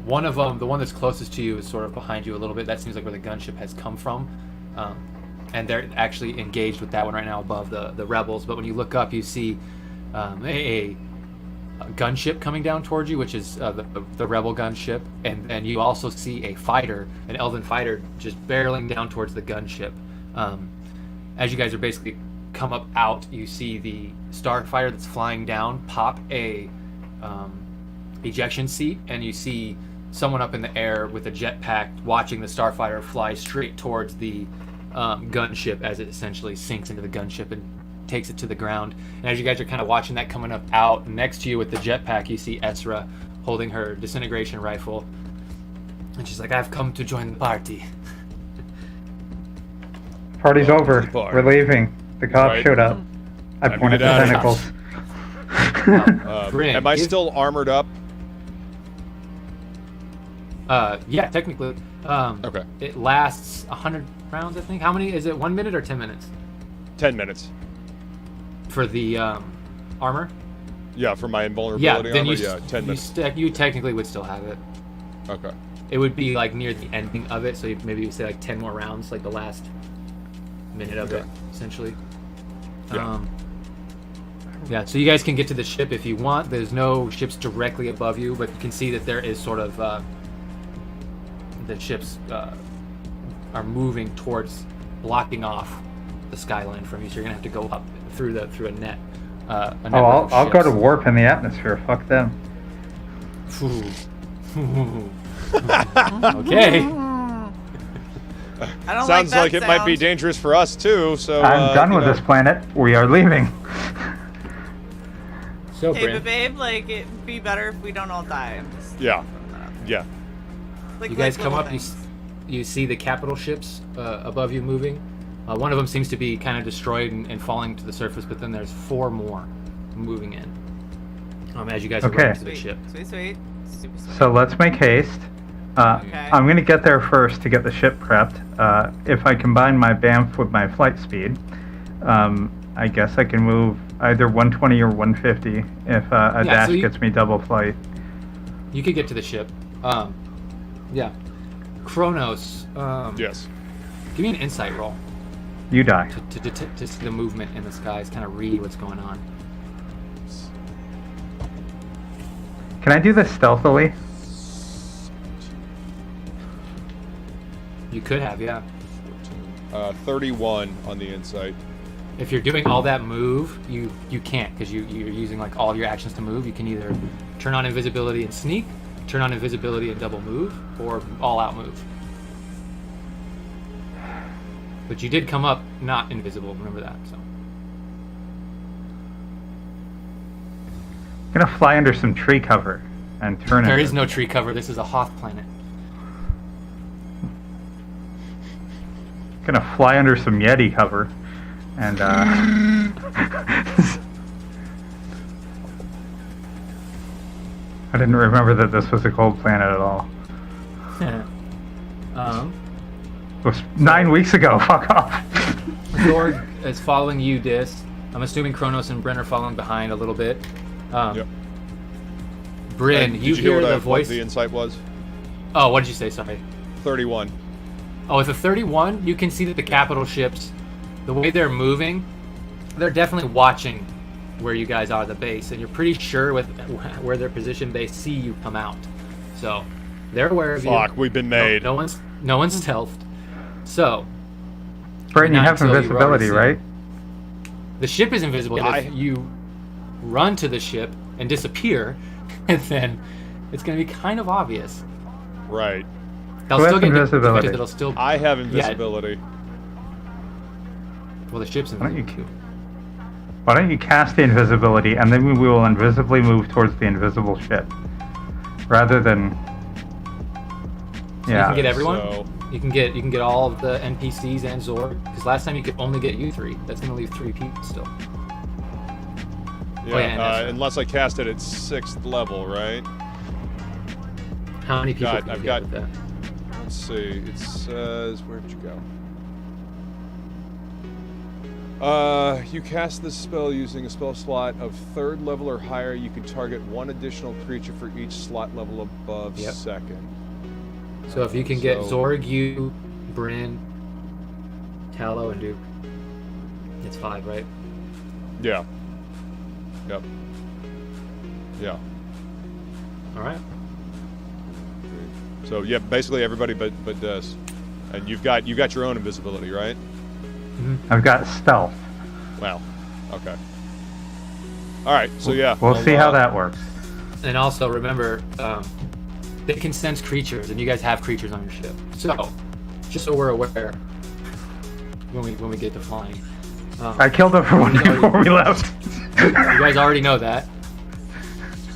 one of them, the one that's closest to you, is sort of behind you a little bit. That seems like where the gunship has come from. And they're actually engaged with that one right now above the rebels. But when you look up, you see a gunship coming down towards you, which is the rebel gunship, and you also see a fighter, an elven fighter, just barreling down towards the gunship. As you guys are basically come up out, you see the starfighter that's flying down pop a ejection seat, and you see someone up in the air with a jetpack watching the starfighter fly straight towards the gunship as it essentially sinks into the gunship and takes it to the ground. And as you guys are kind of watching that coming up out, next to you with the jetpack, you see Ezra holding her disintegration rifle. And she's like, I've come to join the party. Party's over. the party. We're leaving. The cops Right. showed up. I Time to pointed get the out of here. tentacles. Bryn, Am I give- still armored up? Yeah, technically. Okay. It lasts 100 rounds, I think. How many? Is it 1 minute or 10 minutes? 10 minutes. For the armor? Yeah, for my Yeah, invulnerability then armor. you, Yeah, 10 minutes. you technically would still have it. Okay. It would be like near the ending of it, so maybe you say like 10 more rounds, like the last minute of it, Okay. essentially. Yeah. Yeah, so you guys can get to the ship if you want. There's no ships directly above you, but you can see that there is sort of the ships are moving towards blocking off the skyline from you. So you're gonna have to go up through a net. A Oh, network of I'll go to ships. warp in the atmosphere. Fuck them. Okay. I don't Sounds like like that it might be sound. dangerous for us too. So I'm done you with know. this planet. We are leaving. So, Hey, Bryn, but babe, like, it'd be better if we don't all die. I'm just Yeah. throwing that out. Yeah. Like, you guys like come little up. things. You see the capital ships above you moving. One of them seems to be kind of destroyed and falling to the surface, but then there's 4 more moving in. As you guys are Okay. running to the Sweet, ship. sweet, sweet. Super sweet. So let's make haste. Okay. I'm going to get there first to get the ship prepped. If I combine my BAMF with my flight speed, I guess I can move either 120 or 150 if a dash so you- gets me double flight. You could get to the ship. Yeah. Kronos. Yes. Give me an insight roll You die. to see the movement in the skies, kind of read what's going on. Can I do this stealthily? You could have, yeah. 31 on the insight. If you're doing all that move, you can't because you're using like all your actions to move. You can either turn on invisibility and sneak, turn on invisibility and double move, or all out move. But you did come up not invisible. Remember that. So I'm going to fly under some tree cover and turn there it. is no tree cover. This is a Hoth planet. Going to fly under some Yeti cover and I didn't remember that this was a cold planet at all. It was 9 weeks ago. Fuck off. Zorg is following you, Dis. I'm assuming Kronos and Bryn are following behind a little bit. Yep. Bryn, And you did you hear hear the what voice. the insight was? Oh, what did you say? Sorry. 31. Oh, with the 31, you can see that the capital ships, the way they're moving, they're definitely watching where you guys are, the base, and you're pretty sure with where they're positioned, they see you come out. So they're aware of you. Fuck, we've been made. No one's stealthed. So Brayden, you Not have until you invisibility, already right? the ship is invisible. Yeah, If you run to the ship and disappear, and then it's going to be kind of obvious. Right. They'll Who has still get invisibility? defended, it'll still. I have invisibility. Well, the ship's Why don't invisible you too. Why don't you cast the invisibility and then we will invisibly move towards the invisible ship, rather than. So Yeah. you can get everyone. So- You can get all of the NPCs and Zorg. Because last time you could only get you 3. That's gonna leave 3 people still. Yeah, and that's right. unless I cast it at 6th level, right? How many people Got- can you I've get got- with that? Let's see. It says, where did you go? You cast this spell using a spell slot of 3rd level or higher. You can target 1 additional creature for each slot level above Yep. 2nd. So if you can get So- Zorg, you, Bryn, Tallow, and Duke, it's 5, right? Yeah. Yep. Yeah. All right. So yeah, basically everybody but Des. And you've got your own invisibility, right? I've got stealth. Wow. Okay. All right. So yeah, We'll I'll, see how that works. And also remember, they can sense creatures, and you guys have creatures on your ship. So, just so we're aware, when we get to flying, I killed everyone No, you- before we left. you guys already know that.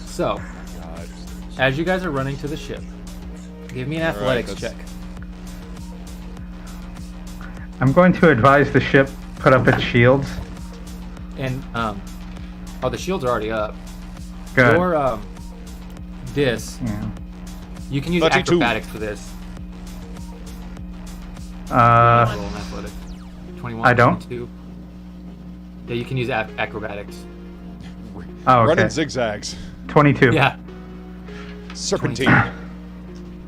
So, God. as you guys are running to the ship, give Give me an All right, athletics that's- check. I'm going to advise the ship put up its shields. And oh, the shields are already up. Good. Your dis, Yeah. you can use 32. acrobatics for this. Roll an athletics. 21. I don't. 22. Yeah, you can use acrobatics. Oh, okay. Running zigzags. 22. Yeah. Serpentine.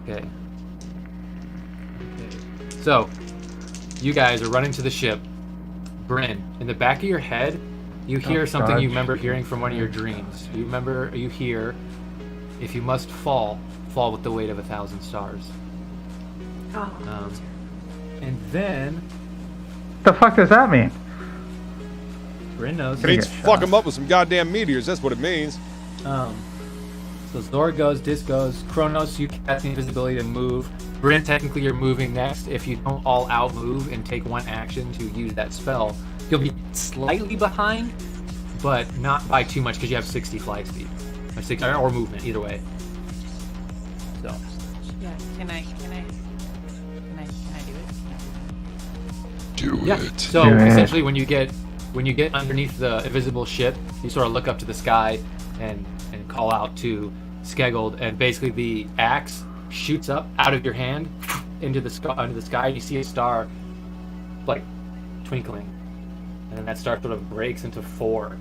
Okay. So, you guys are running to the ship. Bryn, in the back of your head, you hear something you dodge. remember hearing from one of your dreams. You hear, if you must fall, fall with the weight of 1,000 stars. Oh. And then, The fuck does that mean? Bryn knows. It means get fuck shot. them up with some goddamn meteors. That's what it means. So Zora goes, Dis goes, Kronos, you cast the invisibility to move. Bryn, technically you're moving next. If you don't all out move and take one action to use that spell, you'll be slightly behind, but not by too much because you have 60 flight speed. Or 60, or movement, either way. So, Yeah. Can I do it? yeah. So Do it. essentially when you get underneath the invisible ship, you sort of look up to the sky and call out to Skeggold, and basically the axe shoots up out of your hand into the sky, and you see a star like twinkling, and then that star sort of breaks into 4.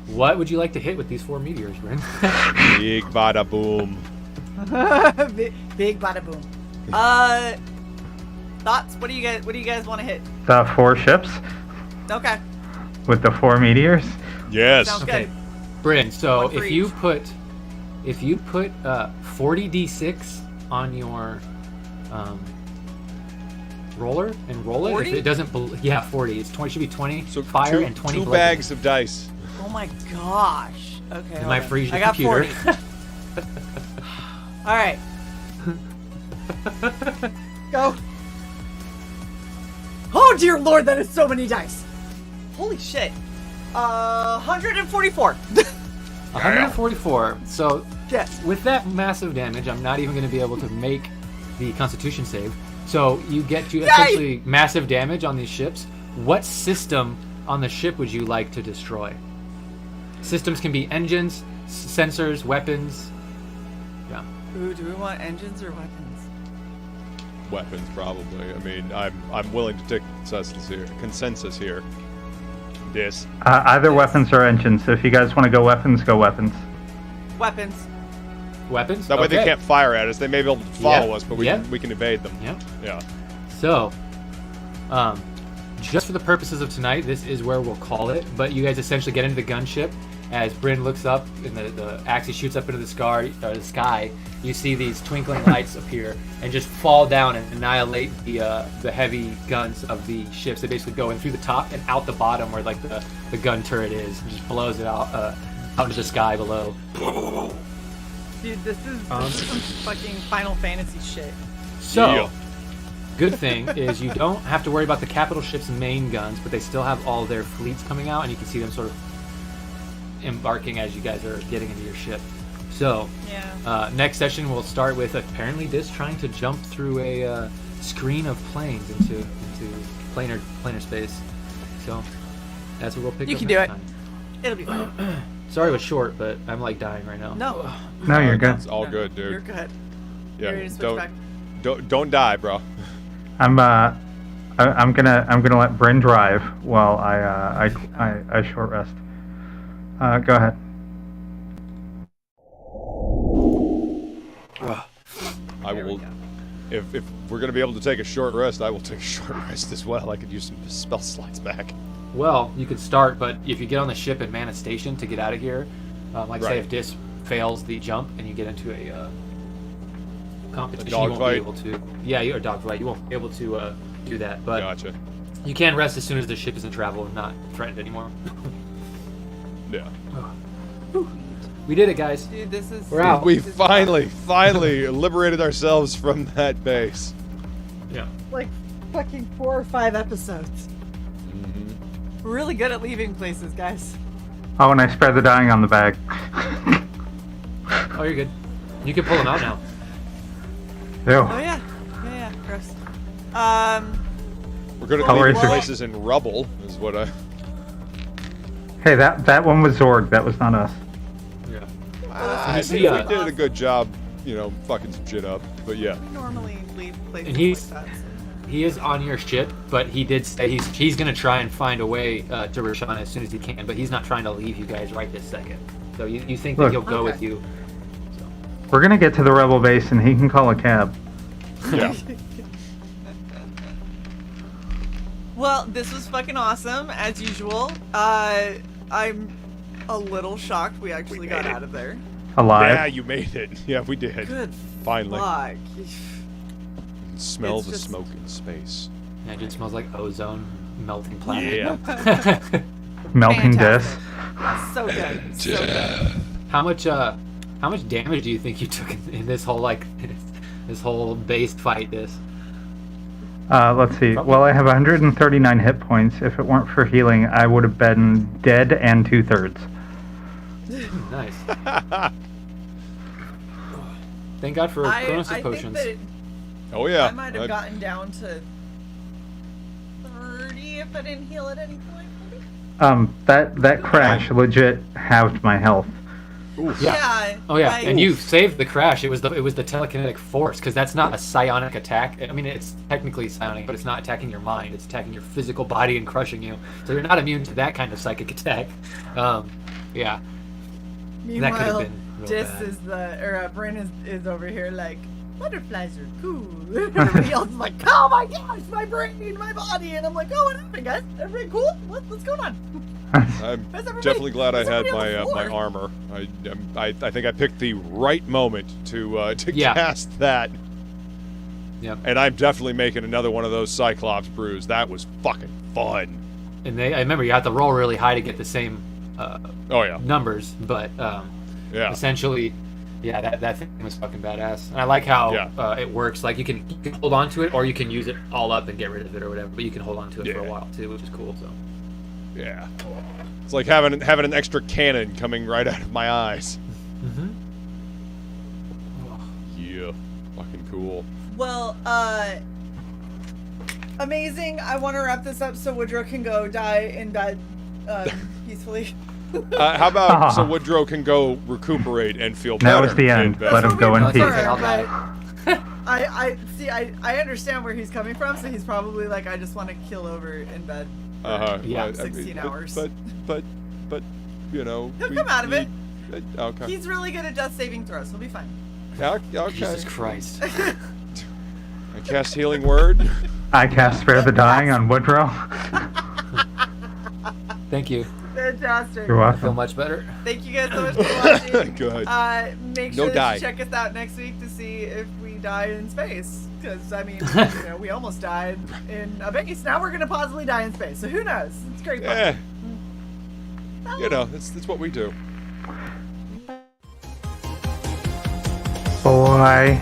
What would you like to hit with these 4 meteors, Bryn? Big bada boom. Big bada boom. Thoughts? What do you guys want to hit? The 4 ships Okay. with the 4 meteors. Yes. Sounds Okay, good. Bryn. So One for if you each. put 40 d6 on your roller and roll it. 40? If it doesn't, 40. It's 20. Should be 20 So fire two, and 20 two bludgeoning. bags of dice. Oh my gosh. Okay. It hold might on. freeze your I got computer. 40. All right. Go. Oh dear lord, that is so many dice. Holy shit. 144. 144. So Yes. with that massive damage, I'm not even going to be able to make the Constitution save. So you get to essentially massive damage on these ships. What system on the ship would you like to destroy? Systems can be engines, sensors, weapons. Yeah. Ooh, do we want engines or weapons? Weapons, probably. I mean, I'm willing to take consensus here. This. Either weapons or engines. So if you guys want to go weapons, go weapons. Weapons. Weapons? That way they Okay. can't fire at us. They may be able to follow Yeah, us, but yeah. we can evade them. Yeah. Yeah. So, just for the purposes of tonight, this is where we'll call it. But you guys essentially get into the gunship. As Bryn looks up and the axis shoots up into the sky, you see these twinkling lights appear and just fall down and annihilate the heavy guns of the ships. They basically go in through the top and out the bottom where like the gun turret is, and just blows it out into the sky below. Dude, this is some fucking Final Fantasy shit. So, Yeah. good thing is you don't have to worry about the capital ship's main guns, but they still have all their fleets coming out, and you can see them sort of embarking as you guys are getting into your ship. So, Yeah. next session we'll start with apparently this trying to jump through a screen of planes into planar space. So, that's what we'll pick You up can next do it. time. It'll be fine. Sorry it was short, but I'm like dying right now. No. No, you're good. It's all No, good, dude. You're good. Yeah. You're ready to switch back? Don't die, bro. I'm gonna let Bryn drive while I short rest. Go ahead. I will. If we're gonna be able to take a short rest, I will take a short rest as well. I could use some spell slots back. Well, you could start, but if you get on the ship and man a station to get out of here, like say Right. if Dis fails the jump and you get into a competition, you dog won't fight? be able to. Yeah, you're a dogfight. You won't be able to do that. But Gotcha. you can rest as soon as the ship is in travel and not threatened anymore. Yeah. We did it, guys. Dude, this is. We're out. We finally liberated ourselves from that base. Yeah. Like fucking 4 or 5 episodes. We're really good at leaving places, guys. Oh, and I spared the dying on the bag. Oh, you're good. You can pull them out now. Oh Ew. yeah, yeah, gross. We're gonna Color leave racer. places in rubble, is what I. Hey, that one was Zorg. That was not us. Yeah. I you think see, we did a good job, fucking some shit up. But yeah. Normally leave places And he's- like that. He is on your ship, but he did say he's gonna try and find a way to Rashawn as soon as he can, but he's not trying to leave you guys right this second. So you think that Look. he'll go Okay. with you? We're gonna get to the rebel base, and he can call a cab. Yeah. Well, this was fucking awesome as usual. I'm a little shocked we actually got out of there. Alive. Yeah, you made it. Yeah, we did. Good Finally. fuck. Smell It's the just- smoke in space. Yeah, it just smells like ozone melting planet. Yeah. Melting Fantastic. disc. So good. So good. How much damage do you think you took in this whole this whole base fight? Let's see. Well, I have 139 hit points. If it weren't for healing, I would have been dead and 2/3. Nice. Thank God for I Chronos think potions. that Oh yeah. I might have gotten down to 30 if I didn't heal at any point. Maybe? That crash legit halved my health. Oof. Yeah. Oh yeah, like- and you saved the crash. It was the telekinetic force, because that's not a psionic attack. I mean, it's technically psionic, but it's not attacking your mind. It's attacking your physical body and crushing you. So you're not immune to that kind of psychic attack. Yeah. That could have Meanwhile, been real Dis bad. Bryn is over here like, butterflies are cool. Everybody else is like, oh my gosh, my brain, my body, and I'm like, oh, what happened, guys? Everybody cool? What's going on? I'm Where's everybody? definitely glad I Where's had everybody on the my floor? armor. I think I picked the right moment to Yeah. cast that. Yep. And I'm definitely making another one of those Cyclops brews. That was fucking fun. And I remember you had to roll really high to get the same Oh yeah. numbers, but Yeah. essentially, yeah, that thing was fucking badass. And I like how Yeah. it works. Like you can hold on to it, or you can use it all up and get rid of it or whatever. But you can hold on to it for a Yeah. while too, which is cool. So Yeah. It's like having an extra cannon coming right out of my eyes. Yeah. Fucking cool. Well, amazing. I want to wrap this up so Woodrow can go die in bed peacefully. How about so Woodrow can go recuperate and feel better? That was the end. in bed? Let him go in That's peace. what we I'll prefer, die. but I see. I understand where he's coming from. So he's probably like, I just want to kill over in bed. Yeah, 16 hours. But you know. He'll come out of it. Okay. He's really good at death saving throws. He'll be fine. Okay. Jesus Christ. I cast healing word. I cast Spare the Dying on Woodrow. Thank you. Fantastic. You're I feel welcome. much better. Thank you guys so much for watching. Good. Make No sure that die. you check us out next week to see if we die in space. Because, I mean, we almost died in a base. Now we're going to possibly die in space. So who knows? It's great fun. Yeah. You know, that's what we do. Boy.